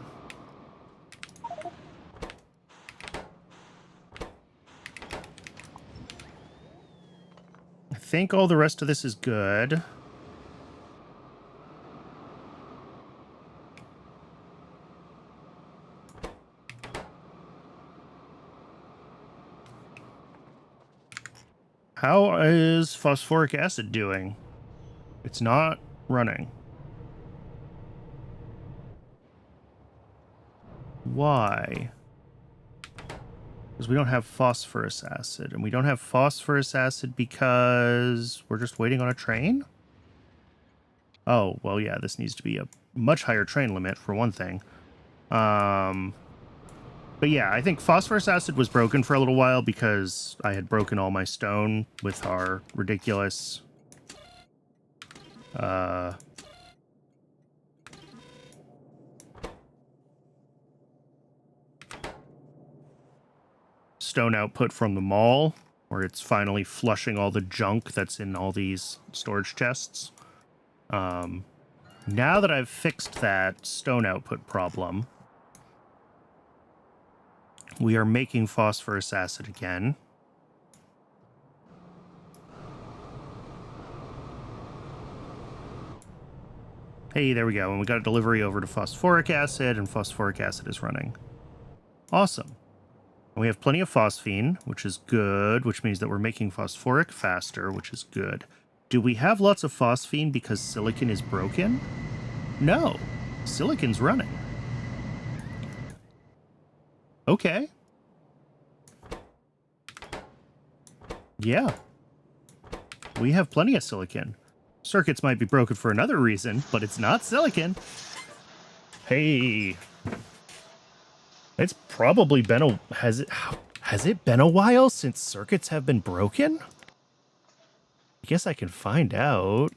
S1: I think all the rest of this is good. How is phosphoric acid doing? It's not running. Why? Because we don't have phosphorus acid, and we don't have phosphorus acid because we're just waiting on a train? Oh, well, yeah, this needs to be a much higher train limit, for one thing. But yeah, I think phosphorus acid was broken for a little while because I had broken all my stone with our ridiculous... stone output from the mall, where it's finally flushing all the junk that's in all these storage chests. Now that I've fixed that stone output problem, we are making phosphorus acid again. Hey, there we go. And we got a delivery over to phosphoric acid, and phosphoric acid is running. Awesome. And we have plenty of phosphine, which is good, which means that we're making phosphoric faster, which is good. Do we have lots of phosphine because silicon is broken? No. Silicon's running. Okay. Yeah. We have plenty of silicon. Circuits might be broken for another reason, but it's not silicon. Hey. It's probably been a... Has it been a while since circuits have been broken? I guess I can find out.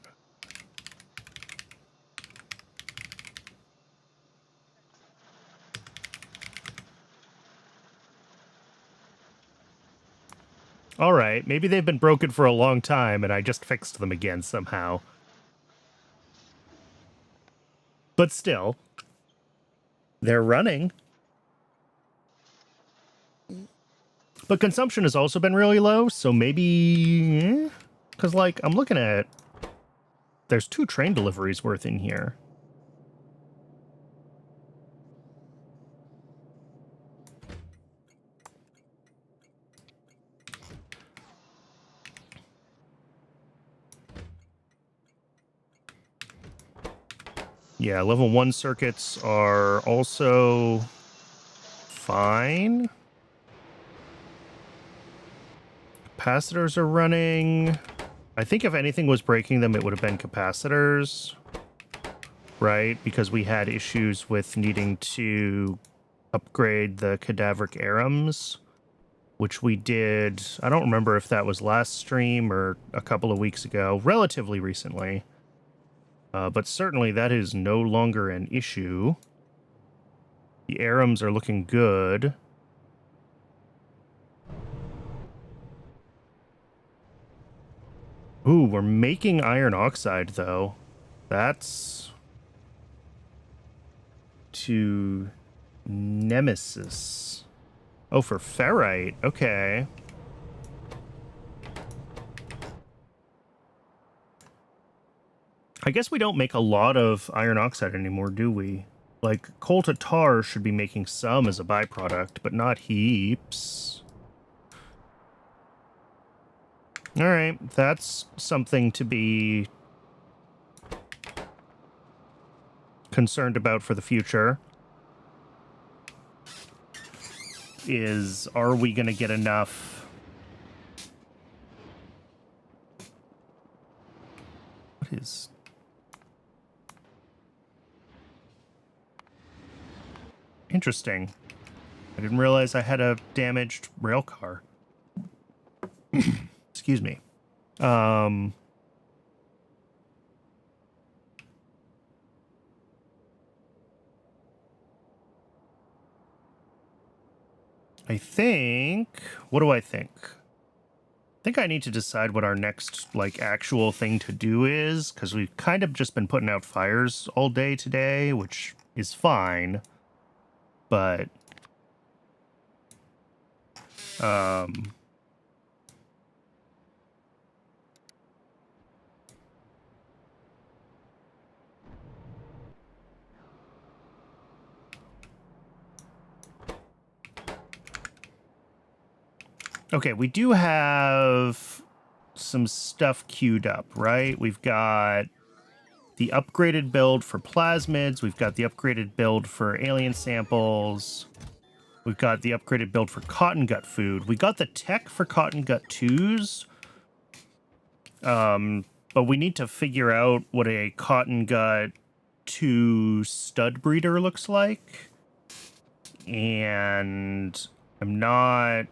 S1: All right, maybe they've been broken for a long time and I just fixed them again somehow. But still, they're running. But consumption has also been really low, so maybe... Because, like, I'm looking at... There's 2 train deliveries worth in here. Yeah, level 1 circuits are also fine. Capacitors are running. I think if anything was breaking them, it would have been capacitors, right? Because we had issues with needing to upgrade the cadaveric arums, which we did. I don't remember if that was last stream or a couple of weeks ago, relatively recently. But certainly that is no longer an issue. The arums are looking good. Ooh, we're making iron oxide, though. That's... to Nemesis. Oh, for ferrite. Okay. I guess we don't make a lot of iron oxide anymore, do we? Like, coal to tar should be making some as a byproduct, but not heaps. Alright, that's something to be concerned about for the future. Is, are we going to get enough? What is... Interesting. I didn't realize I had a damaged rail car. Excuse me. I think... What do I think? I think I need to decide what our next, like, actual thing to do is, because we've kind of just been putting out fires all day today, which is fine. But... Okay, we do have some stuff queued up, right? We've got the upgraded build for plasmids. We've got the upgraded build for alien samples. We've got the upgraded build for cotton gut food. We got the tech for cotton gut 2s. But we need to figure out what a cotton gut 2 stud breeder looks like. And I'm not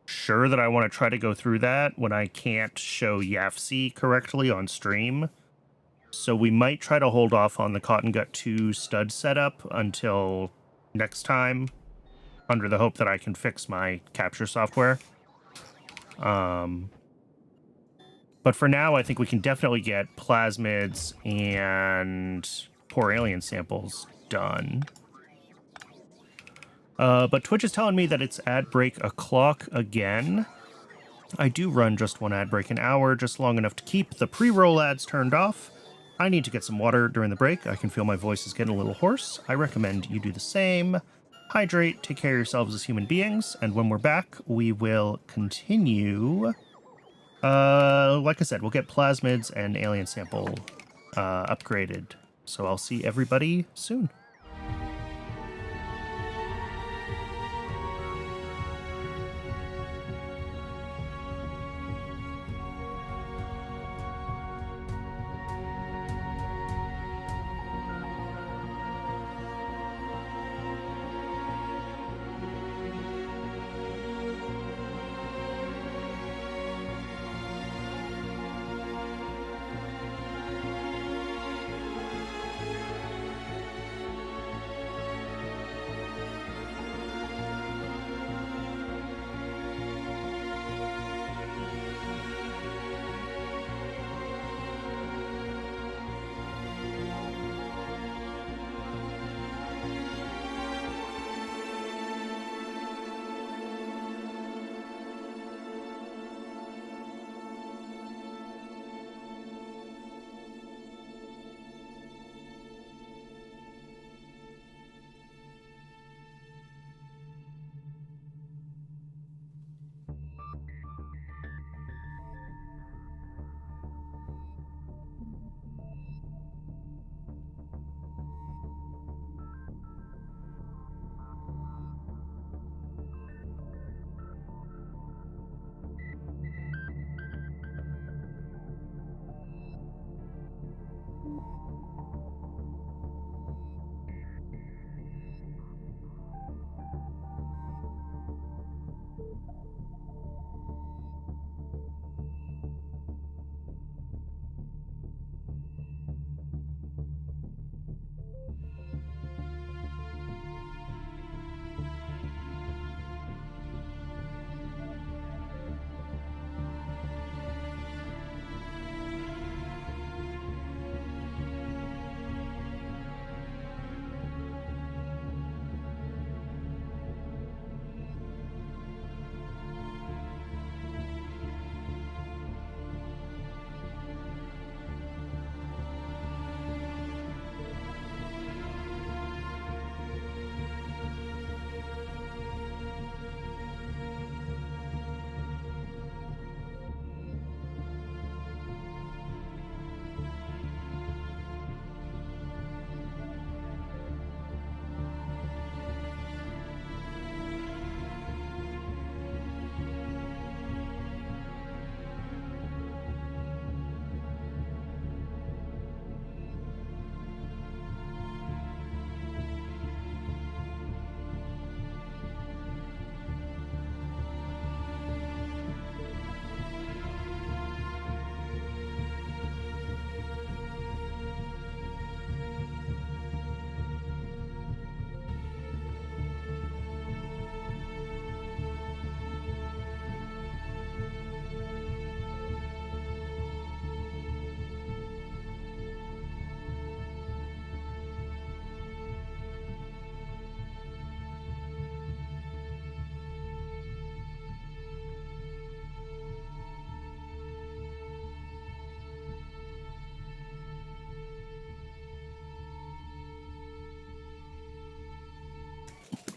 S1: sure that I want to try to go through that when I can't show YAFC correctly on stream. So we might try to hold off on the Cotton Gut 2 stud setup until next time, under the hope that I can fix my capture software. But for now, I think we can definitely get plasmids and poor alien samples done. But Twitch is telling me that it's ad break o'clock again. I do run just one ad break an hour, just long enough to keep the pre-roll ads turned off. I need to get some water during the break. I can feel my voice is getting a little hoarse. I recommend you do the same. Hydrate, take care of yourselves as human beings, and when we're back, we will continue. Like I said, we'll get plasmids and alien sample upgraded. So I'll see everybody soon.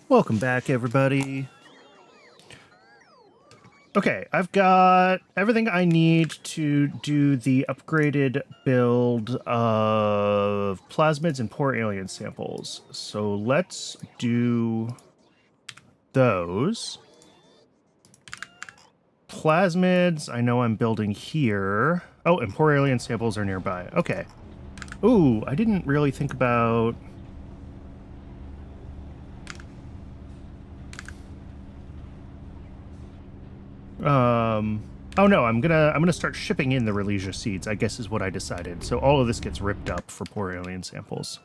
S1: Welcome back, everybody. Okay, I've got everything I need to do the upgraded build of plasmids and poor alien samples. So let's do those. Plasmids, I know I'm building here. Oh, and poor alien samples are nearby. Okay. Ooh, I didn't really think about... Oh no, I'm gonna start shipping in the Relesia seeds, I guess is what I decided. So all of this gets ripped up for poor alien samples.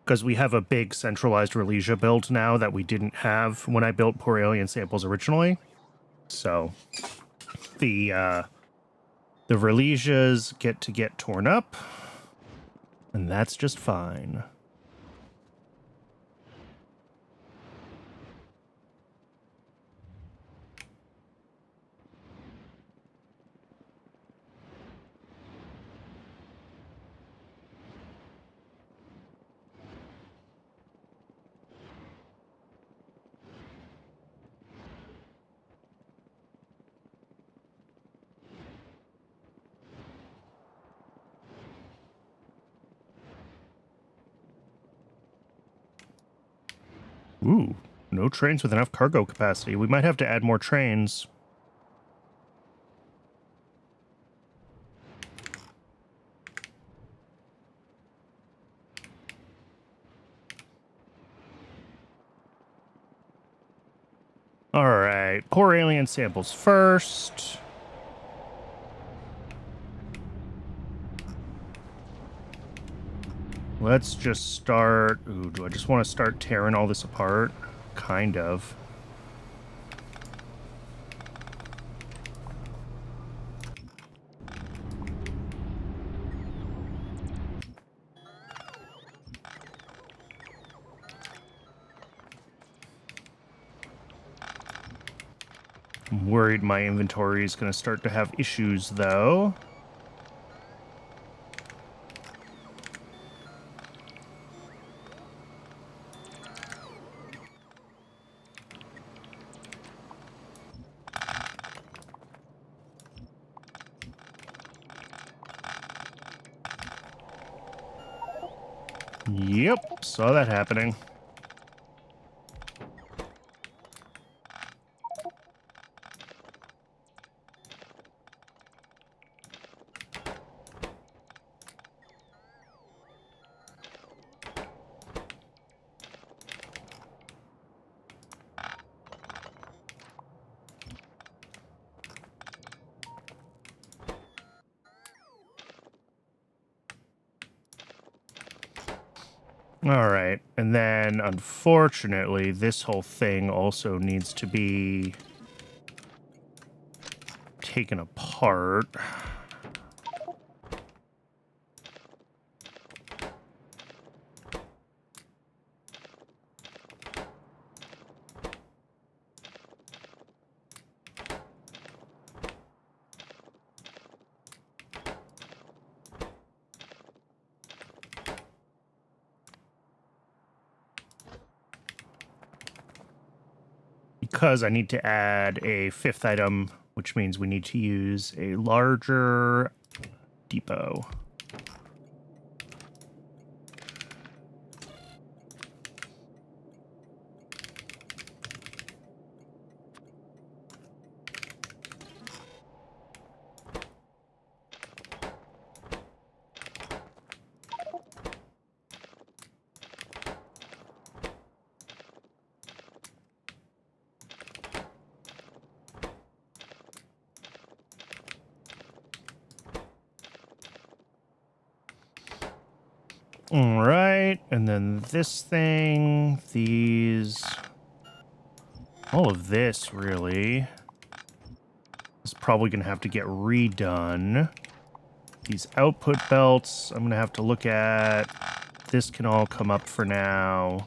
S1: Because we have a big centralized Relesia build now that we didn't have when I built poor alien samples originally. So the Relesias get torn up, and that's just fine. Ooh, no trains with enough cargo capacity. We might have to add more trains. All right, poor alien samples first. Let's just start... Ooh, do I just want to start tearing all this apart? Kind of. I'm worried my inventory is going to start to have issues, though. Yep, saw that happening. All right, and then unfortunately, this whole thing also needs to be taken apart. Because I need to add a fifth item, which means we need to use a larger depot. All right, and then this thing, these, all of this really is probably going to have to get redone. These output belts, I'm going to have to look at. This can all come up for now.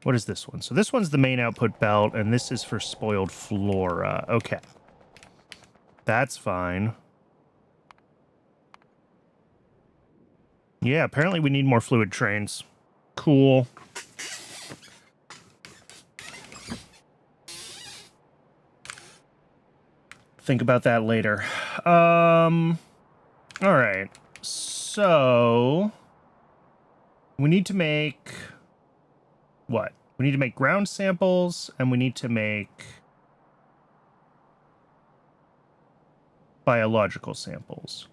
S1: What is this one? So this one's the main output belt, and this is for spoiled flora. Okay. That's fine. Yeah, apparently we need more fluid trains. Cool. think about that later. All right. So we need to make what? We need to make ground samples, and we need to make biological samples.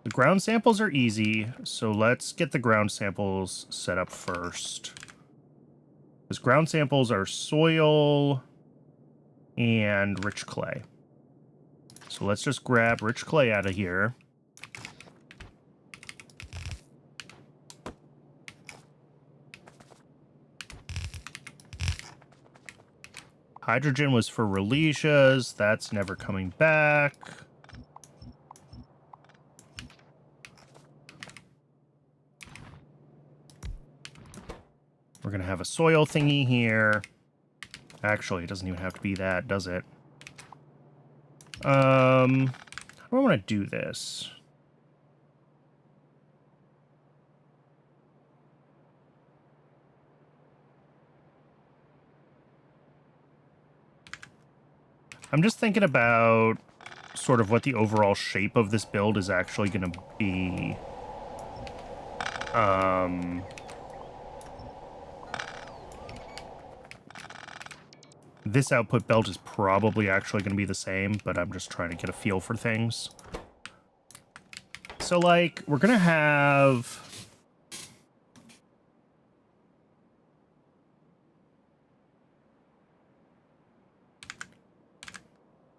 S1: The ground samples are easy, so let's get the ground samples set up first. Because ground samples are soil and rich clay. So let's just grab rich clay out of here. Hydrogen was for Relisias. That's never coming back. We're going to have a soil thingy here. Actually, it doesn't even have to be that, does it? How do I want to do this? I'm just thinking about sort of what the overall shape of this build is actually going to be. This output belt is probably actually going to be the same, but I'm just trying to get a feel for things. So, like, we're going to have...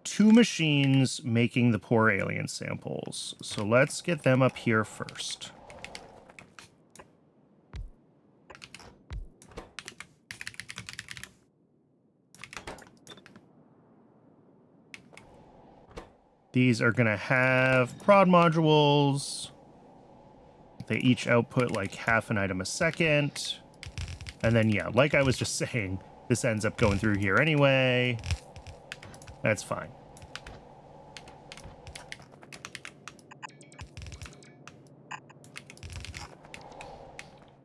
S1: two machines making the poor alien samples. So let's get them up here first. These are going to have prod modules. They each output like half an item a second. And then, yeah, like I was just saying, this ends up going through here anyway. That's fine.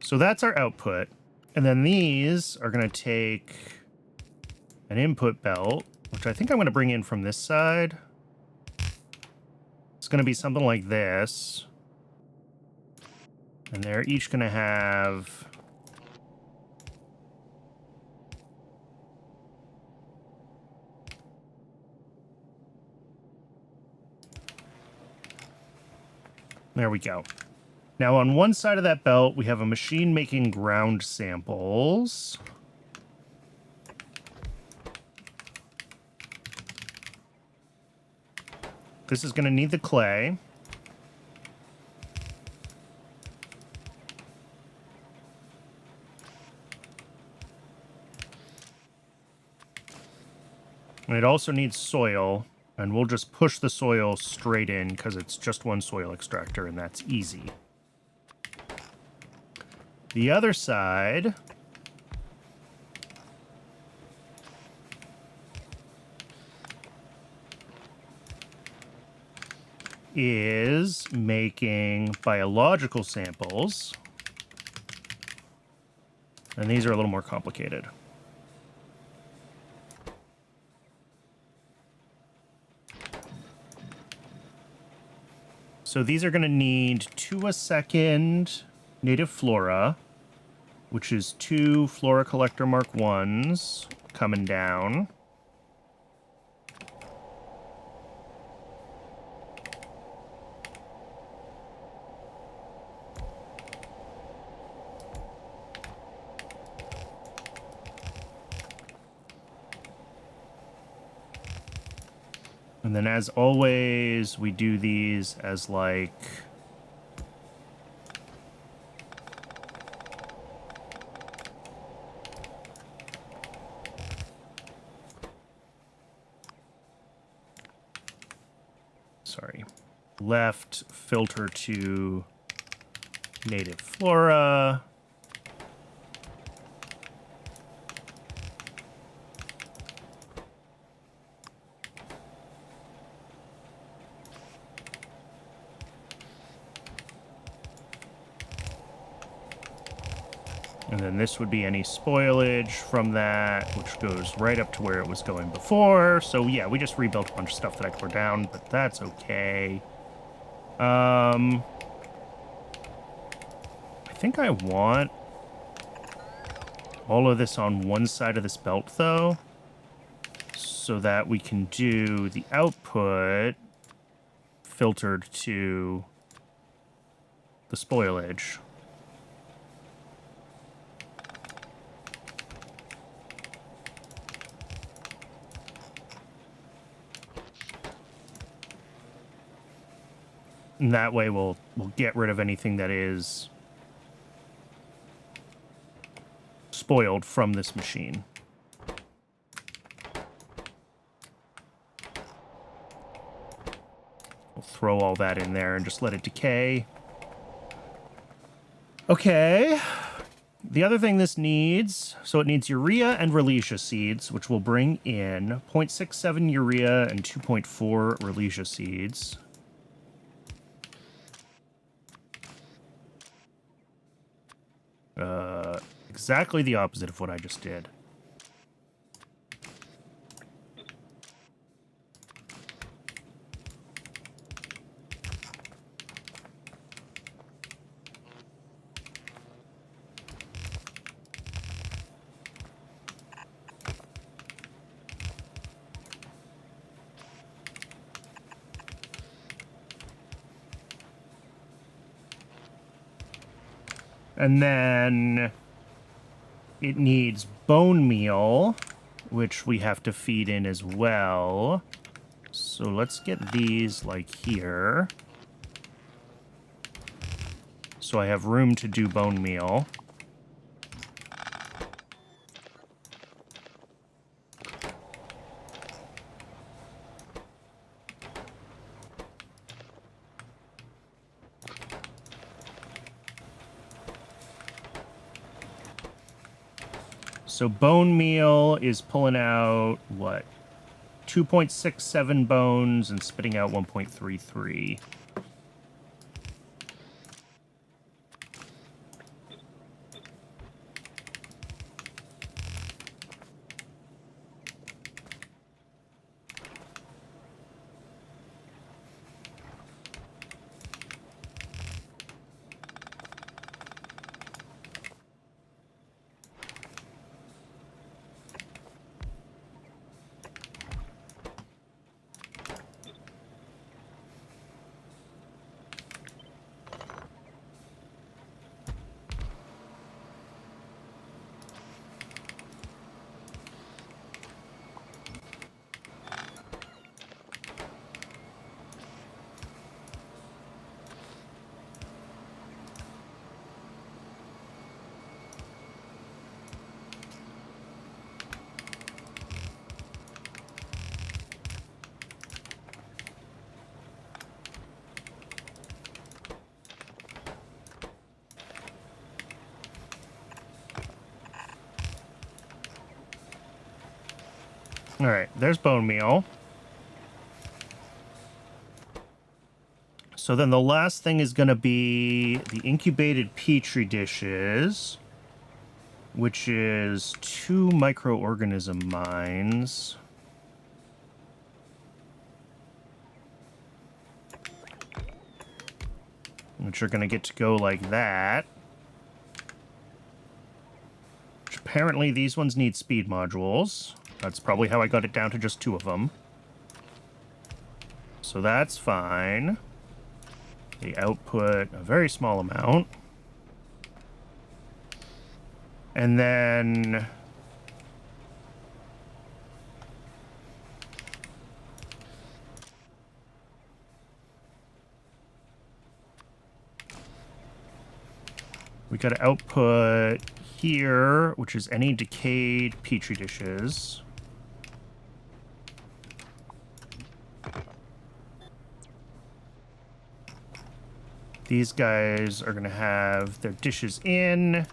S1: So that's our output. And then these are going to take an input belt, which I think I'm going to bring in from this side. It's going to be something like this. And they're each going to have... There we go. Now, on one side of that belt, we have a machine making ground samples. This is going to need the clay. And it also needs soil, and we'll just push the soil straight in because it's just one soil extractor, and that's easy. The other side is making biological samples, and these are a little more complicated. So these are going to need 2 a second native flora, which is 2 Flora Collector Mark 1s coming down. And then as always, we do these as like... Sorry. Left filter to native flora. And then this would be any spoilage from that, which goes right up to where it was going before. So yeah, we just rebuilt a bunch of stuff that I tore down, but that's okay. I think I want all of this on one side of this belt, though, so that we can do the output filtered to the spoilage. And that way we'll get rid of anything that is spoiled from this machine. We'll throw all that in there and just let it decay. Okay. The other thing this needs, so it needs urea and relesia seeds, which will bring in 0.67 urea and 2.4 relesia seeds. Exactly the opposite of what I just did. And then it needs bone meal, which we have to feed in as well. So let's get these like here. So I have room to do bone meal. So bone meal is pulling out, what, 2.67 bones and spitting out 1.33. All right, there's bone meal. So then the last thing is going to be the incubated petri dishes, which is 2 microorganism mines. Which are going to get to go like that. Which apparently these ones need speed modules. That's probably how I got it down to just 2 of them. So that's fine. They output a very small amount. And then we got to output here, which is any decayed petri dishes. These guys are going to have their dishes in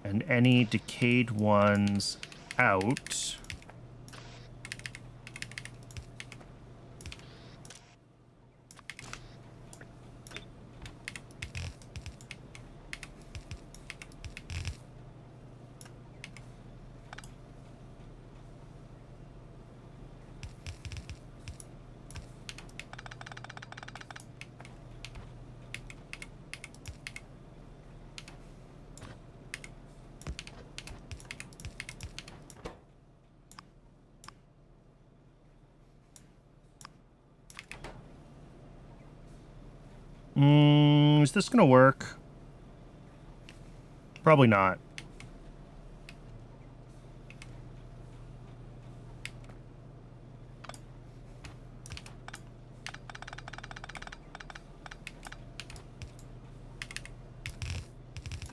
S1: and any decayed ones out. Is this gonna work? Probably not.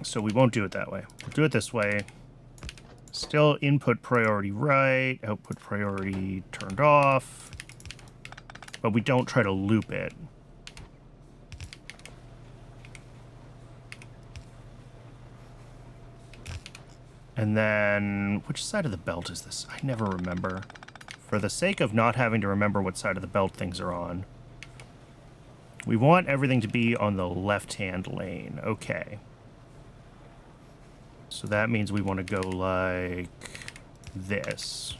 S1: So we won't do it that way. We'll do it this way. Still input priority right, output priority turned off, but we don't try to loop it. And then, which side of the belt is this? I never remember. For the sake of not having to remember what side of the belt things are on, we want everything to be on the left-hand lane. Okay. So that means we want to go like this.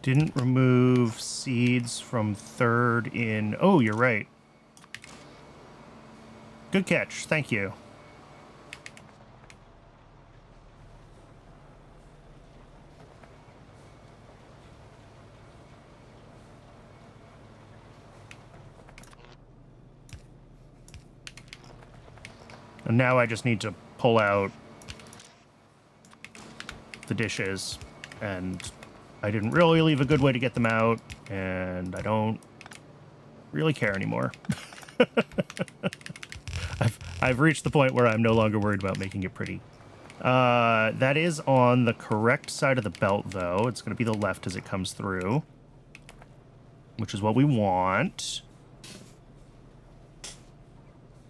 S1: Didn't remove seeds from third in... Oh, you're right. Good catch. Thank you. And now I just need to pull out the dishes, and I didn't really leave a good way to get them out, and I don't really care anymore. I've reached the point where I'm no longer worried about making it pretty. That is on the correct side of the belt, though. It's going to be the left as it comes through, which is what we want.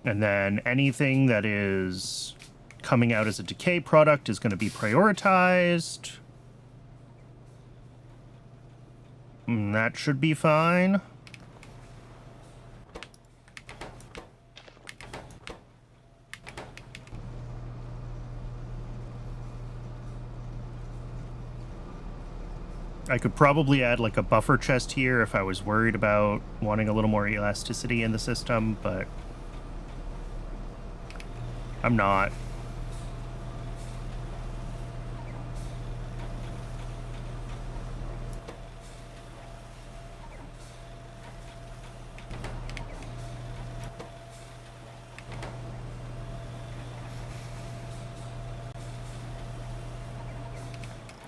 S1: And then anything that is coming out as a decay product is going to be prioritized. That should be fine. I could probably add like a buffer chest here if I was worried about wanting a little more elasticity in the system, but I'm not.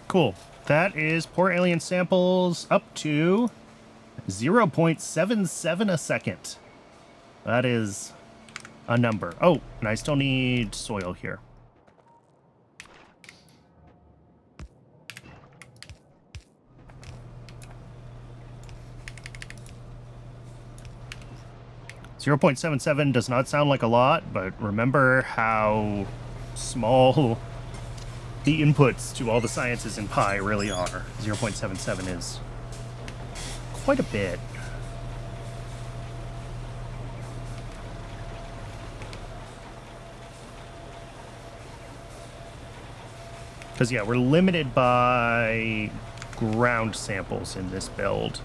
S1: Cool. That is poor alien samples up to 0.77 a second. That is a number. Oh, and I still need soil here. .77 does not sound like a lot, but remember how small the inputs to all the sciences in pi really are. 0.77 is quite a bit. Because, yeah, we're limited by ground samples in this build.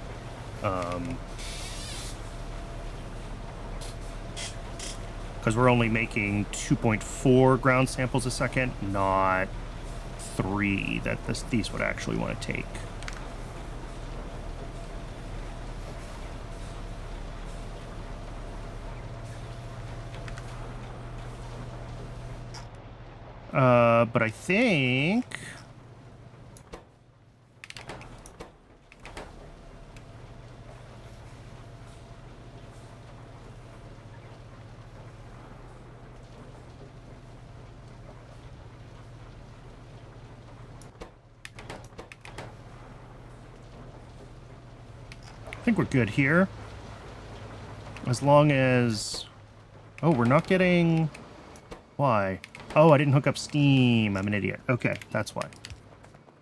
S1: Because we're only making 2.4 ground samples a second, not 3 that these would actually want to take. But I think... I think we're good here. As long as... Oh, we're not getting... Why? Oh, I didn't hook up steam. I'm an idiot. Okay, that's why.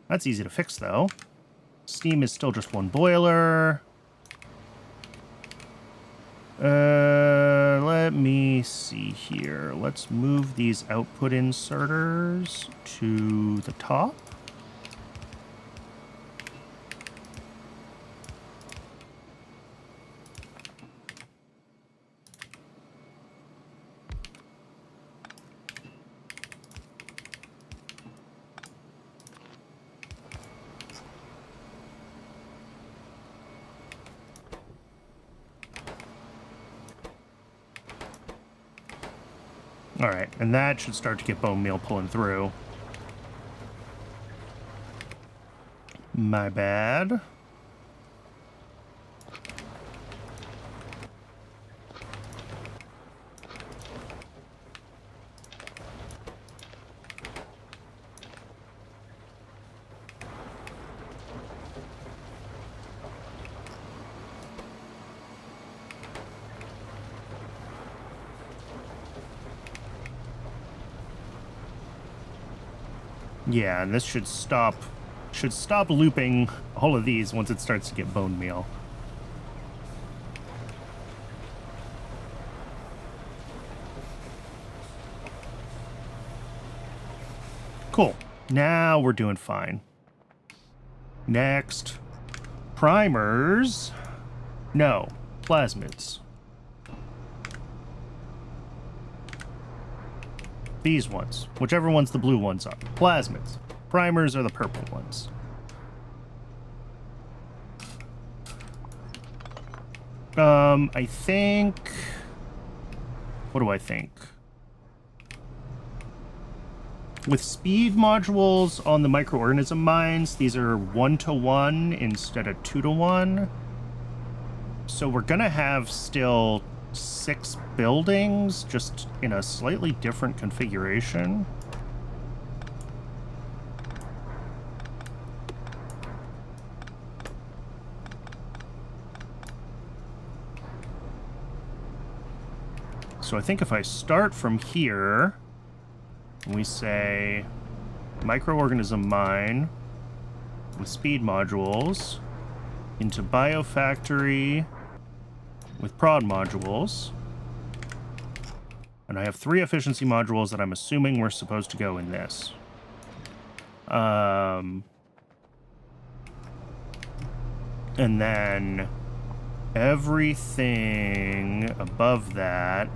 S1: That's easy to fix, though. Steam is still just one boiler. Let me see here. Let's move these output inserters to the top. All right, and that should start to get bone meal pulling through. My bad. Yeah, and this should stop looping all of these once it starts to get bone meal. Cool. Now we're doing fine. Next. Primers. No. Plasmids. These ones. Whichever ones the blue ones are. Plasmids. Primers are the purple ones. I think... What do I think? With speed modules on the microorganism mines, these are 1-to-1 instead of 2-to-1. So we're gonna have still 6 buildings, just in a slightly different configuration. So I think if I start from here, and we say microorganism mine with speed modules into biofactory with prod modules, and I have 3 efficiency modules that I'm assuming we're supposed to go in this. And then everything above that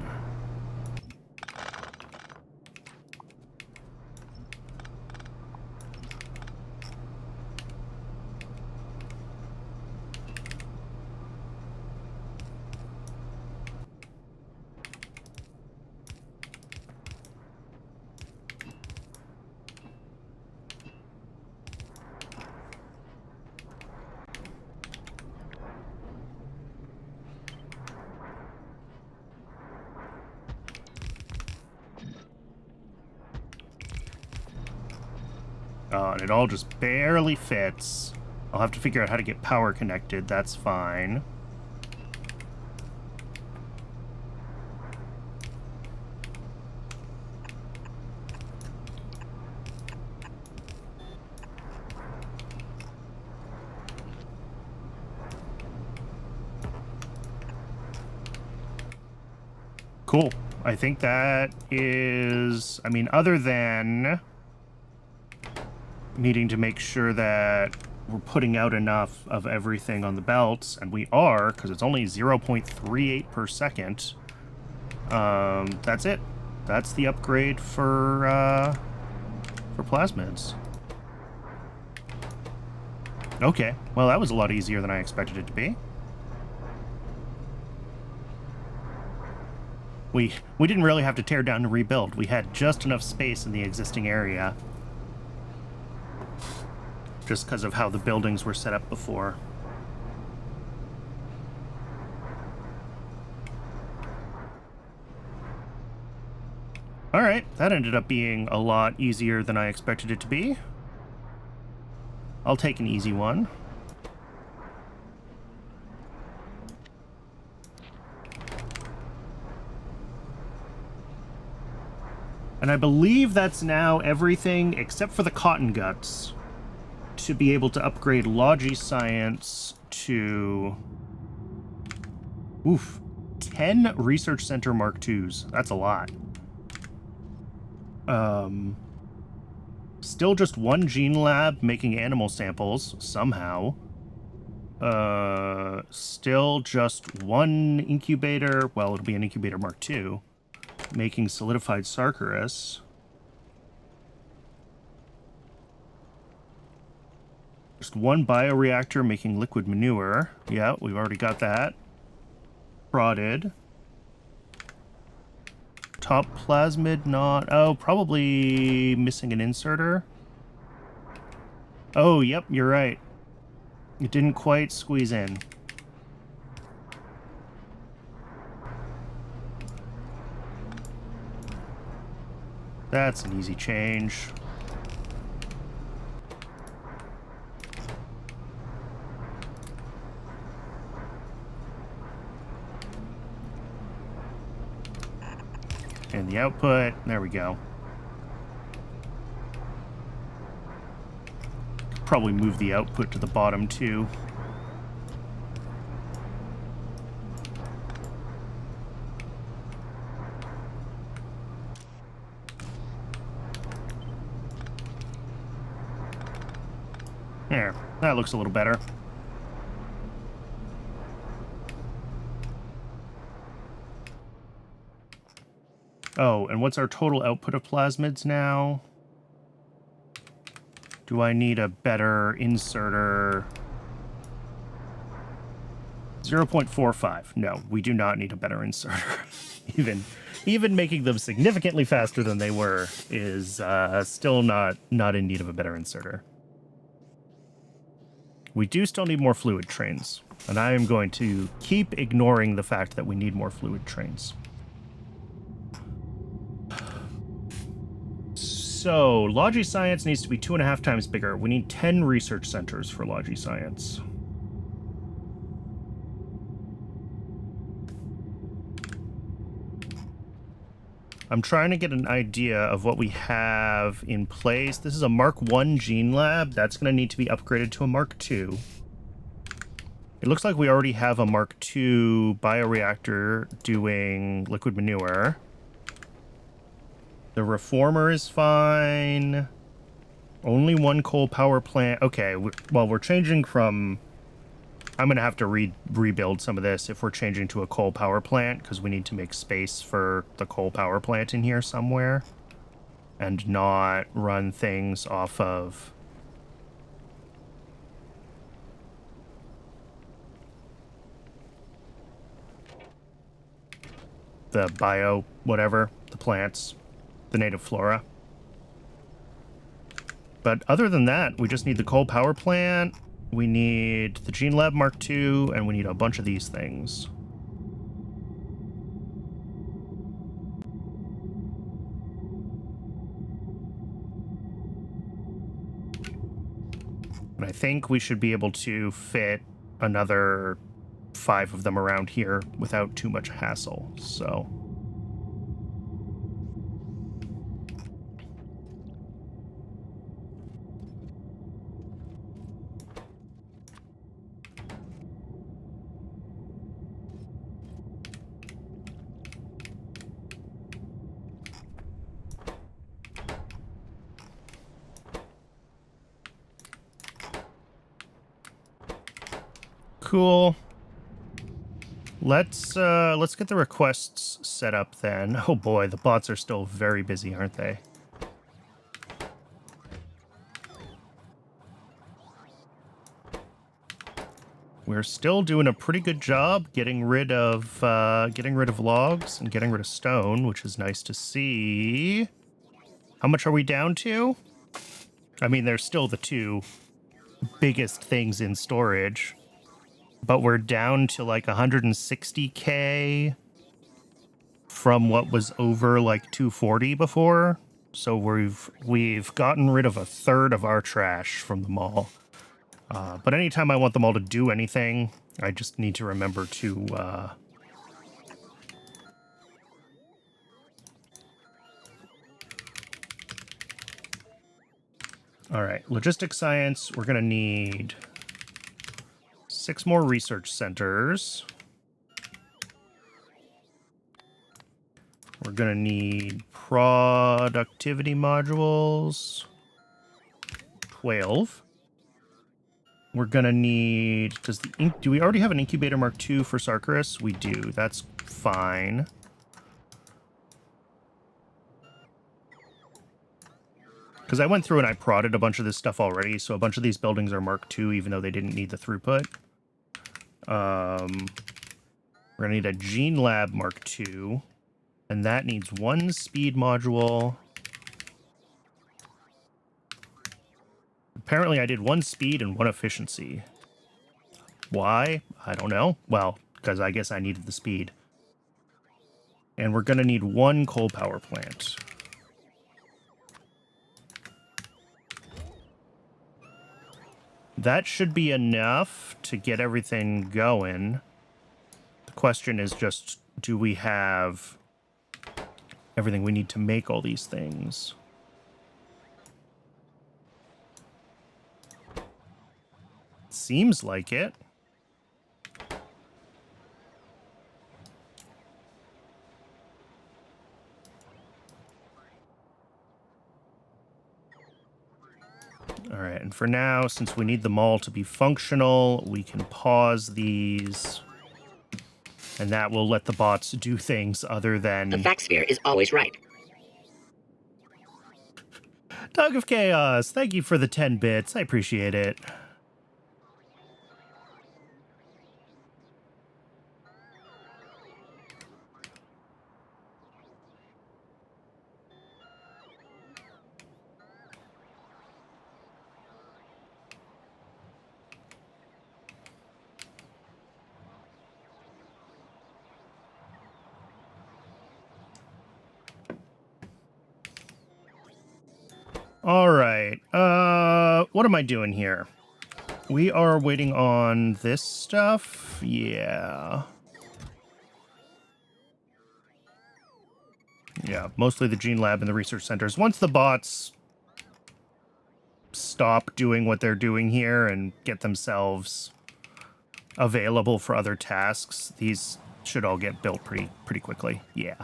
S1: and it all just barely fits. I'll have to figure out how to get power connected. That's fine. Cool. I think that is... I mean, other than needing to make sure that we're putting out enough of everything on the belts, and we are, because it's only 0.38 per second. That's it. That's the upgrade for plasmids. Okay, well that was a lot easier than I expected it to be. We didn't really have to tear down and rebuild. We had just enough space in the existing area. Just because of how the buildings were set up before. Alright, that ended up being a lot easier than I expected it to be. I'll take an easy one. And I believe that's now everything except for the cotton guts to be able to upgrade Logi Science to... 10 Research Center Mark IIs. That's a lot. Still just 1 gene lab making animal samples, somehow. Still just 1 incubator, well, it'll be an incubator Mark II, making solidified Sarcarus. Just 1 bioreactor making liquid manure. Yeah, we've already got that. Prodded. Top plasmid not... Oh, probably missing an inserter. Oh, yep, you're right. It didn't quite squeeze in. That's an easy change. And the output, there we go. Probably move the output to the bottom too. There, that looks a little better. Oh, and what's our total output of plasmids now? Do I need a better inserter? 0.45. No, we do not need a better inserter. Even making them significantly faster than they were is still not in need of a better inserter. We do still need more fluid trains, and I am going to keep ignoring the fact that we need more fluid trains. So, Logi Science needs to be 2.5 times bigger. We need 10 research centers for Logi Science. I'm trying to get an idea of what we have in place. This is a Mark 1 gene lab. That's going to need to be upgraded to a Mark 2. It looks like we already have a Mark 2 bioreactor doing liquid manure. The reformer is fine. Only one coal power plant. Okay, well, we're changing from... I'm going to have to rebuild some of this if we're changing to a coal power plant, because we need to make space for the coal power plant in here somewhere. And not run things off of... the bio... whatever. The plants. The native flora. But other than that, we just need the coal power plant, we need the Gene Lab Mark II, and we need a bunch of these things. And I think we should be able to fit another 5 of them around here without too much hassle, so... Cool. Let's get the requests set up then. Oh boy, the bots are still very busy, aren't they? We're still doing a pretty good job getting rid of logs and getting rid of stone, which is nice to see. How much are we down to? I mean, there's still the 2 biggest things in storage. But we're down to like 160k from what was over like 240 before. So we've gotten rid of a third of our trash from the mall. But anytime I want them all to do anything, I just need to remember to... All right, logistics science, we're going to need... 6 more research centers. We're gonna need productivity modules. 12. We're gonna need... do we already have an incubator Mark II for Sarkarus? We do. That's fine. Because I went through and I prodded a bunch of this stuff already, so a bunch of these buildings are Mark II, even though they didn't need the throughput. We're going to need a Gene Lab Mark II, And that needs 1 speed module. Apparently I did 1 speed and 1 efficiency. Why? I don't know. Well, because I guess I needed the speed. And we're going to need 1 coal power plant. That should be enough to get everything going. The question is just, do we have everything we need to make all these things? Seems like it. All right, and for now, since we need them all to be functional, we can pause these. And that will let the bots do things other than...
S2: The fact sphere is always right.
S1: Dog of Chaos, thank you for the 10 bits. I appreciate it. All right. What am I doing here? We are waiting on this stuff. Yeah. Yeah, mostly the Gene Lab and the research centers. Once the bots stop doing what they're doing here and get themselves available for other tasks, these should all get built pretty quickly. Yeah.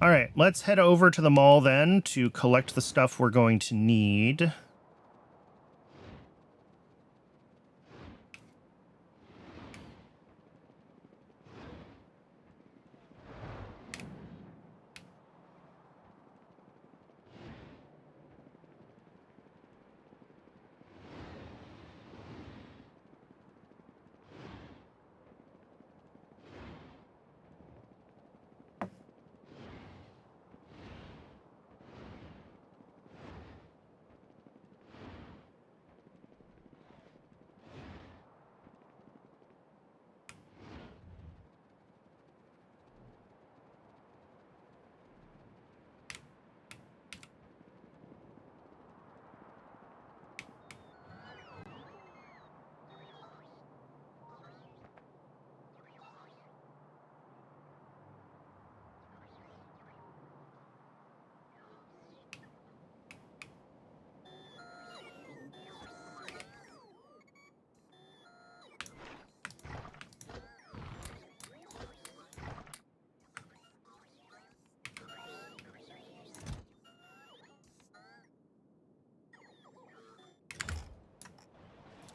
S1: All right, let's head over to the mall then to collect the stuff we're going to need.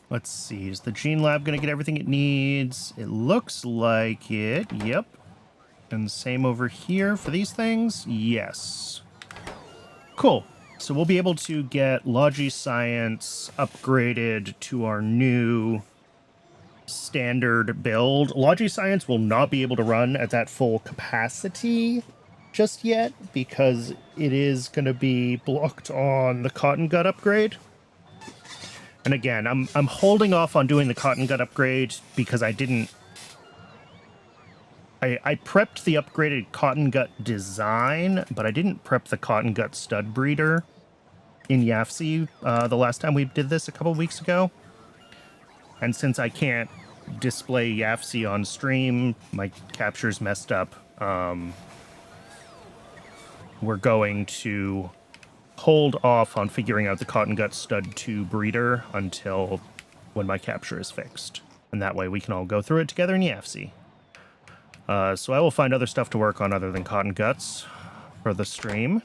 S1: Let's see, is the Gene Lab going to get everything it needs? It looks like it, yep. And same over here for these things? Yes. Cool. So we'll be able to get Logi Science upgraded to our new standard build. Logi Science will not be able to run at that full capacity just yet because it is going to be blocked on the Cotton Gut upgrade. And again, I'm holding off on doing the Cotton Gut upgrade because I didn't... I prepped the upgraded Cotton Gut design, but I didn't prep the Cotton Gut stud breeder in YAFC the last time we did this a couple weeks ago. And since I can't display YAFC on stream, my capture's messed up. We're going to hold off on figuring out the Cotton Gut Stud 2 breeder until when my capture is fixed. And that way we can all go through it together in YAFC. So I will find other stuff to work on other than Cotton Guts for the stream.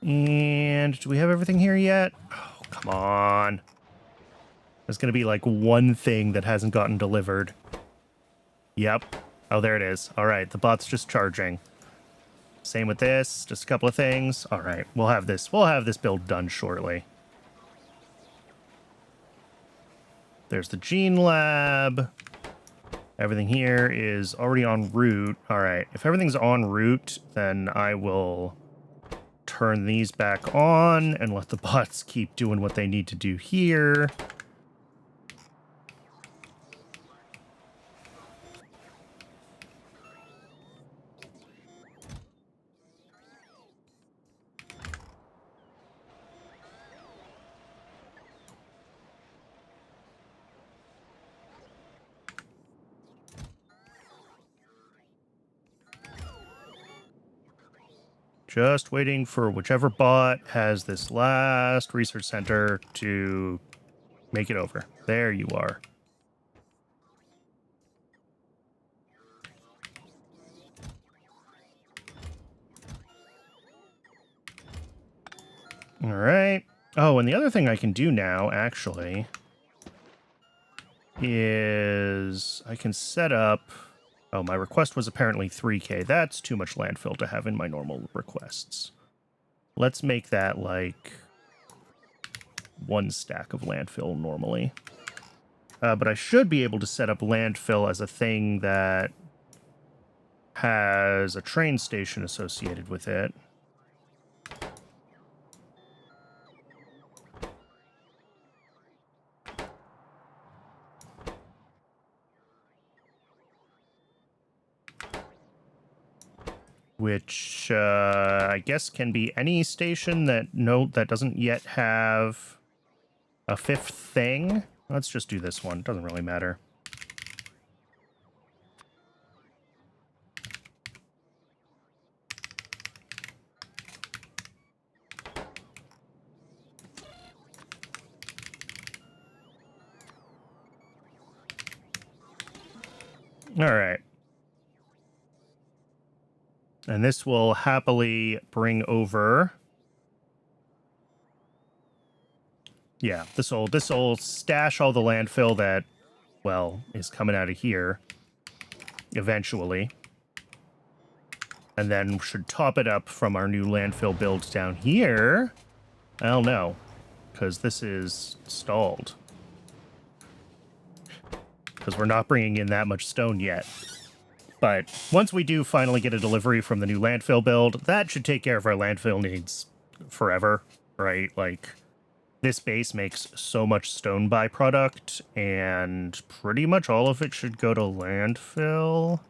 S1: And do we have everything here yet? Oh, come on. There's going to be like one thing that hasn't gotten delivered. Yep. Oh, there it is. All right, the bot's just charging. Same with this, just a couple of things. All right, we'll have this build done shortly. There's the gene lab. Everything here is already en route. All right, if everything's en route, then I will turn these back on and let the bots keep doing what they need to do here. Just waiting for whichever bot has this last research center to make it over. There you are. All right. Oh, and the other thing I can do now, actually, is I can set up... Oh, my request was apparently 3K. That's too much landfill to have in my normal requests. Let's make that like 1 stack of landfill normally. But I should be able to set up landfill as a thing that has a train station associated with it. Which I guess can be any station that doesn't yet have a 5th thing. Let's just do this one. Doesn't really matter. All right. And this will happily bring over... Yeah, this will stash all the landfill that, well, is coming out of here eventually. And then should top it up from our new landfill build down here. I don't know, because this is stalled. Because we're not bringing in that much stone yet. But once we do finally get a delivery from the new landfill build, that should take care of our landfill needs forever, right? Like, this base makes so much stone byproduct, and pretty much all of it should go to landfill.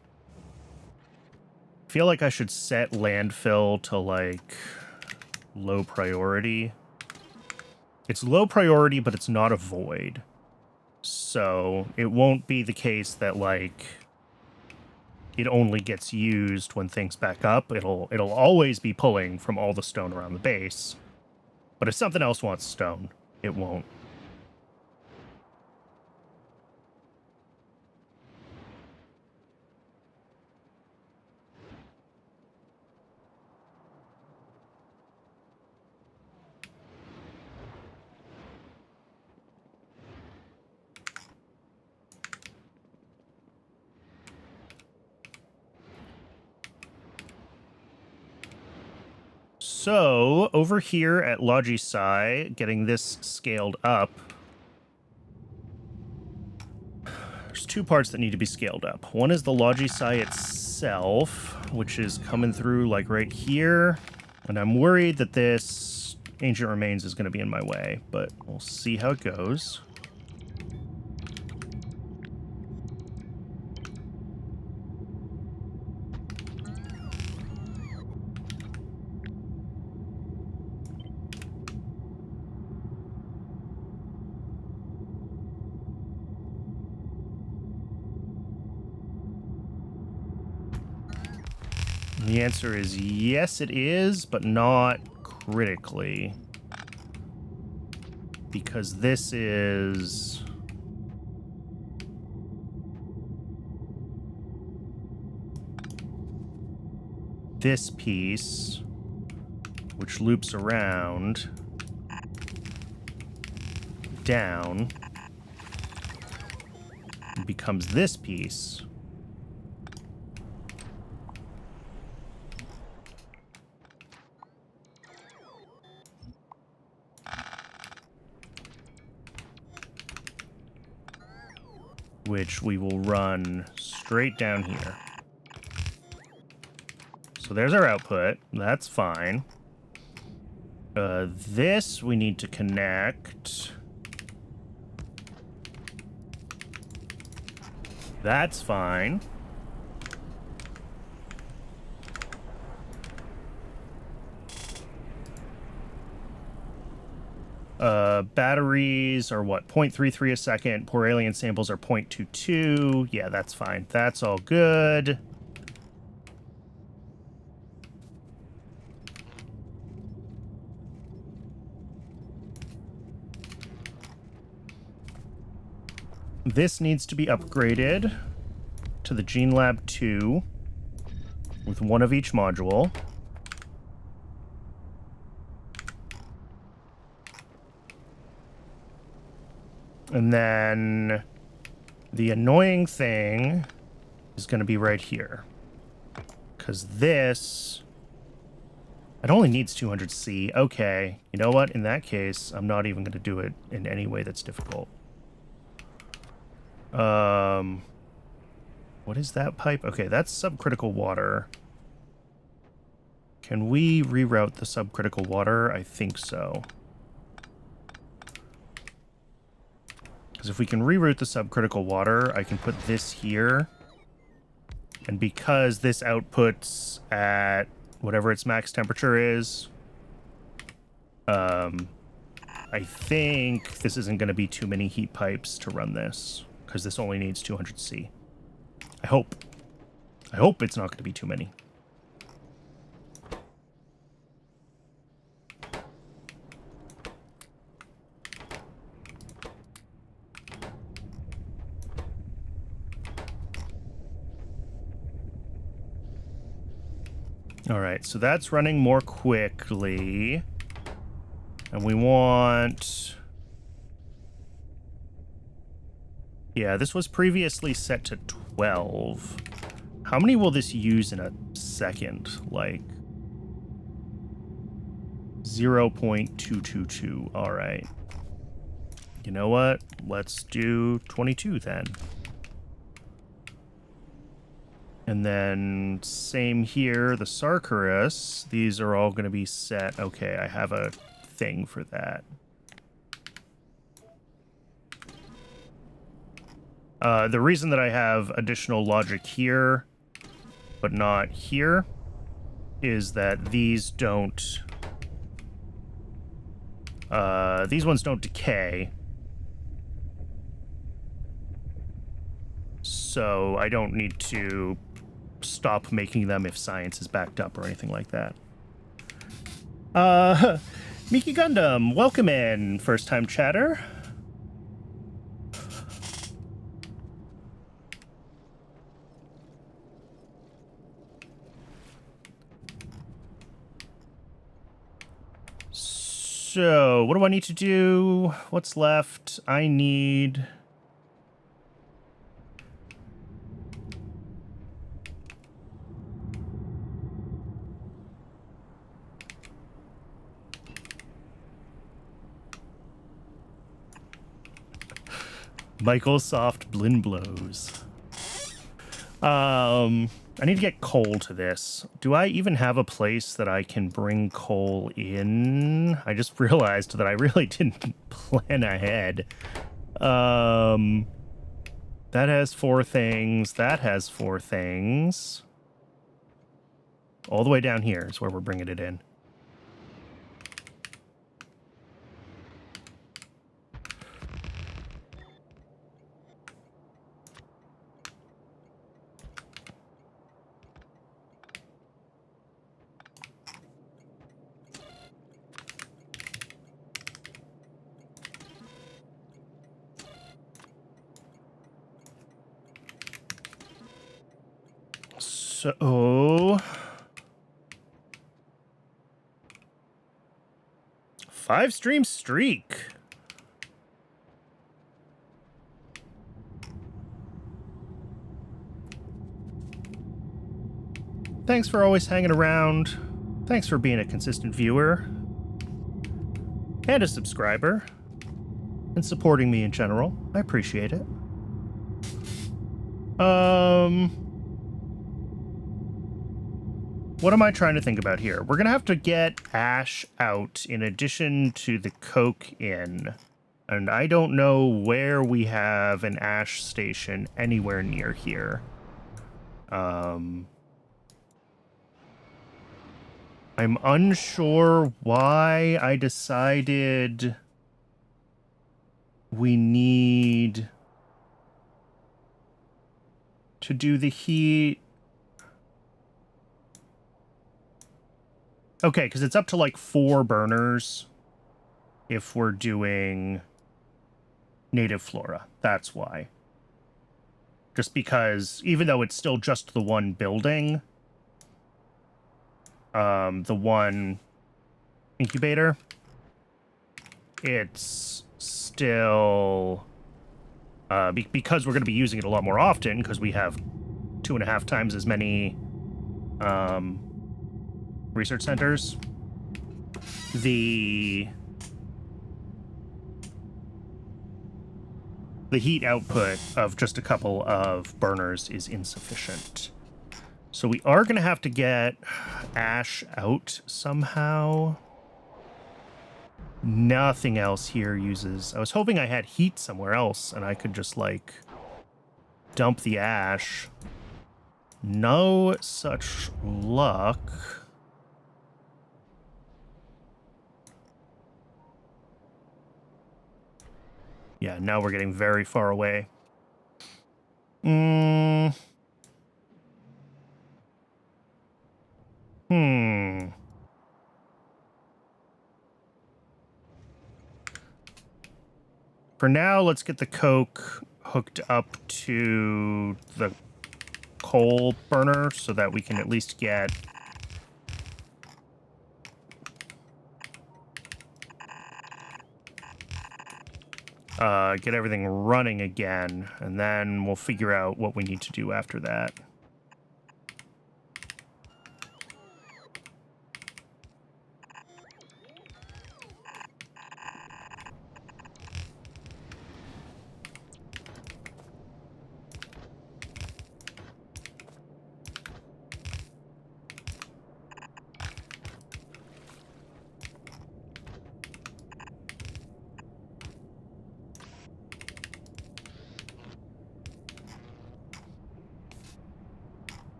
S1: I feel like I should set landfill to, like, low priority. It's low priority, but it's not a void. So it won't be the case that, like, it only gets used when things back up. It'll always be pulling from all the stone around the base. But if something else wants stone, it won't. So, over here at Logisci, getting this scaled up, there's 2 parts that need to be scaled up. One is the Logisci itself, which is coming through, like, right here. And I'm worried that this Ancient Remains is going to be in my way, but we'll see how it goes. The answer is yes, it is, but not critically. Because this is... this piece, which loops around, down, and becomes this piece. Which we will run straight down here. So there's our output. That's fine. This we need to connect. That's fine. Batteries are what? 0.33 a second. Poor alien samples are 0.22. Yeah, that's fine. That's all good. This needs to be upgraded to the Gene Lab 2 with one of each module. And then the annoying thing is going to be right here. Because this... it only needs 200C. Okay. You know what? In that case, I'm not even going to do it in any way that's difficult. What is that pipe? Okay, that's subcritical water. Can we reroute the subcritical water? I think so. Because if we can reroute the subcritical water, I can put this here. And because this outputs at whatever its max temperature is, I think this isn't going to be too many heat pipes to run this, because this only needs 200C. I hope. I hope it's not going to be too many. All right, so that's running more quickly. And we want... yeah, this was previously set to 12. How many will this use in a second? Like 0.222. All right. You know what? Let's do 22 then. And then same here, the Sarkarus. These are all going to be set. Okay, I have a thing for that. The reason that I have additional logic here, but not here, is that these don't... these ones don't decay. So I don't need to stop making them if science is backed up or anything like that. Miki Gundam, welcome in, first-time chatter. So, what do I need to do? What's left? I need... Microsoft Blin blows. I need to get coal to this. Do I even have a place that I can bring coal in? I just realized that I really didn't plan ahead. That has 4 things. That has 4 things. All the way down here is where we're bringing it in. So, 5-stream streak. Thanks for always hanging around. Thanks for being a consistent viewer and a subscriber and supporting me in general. I appreciate it. What am I trying to think about here? We're gonna have to get Ash out in addition to the Coke in. And I don't know where we have an Ash station anywhere near here. I'm unsure why I decided we need to do the heat. Okay, because it's up to like 4 burners if we're doing native flora. That's why. Just because even though it's still just the one building, the one incubator, it's still because we're going to be using it a lot more often because we have 2.5 times as many research centers. The heat output of just a couple of burners is insufficient. So we are going to have to get Ash out somehow. Nothing else here uses... I was hoping I had heat somewhere else and I could just, like, dump the Ash. No such luck. Yeah, now we're getting very far away. For now, let's get the Coke hooked up to the coal burner so that we can at least get... get everything running again, and then we'll figure out what we need to do after that.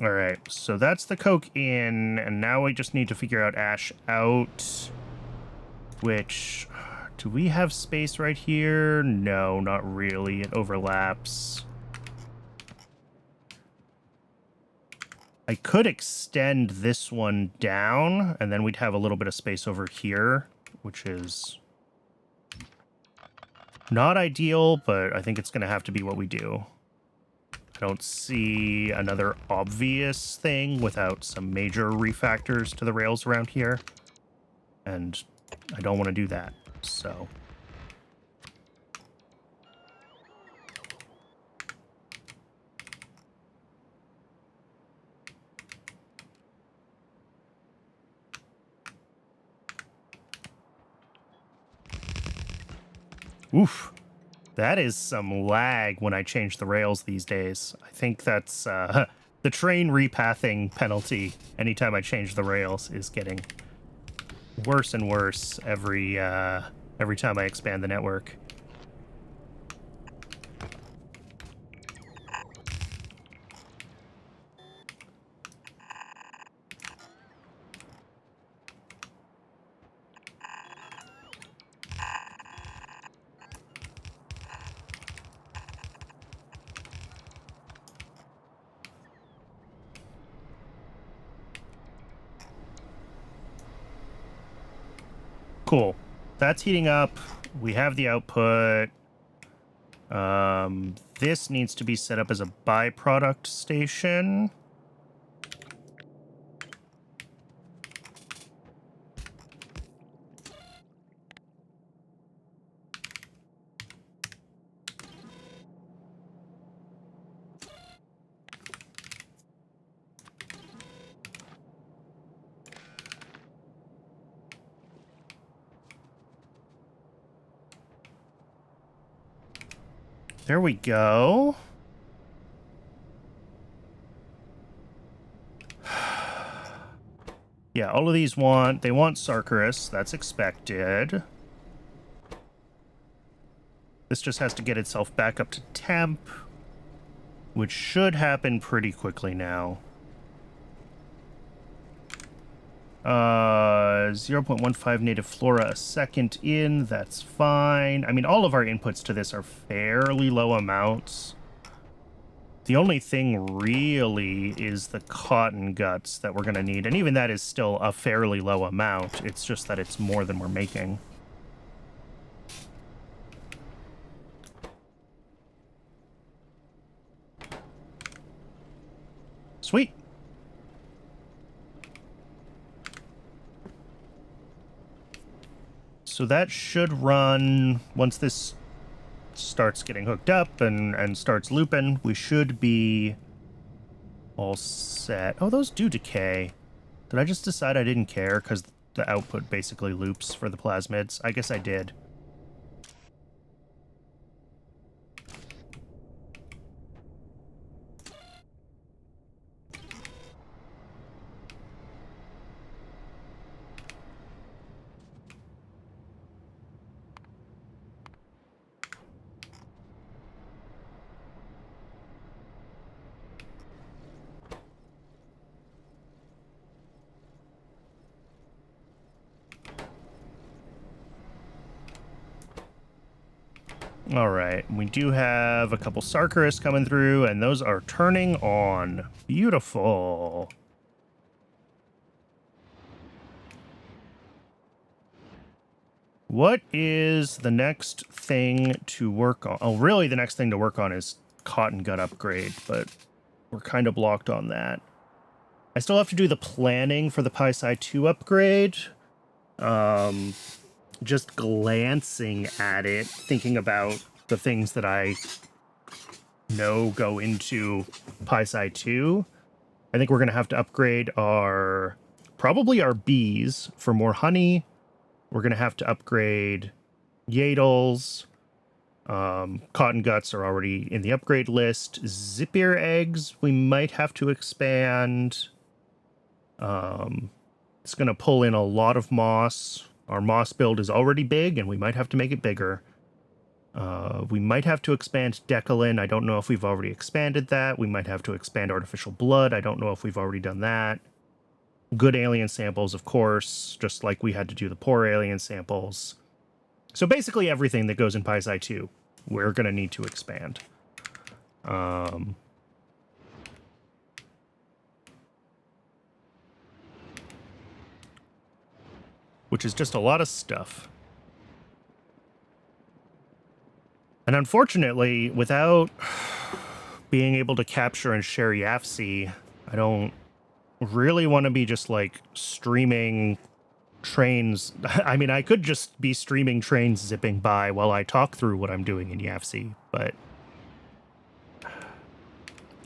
S1: All right, so that's the Coke in, and now we just need to figure out Ash out, which... Do we have space right here? No, not really. It overlaps. I could extend this one down, and then we'd have a little bit of space over here, which is not ideal, but I think it's going to have to be what we do. I don't see another obvious thing without some major refactors to the rails around here, and I don't want to do that, so... Oof. That is some lag when I change the rails these days. I think that's the train repathing penalty anytime I change the rails is getting worse and worse every time I expand the network. Cool. That's heating up. We have the output. This needs to be set up as a byproduct station. There we go. Yeah, all of these want Sarkarus. That's expected. This just has to get itself back up to temp, which should happen pretty quickly now. 0.15 native flora a second in, that's fine. I mean, all of our inputs to this are fairly low amounts. The only thing really is the cotton guts that we're going to need, and even that is still a fairly low amount. It's just that it's more than we're making. Sweet. So that should run, once this starts getting hooked up and starts looping, we should be all set. Oh, those do decay. Did I just decide I didn't care because the output basically loops for the plasmids? I guess I did. All right, we do have a couple Sarkarus coming through, and those are turning on. Beautiful. What is the next thing to work on? Oh, really, the next thing to work on is cotton gut upgrade, but we're kind of blocked on that. I still have to do the planning for the PySci 2 upgrade. Just glancing at it, thinking about the things that I know go into PySci 2, I think we're going to have to upgrade probably our bees for more honey. We're going to have to upgrade Yadles. Cotton guts are already in the upgrade list. Zipir eggs, we might have to expand. It's going to pull in a lot of moss. Our moss build is already big, and we might have to make it bigger. We might have to expand Decalin. I don't know if we've already expanded that. We might have to expand Artificial Blood. I don't know if we've already done that. Good alien samples, of course, just like we had to do the poor alien samples. So basically everything that goes in PySci 2, we're going to need to expand. Which is just a lot of stuff. And unfortunately, without being able to capture and share YAFC, I don't really want to be just like streaming trains. I mean, I could just be streaming trains zipping by while I talk through what I'm doing in YAFC, but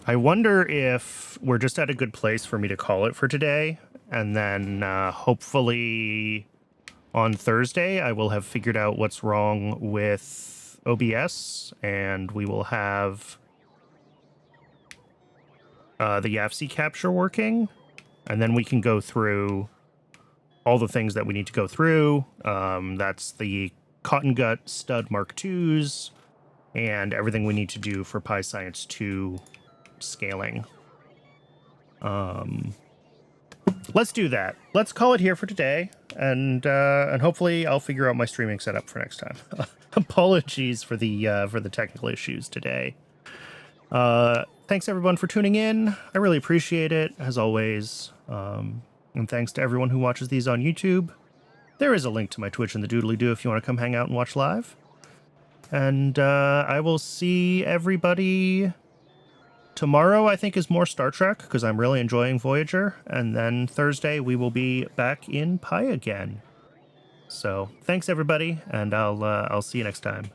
S1: I wonder if we're just at a good place for me to call it for today, and then hopefully on Thursday I will have figured out what's wrong with OBS, and we will have the YAFC capture working, and then we can go through all the things that we need to go through. That's the Cotton Gut Stud Mark IIs and everything we need to do for PyScience 2 scaling. Let's do that. Let's call it here for today, and hopefully I'll figure out my streaming setup for next time. Apologies for the technical issues today. Thanks everyone for tuning in. I really appreciate it, as always. And thanks to everyone who watches these on YouTube. There is a link to my Twitch in the doodly-doo if you want to come hang out and watch live. And I will see everybody tomorrow. I think is more Star Trek, because I'm really enjoying Voyager. And then Thursday we will be back in Pi again. So thanks everybody, and I'll see you next time.